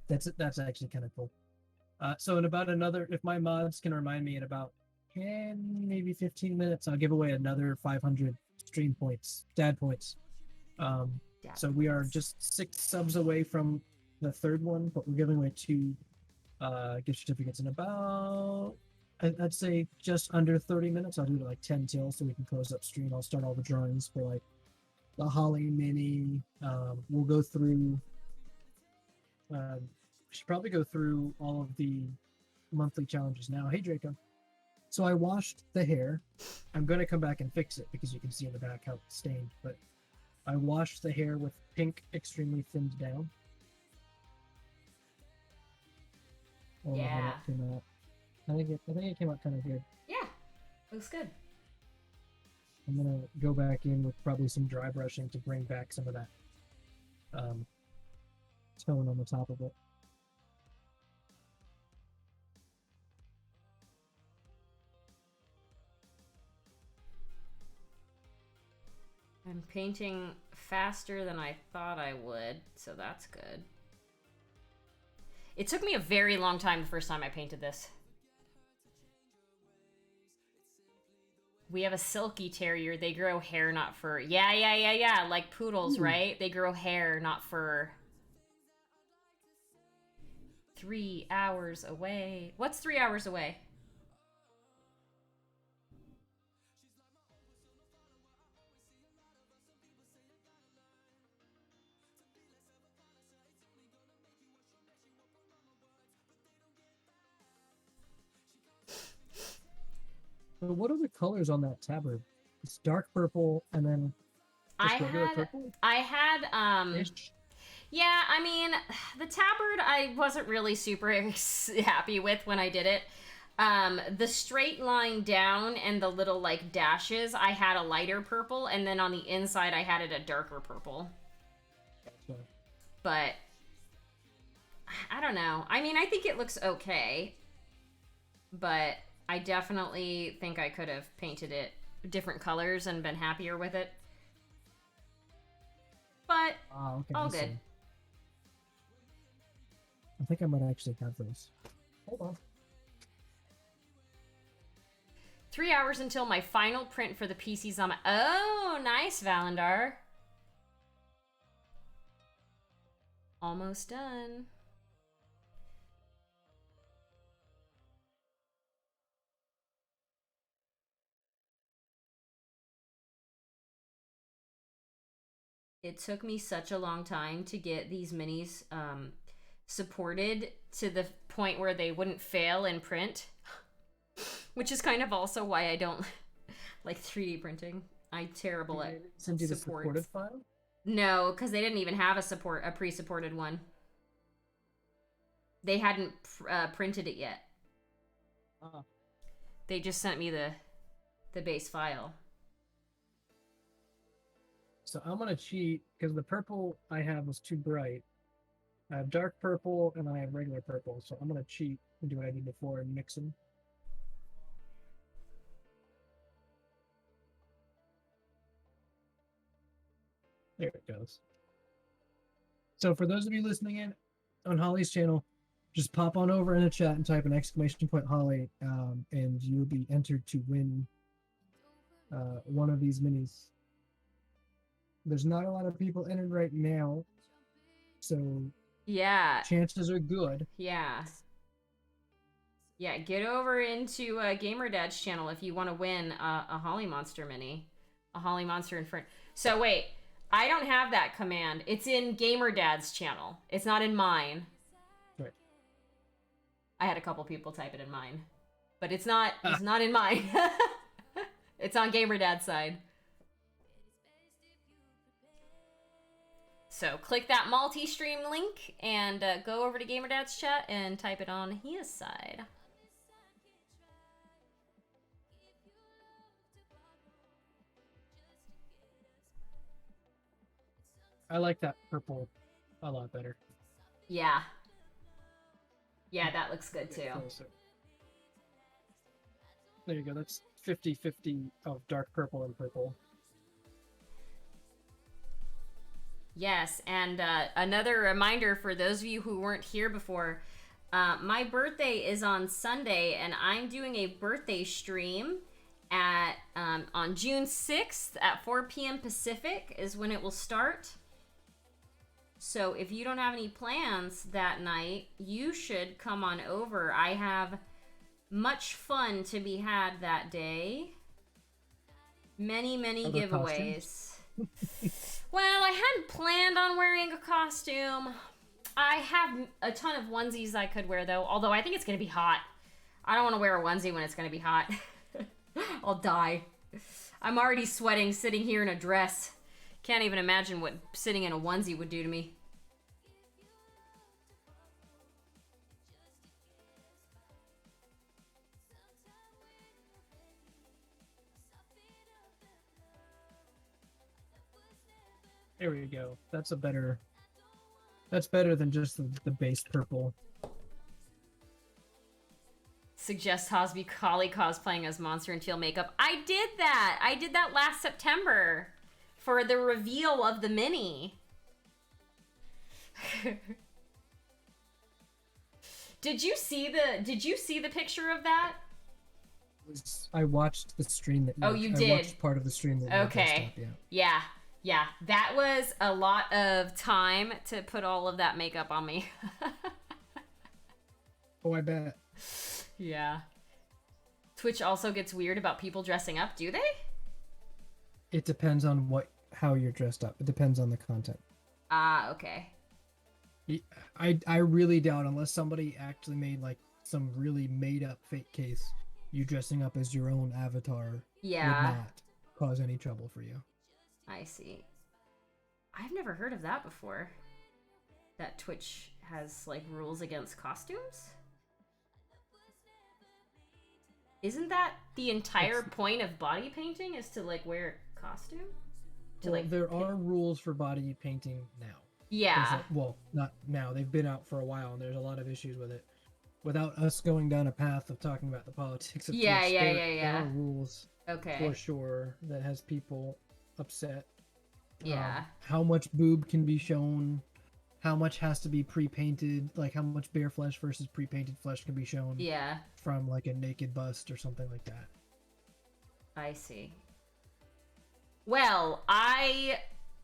That's actually kind of cool. So in about another, if my mods can remind me in about 10, maybe 15 minutes, I'll give away another 500 stream points, dad points. So we are just 6 subs away from the 3rd one, but we're giving away 2 gift certificates in about, I'd say just under 30 minutes. I'll do it like 10 till so we can close up stream. I'll start all the drawings for like the Holly Mini. We'll go through, we should probably go through all of the monthly challenges now. Hey Draco. So I washed the hair. I'm going to come back and fix it because you can see in the back how it's stained, but I washed the hair with pink extremely thinned down. Yeah. I think it came out kind of good. Yeah, looks good. I'm gonna go back in with probably some dry brushing to bring back some of that tone on the top of it. I'm painting faster than I thought I would, so that's good. It took me a very long time the first time I painted this. We have a silky terrier. They grow hair, not fur. Yeah. Like poodles, right? They grow hair, not fur. 3 hours away. What's 3 hours away? So what are the colors on that tabard? It's dark purple and then purple? I had Ish? Yeah, I mean, the tabard I wasn't really super happy with when I did it. The straight line down and the little like dashes, I had a lighter purple, and then on the inside I had it a darker purple. Gotcha. But I don't know. I mean, I think it looks okay, but I definitely think I could have painted it different colors and been happier with it. But Okay, all I good. see. I think I might actually have those. Hold on. 3 hours until my final print for the PC's on my... Oh, nice, Valandar. Almost done. It took me such a long time to get these minis supported to the point where they wouldn't fail in print. Which is kind of also why I don't like 3D printing. I'm terrible at Send you the support. supported file? No, because they didn't even have a pre-supported one. They hadn't printed it yet. They just sent me the base file. So I'm gonna cheat because the purple I have was too bright. I have dark purple and I have regular purple, so I'm gonna cheat and do what I did before and mix them. There it goes. So for those of you listening in on Holly's channel, just pop on over in the chat and type an exclamation point Holly, and you'll be entered to win one of these minis. There's not a lot of people entered right now, so yeah, chances are good. Yeah, get over into Gamerdad's channel if you want to win a Holly Monster mini. A Holly Monster in front. So wait, I don't have that command. It's in Gamerdad's channel. It's not in mine. Right. I had a couple people type it in mine. But it's not in mine. It's on Gamerdad's side. So click that multi-stream link and go over to Gamerdad's chat and type it on his side. I like that purple a lot better. Yeah. Yeah, that looks good too. There you go. That's 50-50 of dark purple and purple. Yes, and another reminder for those of you who weren't here before, my birthday is on Sunday, and I'm doing a birthday stream at on June 6th at 4 p.m. Pacific is when it will start. So if you don't have any plans that night, you should come on over. I have much fun to be had that day. Many giveaways. Well, I hadn't planned on wearing a costume. I have a ton of onesies I could wear, though. Although I think it's going to be hot. I don't want to wear a onesie when it's going to be hot. I'll die. I'm already sweating sitting here in a dress. Can't even imagine what sitting in a onesie would do to me. There we go. That's better than just the base purple. Suggest Hosby Holly cosplaying as Monster and Teal makeup. I did that. I did that last September for the reveal of the mini. Did you see the picture of that? I watched the stream that you did. I watched part of the stream that you okay. Up, yeah. Yeah, that was a lot of time to put all of that makeup on me. Oh, I bet. Yeah. Twitch also gets weird about people dressing up, do they? It depends on how you're dressed up. It depends on the content. Ah, okay. I really doubt, unless somebody actually made like some really made up fake case, you dressing up as your own avatar would not cause any trouble for you. I see. I've never heard of that before. That Twitch has like rules against costumes? Isn't that the entire It's, point of body painting, is to like wear a costume? To well, like there are rules for body painting now. There's Yeah. a, well, not now. They've been out for a while, and there's a lot of issues with it. Without us going down a path of talking about the politics of Yeah, Twitch, yeah, there yeah, there yeah. are rules for Okay. sure that has people upset. Yeah. How much boob can be shown, how much has to be pre-painted, like how much bare flesh versus pre-painted flesh can be shown Yeah. from like a naked bust or something like that. I see. Well,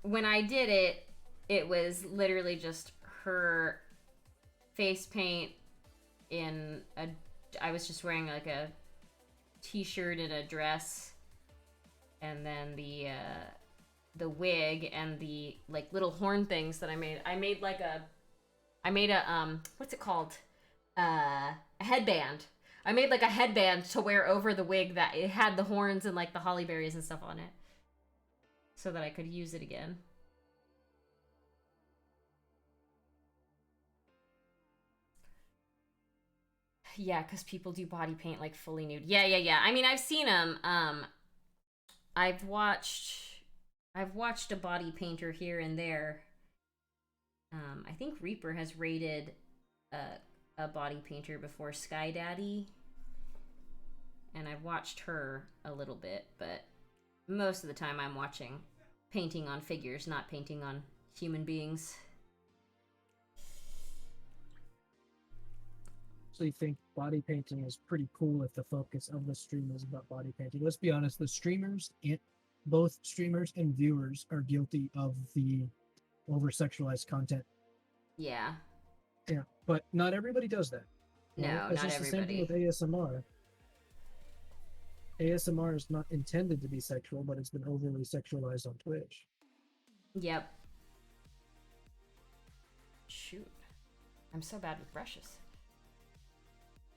when I did it, it was literally just her face paint in a I was just wearing like a t-shirt and a dress, and then the wig and the like little horn things that I made. I made a what's it called? A headband. I made like a headband to wear over the wig that it had the horns and like the holly berries and stuff on it, so that I could use it again. Yeah, because people do body paint like fully nude. Yeah, yeah, yeah. I mean, I've seen them. I've watched, I've watched a body painter here and there. I think Reaper has rated a body painter before, Sky Daddy, and I've watched her a little bit, but most of the time I'm watching painting on figures, not painting on human beings. Actually think body painting is pretty cool if the focus of the stream is about body painting. Let's be honest, the streamers, both streamers and viewers are guilty of the over sexualized content. Yeah. Yeah, but not everybody does that. Right? No, It's not just the same thing with everybody. ASMR. ASMR is not intended to be sexual, but it's been overly sexualized on Twitch. Yep. Shoot. I'm so bad with brushes.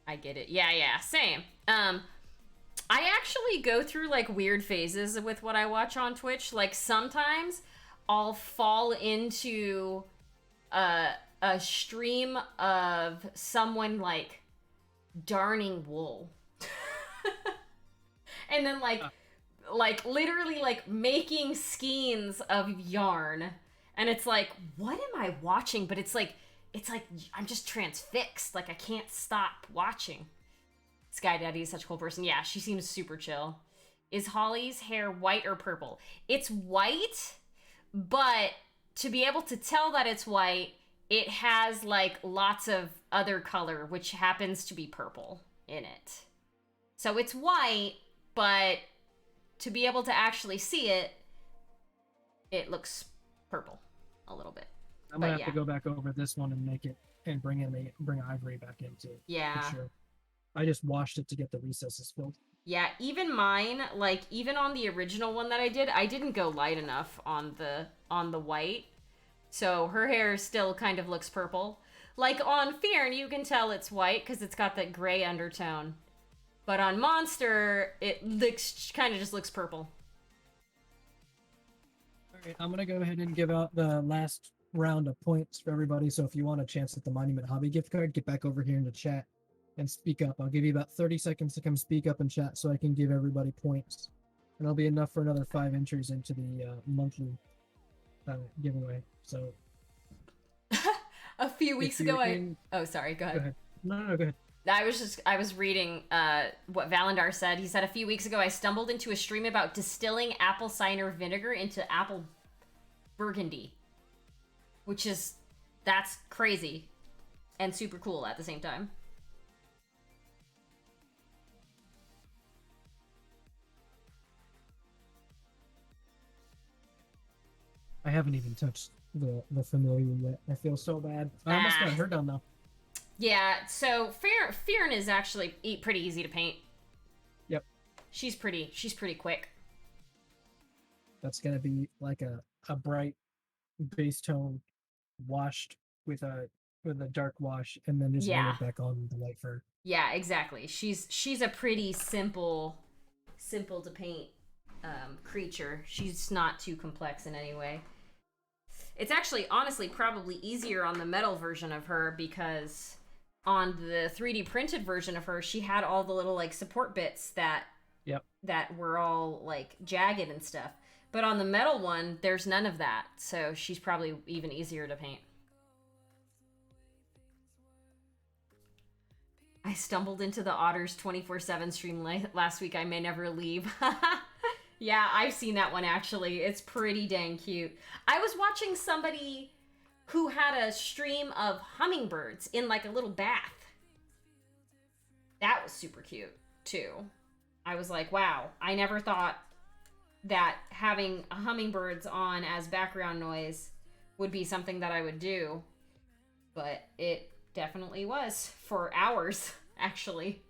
I get it. Yeah, yeah, same. I actually go through like weird phases with what I watch on Twitch. Like sometimes I'll fall into a stream of someone like darning wool. And then like literally like making skeins of yarn, and it's like, what am I watching? But it's like I'm just transfixed, like I can't stop watching. Sky Daddy is such a cool person. Yeah, she seems super chill. Is Holly's hair white or purple? It's white, but to be able to tell that it's white, it has like lots of other color, which happens to be purple in it. So it's white, but to be able to actually see it, it looks purple a little bit. I'm gonna have to go back over this one and make it and bring Ivory back into it. Yeah. For sure. I just washed it to get the recesses filled. Yeah, even mine, like even on the original one that I didn't go light enough on the white. So her hair still kind of looks purple. Like on Firn, you can tell it's white because it's got that gray undertone. But on Monster, it looks kind of just looks purple. Alright, I'm gonna go ahead and give out the last round of points for everybody. So if you want a chance at the Monument Hobby gift card, get back over here in the chat and speak up. I'll give you about 30 seconds to come speak up and chat so I can give everybody points. And it'll be enough for another 5 entries into the monthly giveaway. So A few weeks ago, oh, sorry, go ahead. Go ahead. No, go ahead. I was reading what Valandar said. He said, a few weeks ago, I stumbled into a stream about distilling apple cider vinegar into apple burgundy, that's crazy and super cool at the same time. I haven't even touched the familiar yet. I feel so bad. I almost got her done though. Yeah, so Firn is actually pretty easy to paint. Yep. She's pretty quick. That's gonna be like a bright base tone washed with a dark wash and then just layered back on the light fur. Yeah, exactly. She's a pretty simple to paint creature. She's not too complex in any way. It's actually honestly probably easier on the metal version of her because on the 3D printed version of her, she had all the little like support bits that Yep. that were all like jagged and stuff. But on the metal one, there's none of that. So she's probably even easier to paint. I stumbled into the Otters 24/7 stream last week. I may never leave. Yeah, I've seen that one actually. It's pretty dang cute. I was watching somebody who had a stream of hummingbirds in like a little bath. That was super cute too. I was like, wow, I never thought that having hummingbirds on as background noise would be something that I would do. But it definitely was for hours, actually.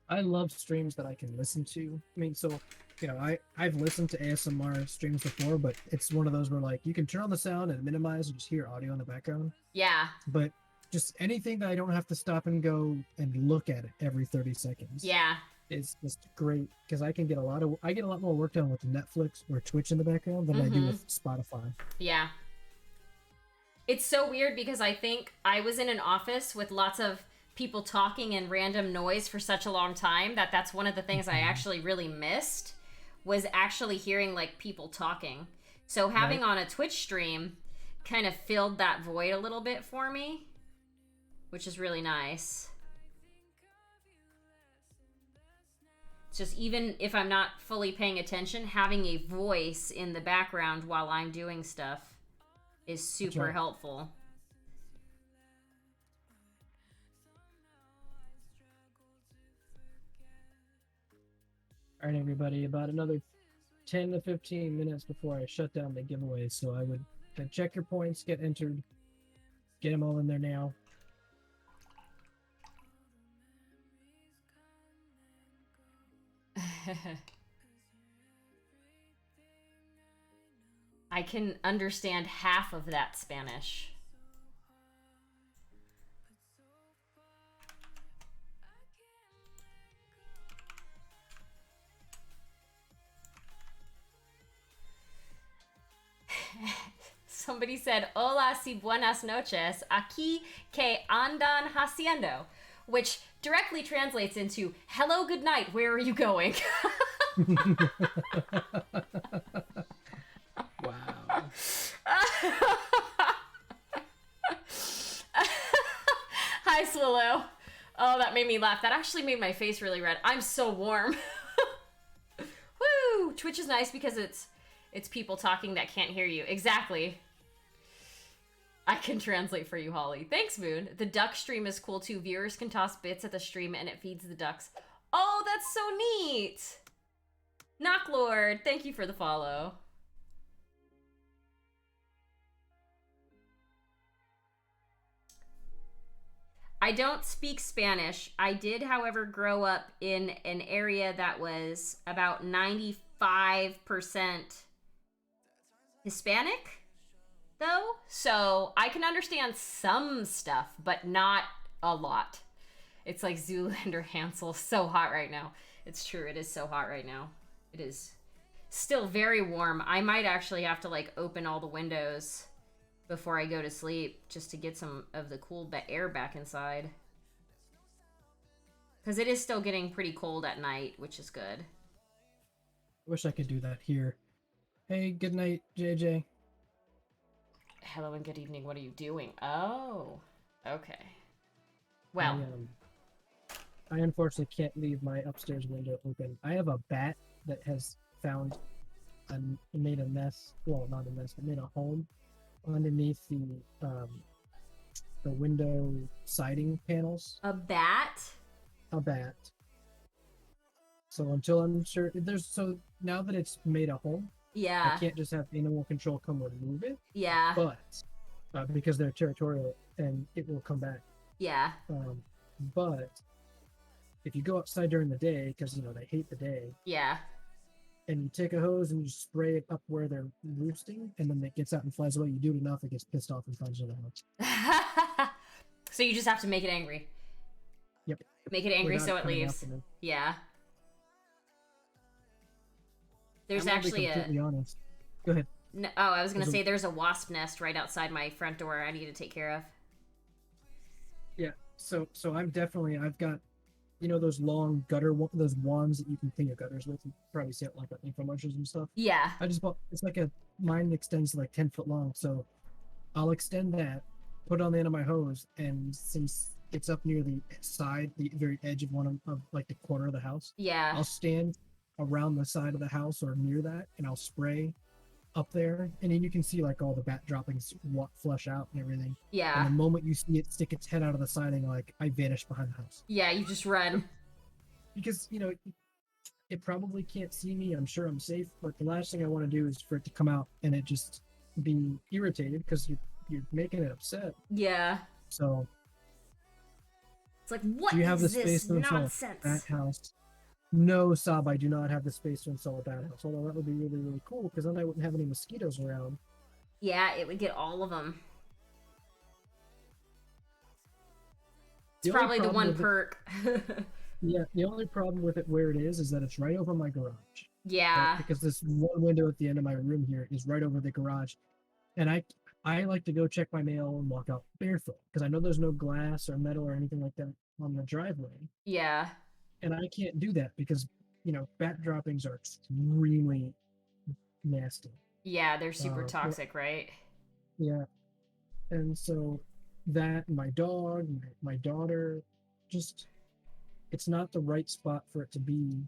I love streams that I can listen to. I mean, so, you know, I've listened to ASMR streams before, but it's one of those where, like, you can turn on the sound and minimize and just hear audio in the background. Yeah. But just anything that I don't have to stop and go and look at it every 30 seconds. Yeah. Is just great because I get a lot more work done with Netflix or Twitch in the background than I do with Spotify. Yeah. It's so weird because I think I was in an office with lots of people talking and random noise for such a long time that's one of the things I actually really missed was actually hearing like people talking. So having on a Twitch stream kind of filled that void a little bit for me, which is really nice. It's just even if I'm not fully paying attention, having a voice in the background while I'm doing stuff is super helpful. All right, everybody, about another 10 to 15 minutes before I shut down the giveaway, so I would check your points, get entered, get them all in there now. I can understand half of that Spanish. Somebody said, hola y buenas noches, aquí que andan haciendo, which directly translates into, hello, good night, where are you going? Wow. Hi, Swallow. Oh, that made me laugh. That actually made my face really red. I'm so warm. Woo! Twitch is nice because it's people talking that can't hear you. Exactly. I can translate for you, Holly. Thanks, Moon. The duck stream is cool, too. Viewers can toss bits at the stream, and it feeds the ducks. Oh, that's so neat! Knocklord, thank you for the follow. I don't speak Spanish. I did, however, grow up in an area that was about 95% Hispanic, though. So I can understand some stuff, but not a lot. It's like Zoolander Hansel. So hot right now. It's true. It is so hot right now. It is still very warm. I might actually have to like open all the windows before I go to sleep just to get some of the cool air back inside. Because it is still getting pretty cold at night, which is good. I wish I could do that here. Hey, good night, JJ. Hello and good evening. What are you doing? Oh, okay. Well, I unfortunately can't leave my upstairs window open. I have a bat that has found and made a mess. Well, not a mess, but made a home underneath the window siding panels. a bat? A bat. So until I'm sure so now that it's made a home, Yeah. I can't just have animal control come remove it. Yeah. But because they're territorial and it will come back. Yeah. But if you go outside during the day, because they hate the day, Yeah. and you take a hose and you spray it up where they're roosting, and then it gets out and flies away, you do it enough, it gets pissed off and flies to the house. So you just have to make it angry. Yep. Make it angry Without so it coming leaves. after me. Yeah. There's I'm gonna be actually completely honest. Go ahead. No, oh, I was gonna say there's a wasp nest right outside my front door I need to take care of. So I've got, those long those wands that you can clean your gutters with. You probably see it like on infomercials and stuff. Yeah. I just bought, it's like mine extends to like 10 foot long. So I'll extend that, put it on the end of my hose, and since it's up near the very edge of like the corner of the house, Yeah. I'll stand around the side of the house or near that, and I'll spray up there, and then you can see like all the bat droppings flush out and everything. And Yeah. the moment you see it stick its head out of the siding, like I vanish behind the house Yeah, you just run. because it probably can't see me. I'm sure I'm safe, but the last thing I want to do is for it to come out and it just be irritated because you're making it upset. Yeah. So, It's like, what do you have the is space this to install nonsense? that house? No, Sab, I do not have the space to install a bat house. Although that would be really, really cool because then I wouldn't have any mosquitoes around. Yeah, it would get all of them. It's The only probably the problem one with it- perk. Yeah, the only problem with it where it is that it's right over my garage. Yeah. Right? Because this one window at the end of my room here is right over the garage, and I like to go check my mail and walk out barefoot because I know there's no glass or metal or anything like that on the driveway, Yeah. and I can't do that because bat droppings are extremely nasty. Yeah, they're super Uh, toxic, right? yeah, and so that and my dog, my daughter, just it's not the right spot for it to be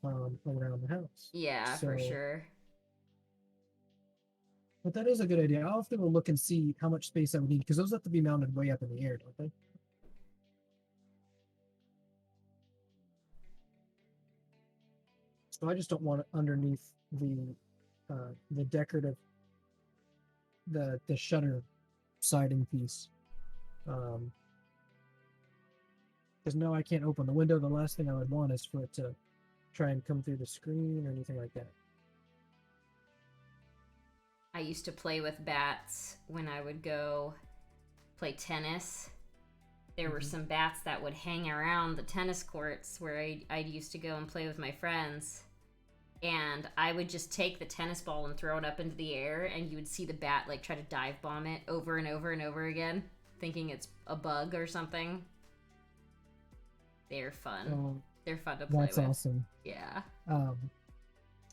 around the house. Yeah, for So, sure. but that is a good idea. I'll have to go look and see how much space I would need because those have to be mounted way up in the air, don't they? So I just don't want it underneath the decorative the shutter siding piece. Because no, I can't open the window. The last thing I would want is for it to try and come through the screen or anything like that. I used to play with bats when I would go play tennis. There were some bats that would hang around the tennis courts where I used to go and play with my friends. And I would just take the tennis ball and throw it up into the air, and you would see the bat like try to dive bomb it over and over and over again, thinking it's a bug or something. They're fun. Oh, They're fun to play that's with. awesome. Yeah.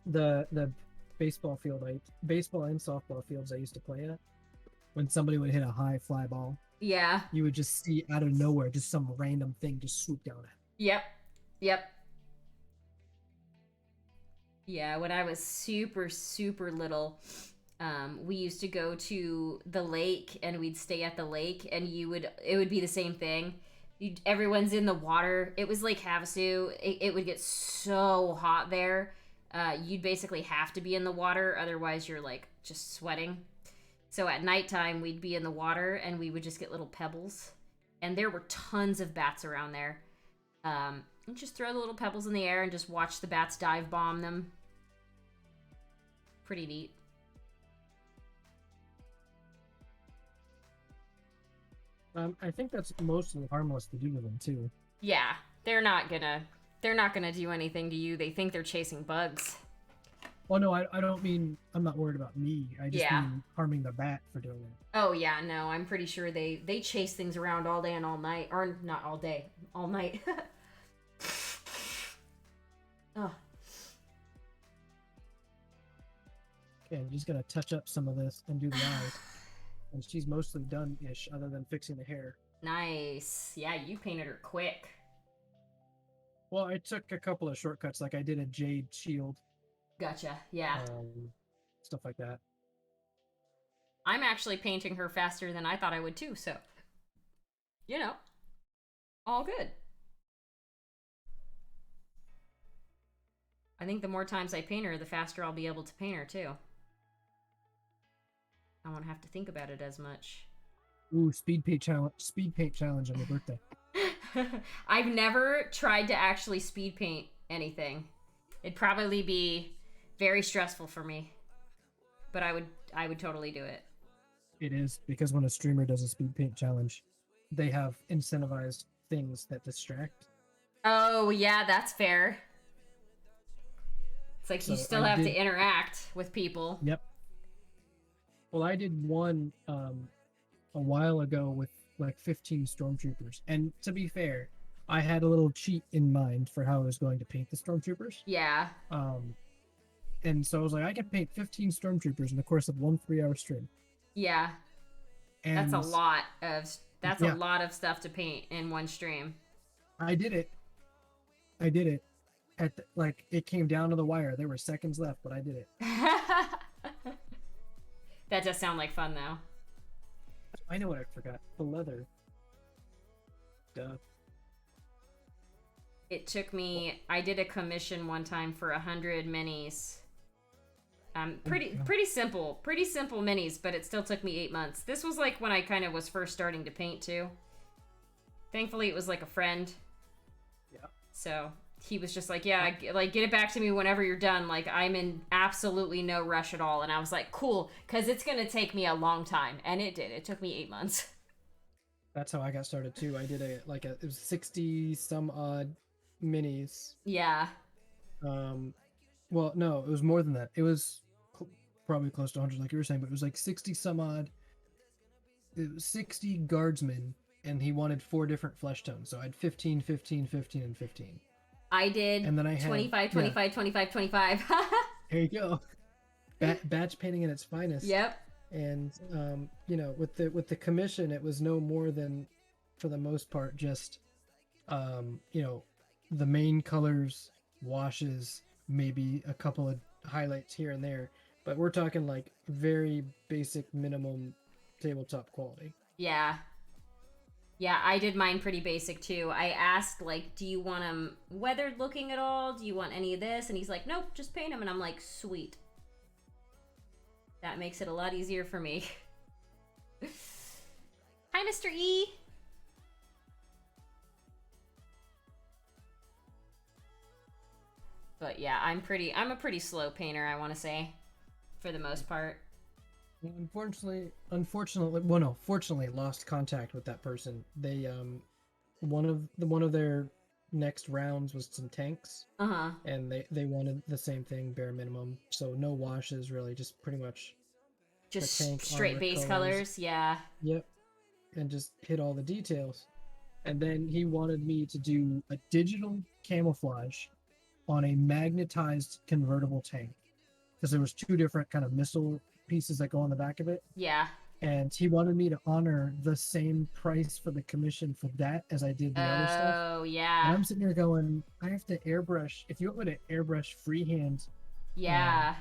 The baseball and softball fields I used to play at, when somebody would hit a high fly ball, Yeah. you would just see out of nowhere just some random thing just swoop down at it. Yep. Yep. Yeah, when I was super, super little, we used to go to the lake and we'd stay at the lake, and it would be the same thing. Everyone's in the water. It was Lake Havasu. It would get so hot there. You'd basically have to be in the water, otherwise you're like just sweating. So at nighttime, we'd be in the water and we would just get little pebbles. And there were tons of bats around there. And just throw the little pebbles in the air and just watch the bats dive bomb them. Pretty neat. I think that's mostly harmless to do to them too. Yeah, they're not gonna do anything to you. They think they're chasing bugs. Oh no, I don't mean, I'm not worried about me. I just mean harming the bat for doing it. Oh yeah, no, I'm pretty sure they chase things around all day and all night, or not all day, all night. Oh. Okay, I'm just gonna touch up some of this and do the eyes. And she's mostly done-ish, other than fixing the hair. Nice. Yeah, you painted her quick. Well, I took a couple of shortcuts, like I did a jade shield. Gotcha. Yeah. Stuff like that. I'm actually painting her faster than I thought I would too, so all good. I think the more times I paint her, the faster I'll be able to paint her too. I won't have to think about it as much. Ooh, speed paint challenge on your birthday. I've never tried to actually speed paint anything. It'd probably be very stressful for me. But I would totally do it. It is, because when a streamer does a speed paint challenge, they have incentivized things that distract. Oh, yeah, that's fair. It's like you still have to interact with people. Yep. Well, I did one a while ago with like 15 stormtroopers. And to be fair, I had a little cheat in mind for how I was going to paint the stormtroopers. Yeah. And so I was like, I can paint 15 stormtroopers in the course of 1 3-hour stream. Yeah. That's a And lot of a yeah, lot of stuff to paint in one stream. I did it. I did it. Like it came down to the wire. There were seconds left, but I did it. That does sound like fun though. I know what I forgot. The leather. Duh. It took me. I did a commission one time for 100 minis. Pretty simple minis, but it still took me 8 months. This was like when I kind of was first starting to paint too. Thankfully, it was like a friend. Yeah. So he was just like, yeah, like get it back to me whenever you're done. Like I'm in absolutely no rush at all. And I was like, cool, because it's gonna take me a long time, and it did. It took me 8 months. That's how I got started too. I did it was 60 some odd minis. Yeah. Well, no, it was more than that. It was probably close to 100, like you were saying, but it was like 60 some odd. It was 60 guardsmen, and he wanted 4 different flesh tones. So I had 15, 15, 15, and 15. I did. And then I had 25, 25, 25, 25. There you go. Batch painting at its finest. Yep. And you know, with the commission, it was no more than, for the most part, just you know, the main colors, washes, maybe a couple of highlights here and there, but we're talking like very basic minimum tabletop quality. Yeah. Yeah, I did mine pretty basic too. I asked, like, do you want them weathered looking at all? Do you want any of this? And he's like, nope, just paint them. And I'm like, sweet. That makes it a lot easier for me. Hi, Mr. E. But yeah, I'm a pretty slow painter, I want to say, for the most part. Unfortunately, well, no, fortunately, lost contact with that person. They one of their next rounds was some tanks. Uh-huh. And they wanted the same thing, bare minimum. So no washes, really, just pretty much just tank straight base colors. Yeah. Yep. And just hit all the details. And then he wanted me to do a digital camouflage on a magnetized convertible tank, because there was 2 different kind of missile pieces that go on the back of it. Yeah. And he wanted me to honor the same price for the commission for that as I did the other stuff. Oh, yeah. And I'm sitting here going, I have to airbrush. If you want me to airbrush freehand, yeah,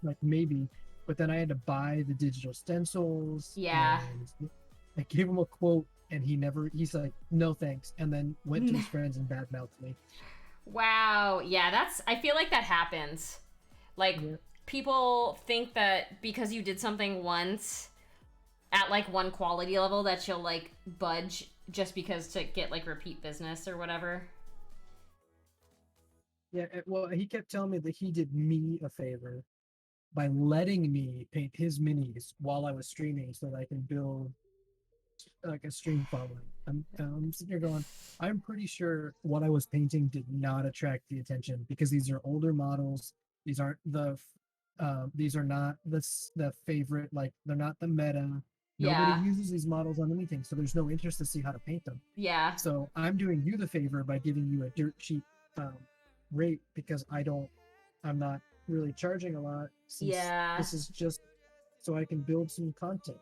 like maybe, but then I had to buy the digital stencils. Yeah. And I gave him a quote, and he's like, no thanks, and then went to his friends and badmouthed me. Wow. Yeah, I feel like that happens. Like, Yeah. people think that because you did something once at like one quality level that you'll like budge just because to get like repeat business or whatever. Yeah, well, he kept telling me that he did me a favor by letting me paint his minis while I was streaming so that I can build like a stream following. I'm sitting here going, I'm pretty sure what I was painting did not attract the attention, because these are older models. These aren't these are not the favorite, like they're not the meta. Yeah. Nobody uses these models on anything, so there's no interest to see how to paint them. Yeah. So I'm doing you the favor by giving you a dirt cheap rate, because I'm not really charging a lot, since this is just so I can build some content.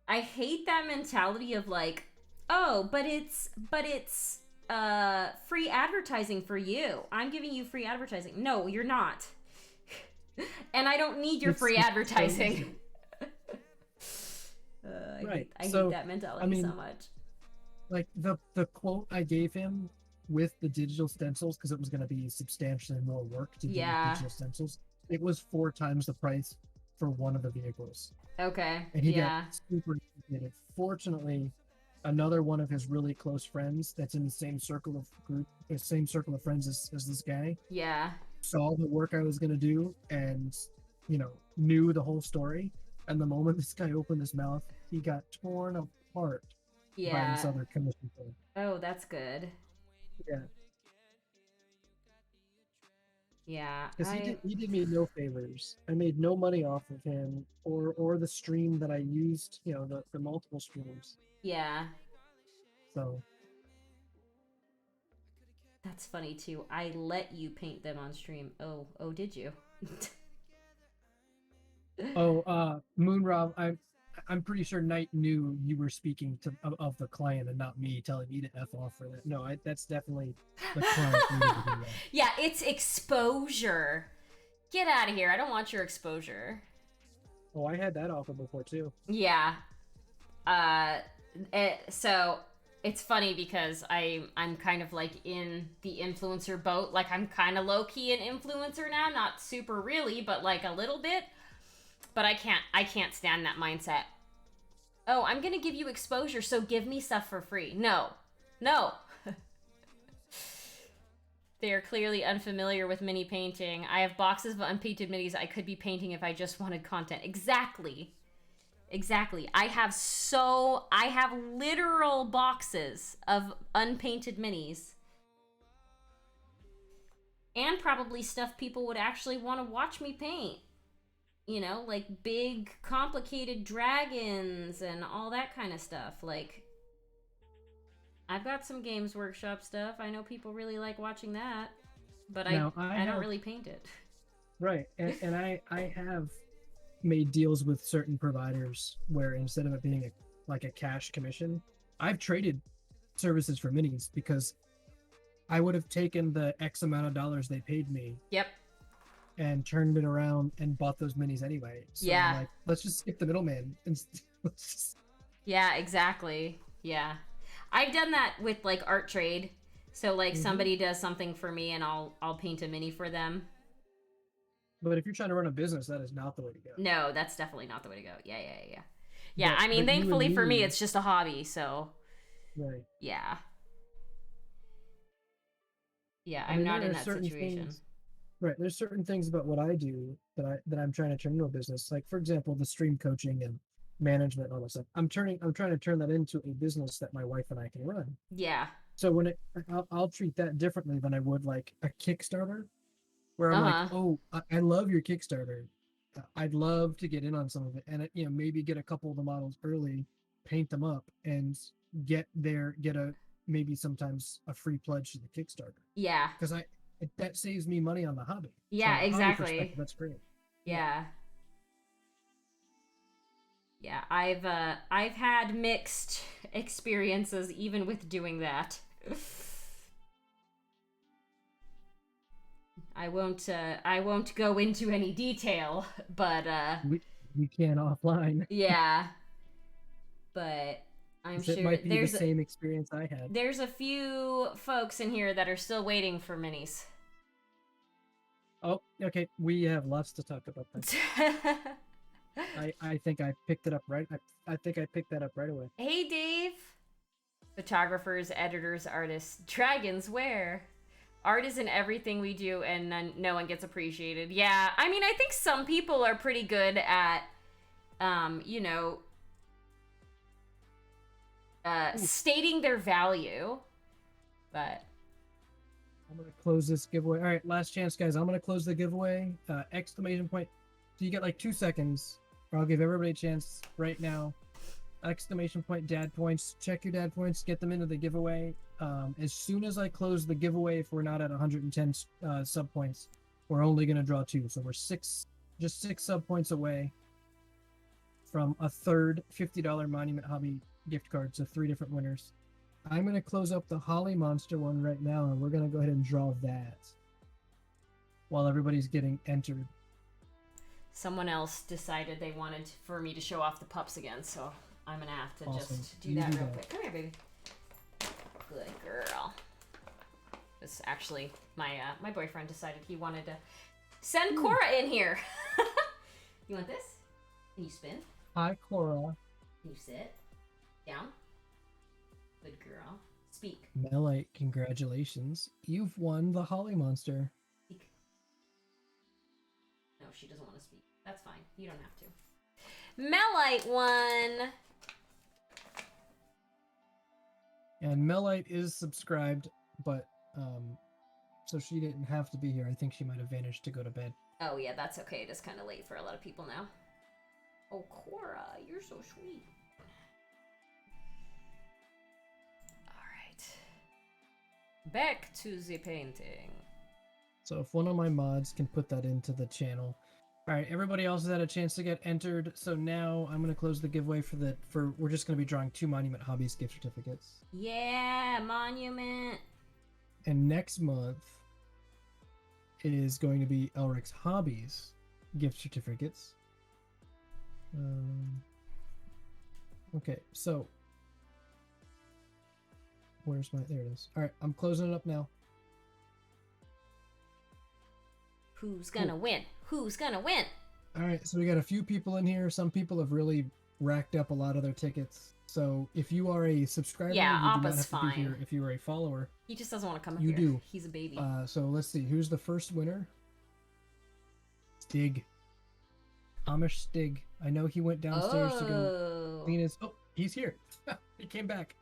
I hate that mentality of like, oh, but it's free advertising for you. I'm giving you free advertising. No, you're not. And I don't need your free advertising. Right. I hate that mentality so much. Like the quote I gave him with the digital stencils, because it was going to be substantially more work to do with digital stencils, it was 4 times the price for one of the vehicles. Okay. And he got super irritated. Fortunately, another one of his really close friends that's in the same circle of friends as this guy, saw the work I was going to do and, you know, knew the whole story. And the moment this guy opened his mouth, he got torn apart by this other commission thing. Oh, that's good. Yeah. Yeah, Because he did me no favors. I made no money off of him or the stream that I used, the multiple streams. yeah, So that's funny too. I let you paint them on stream. Oh, did you? Moonrob, I'm pretty sure Knight knew you were speaking of the client and not me telling me to F off for that. No, that's definitely the client needed to do that. Yeah, it's exposure. Get out of here. I don't want your exposure. Oh, I had that offer before too. Yeah. So it's funny because I'm kind of like in the influencer boat. Like I'm kind of low key an influencer now, not super really, but like a little bit. But I can't stand that mindset. Oh, I'm gonna give you exposure, so give me stuff for free. No. They are clearly unfamiliar with mini painting. I have boxes of unpainted minis I could be painting if I just wanted content. Exactly. I have literal boxes of unpainted minis. And probably stuff people would actually want to watch me paint. Like big, complicated dragons and all that kind of stuff. Like, I've got some Games Workshop stuff. I know people really like watching that. But I don't really paint it. Right. And I have made deals with certain providers where instead of it being like a cash commission, I've traded services for minis because I would have taken the X amount of dollars they paid me. Yep. And turned it around and bought those minis anyway. So yeah. I'm like, let's just skip the middleman. Yeah, exactly. Yeah. I've done that with like art trade. So like somebody does something for me and I'll paint a mini for them. But if you're trying to run a business, that is not the way to go. No, that's definitely not the way to go. Yeah. Yeah, I mean, thankfully for me, it's just a hobby, so. Right. Yeah. Yeah, I'm not in that situation. Right. There's certain things about what I do that I'm trying to turn into a business. Like for example, the stream coaching and management and all that stuff. I'm trying to turn that into a business that my wife and I can run. Yeah. So I'll treat that differently than I would like a Kickstarter, where I'm like, oh, I love your Kickstarter. I'd love to get in on some of it, and maybe get a couple of the models early, paint them up, and get maybe sometimes a free pledge to the Kickstarter. Yeah. Because that saves me money on the hobby. Yeah, exactly. That's great. Yeah. Yeah, I've had mixed experiences even with doing that. I won't go into any detail, but we can offline. Yeah. But I'm sure it might be the same experience I had. There's a few folks in here that are still waiting for minis. Oh, okay. We have lots to talk about that. I think I picked it up right. I think I picked that up right away. Hey, Dave. Photographers, editors, artists, dragons, where? Art is in everything we do, and no one gets appreciated. Yeah, I mean, I think some people are pretty good at, stating their value, but I'm gonna close this giveaway. All right, last chance, guys. I'm gonna close the giveaway. Exclamation point. So you get like 2 seconds, or I'll give everybody a chance right now. Exclamation point, dad points. Check your dad points. Get them into the giveaway. As soon as I close the giveaway, if we're not at 110 sub points, we're only gonna draw 2. So we're just 6 sub points away from a third $50 Monument Hobby gift card. So 3 different winners. I'm going to close up the Holly Monster one right now, and we're going to go ahead and draw that while everybody's getting entered. Someone else decided they wanted for me to show off the pups again, so I'm going to have to awesome. Just do that real quick. Come here, baby. Good girl. This actually, my boyfriend decided he wanted to send Cora in here. You want this? Can you spin? Hi, Cora. Can you sit? Down? Good girl. Speak. Melite, congratulations. You've won the Holly Monster. Speak. No, she doesn't want to speak. That's fine. You don't have to. Melite won! And Melite is subscribed, but so she didn't have to be here. I think she might have vanished to go to bed. Oh, yeah, that's okay. It is kind of late for a lot of people now. Oh, Cora, you're so sweet. Alright. Back to the painting. So if one of my mods can put that into the channel. Alright, everybody else has had a chance to get entered. So now I'm going to close the giveaway we're just going to be drawing 2 Monument Hobbies gift certificates. Yeah, Monument. And next month is going to be Elric's Hobbies gift certificates. Okay, so there it is. All right, I'm closing it up now. Who's gonna win? Who's gonna win? All right, so we got a few people in here. Some people have really racked up a lot of their tickets. So if you are a subscriber, Yeah, you do not Appa's have to be fine. here. If you are a follower, He just doesn't want to come you here. do. He's a baby. So let's see. Who's the first winner? Stig. Amish Stig. I know he went downstairs to go clean his... Oh, he's here. He came back.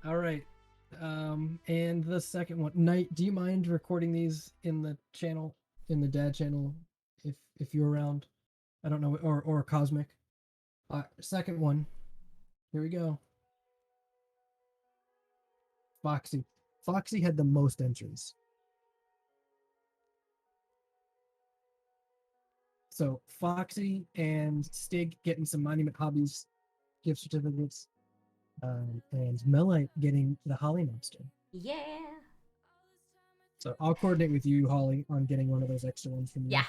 All right. And the second one. Knight, do you mind recording these in the channel, in the dad channel, if you're around? I don't know, or Cosmic. Second one. Here we go. Foxy. Foxy had the most entries. So Foxy and Stig getting some Monument Hobbies gift certificates. And Melite getting the Holly Monster. Yeah. So I'll coordinate with you, Holly, on getting one of those extra ones from you. Yeah,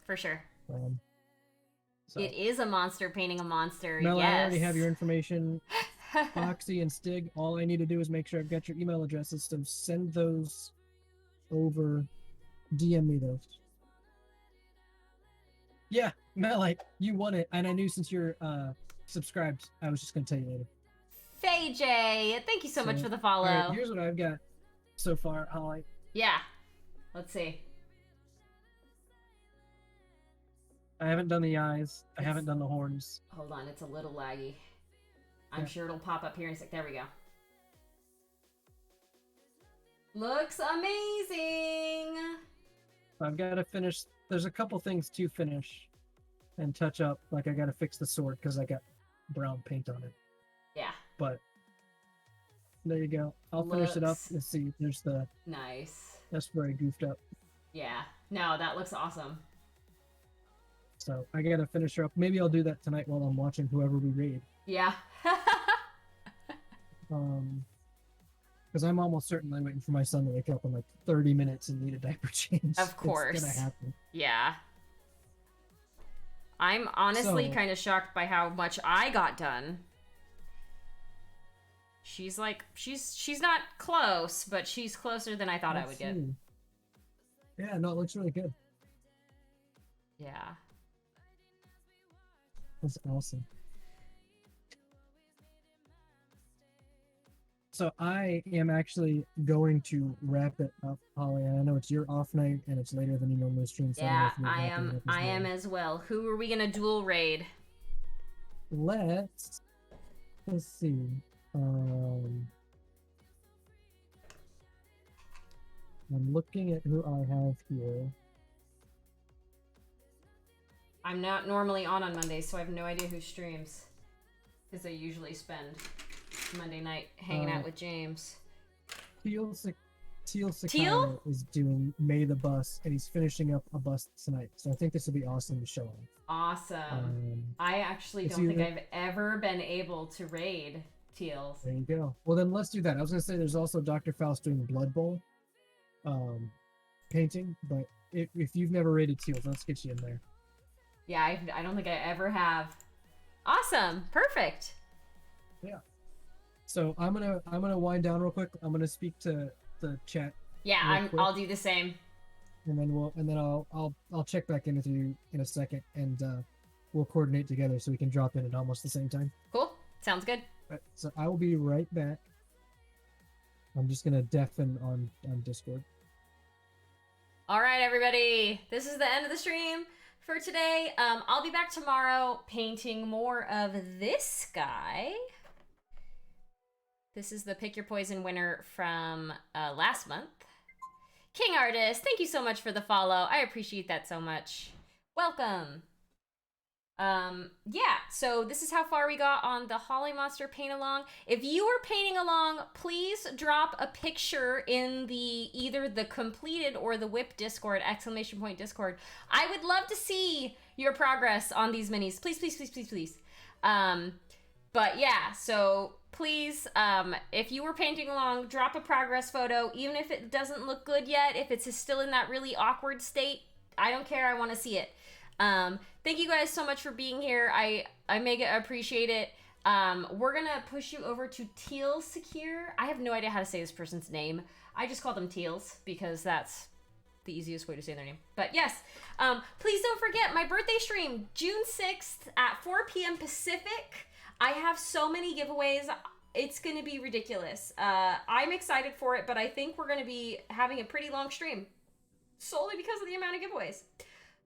for sure. So. It is a monster painting a monster. Mel, yes. I already have your information. Foxy and Stig, all I need to do is make sure I've got your email addresses, so send those over. DM me those. Yeah, Melite, you won it, and I knew since you're subscribed, I was just going to tell you later. Faye J, thank you so much for the follow. All right, here's what I've got so far, Holly. Yeah, let's see. I haven't done the eyes. I haven't done the horns. Hold on, it's a little laggy. I'm sure it'll pop up here in a sec. There we go. Looks amazing! I've got to finish. There's a couple things to finish and touch up. Like I got to fix the sword because I got brown paint on it. Yeah. But there you go. I'll finish it up. Let's see. There's the... Nice. That's where I goofed up. Yeah. No, that looks awesome. So I got to finish her up. Maybe I'll do that tonight while I'm watching whoever we raid. Yeah. Because I'm almost certainly waiting for my son to wake up in like 30 minutes and need a diaper change. Of course. It's gonna happen. Yeah. I'm honestly kind of shocked by how much I got done. She's like, she's not close, but she's closer than I thought I would get. Yeah, no, it looks really good. Yeah. That's awesome. So I am actually going to wrap it up, Holly. I know it's your off night and it's later than you normally stream. So Yeah, I am as well. Who are we gonna dual raid? Let's see. I'm looking at who I have here. I'm not normally on Mondays, so I have no idea who streams. Because I usually spend Monday night hanging out with James. Teal Sakaya is doing May the Bus, and he's finishing up a bus tonight. So I think this will be awesome to show him. Awesome. I actually don't think I've ever been able to raid Teals. There you go. Well, then let's do that. I was going to say there's also Dr. Faust doing Blood Bowl painting, but if you've never raided Teals, let's get you in there. Yeah, I don't think I ever have. Awesome. Perfect. Yeah. So I'm gonna wind down real quick. I'm gonna speak to the chat. Yeah, I'll do the same. And then I'll check back in with you in a second, and we'll coordinate together so we can drop in at almost the same time. Cool. Sounds good. Right, so I will be right back. I'm just gonna deafen on Discord. All right, everybody. This is the end of the stream for today. I'll be back tomorrow painting more of this guy. This is the Pick Your Poison winner from last month. King Artist, thank you so much for the follow. I appreciate that so much. Welcome. Yeah, so this is how far we got on the Holly Monster paint along. If you were painting along, please drop a picture in the either the completed or the whip Discord, ! Discord. I would love to see your progress on these minis. Please, please, please, please, please. But yeah, so please, if you were painting along, drop a progress photo, even if it doesn't look good yet, if it's still in that really awkward state, I don't care, I want to see it. Thank you guys so much for being here. I mega appreciate it. We're gonna push you over to Teal Secure. I have no idea how to say this person's name. I just call them Teals because that's the easiest way to say their name. But yes, please don't forget my birthday stream, June 6th at 4 p.m. Pacific. I have so many giveaways. It's gonna be ridiculous. I'm excited for it, but I think we're gonna be having a pretty long stream solely because of the amount of giveaways.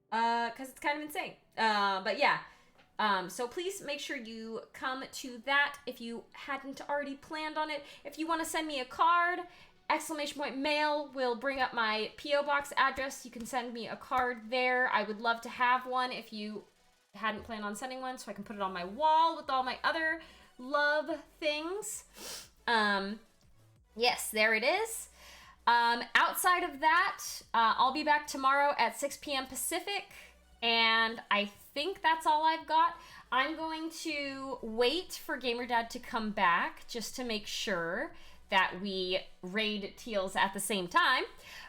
Because it's kind of insane. But yeah. So please make sure you come to that if you hadn't already planned on it. If you want to send me a card, ! Mail will bring up my P.O. Box address. You can send me a card there. I would love to have one if you hadn't planned on sending one, so I can put it on my wall with all my other love things. Yes, there it is. Outside of that, I'll be back tomorrow at 6 p.m. Pacific, and I think that's all I've got. I'm going to wait for Gamerdad to come back just to make sure that we raid Teals at the same time,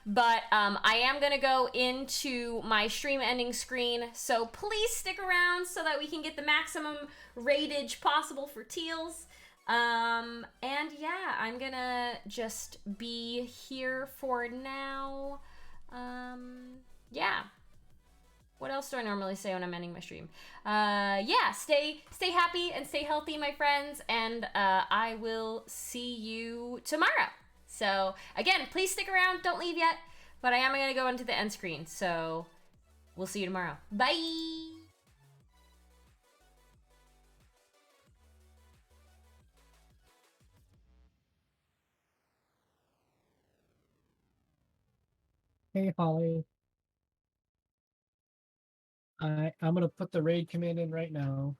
but I am going to go into my stream ending screen, so please stick around so that we can get the maximum raidage possible for Teals. And yeah, I'm gonna just be here for now. Yeah. What else do I normally say when I'm ending my stream? Yeah, stay happy and stay healthy, my friends, and I will see you tomorrow. So again, please stick around, don't leave yet, but I am gonna go into the end screen, so we'll see you tomorrow. Bye! Hey, Holly. I'm gonna put the raid command in right now.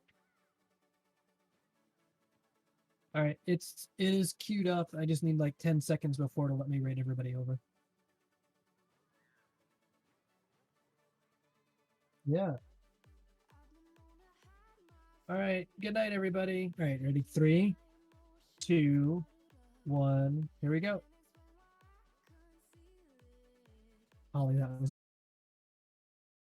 All right, it is queued up. I just need like 10 seconds before to let me raid everybody over. Yeah. All right. Good night, everybody. All right, ready? 3, 2, 1. Here we go. Holly, that was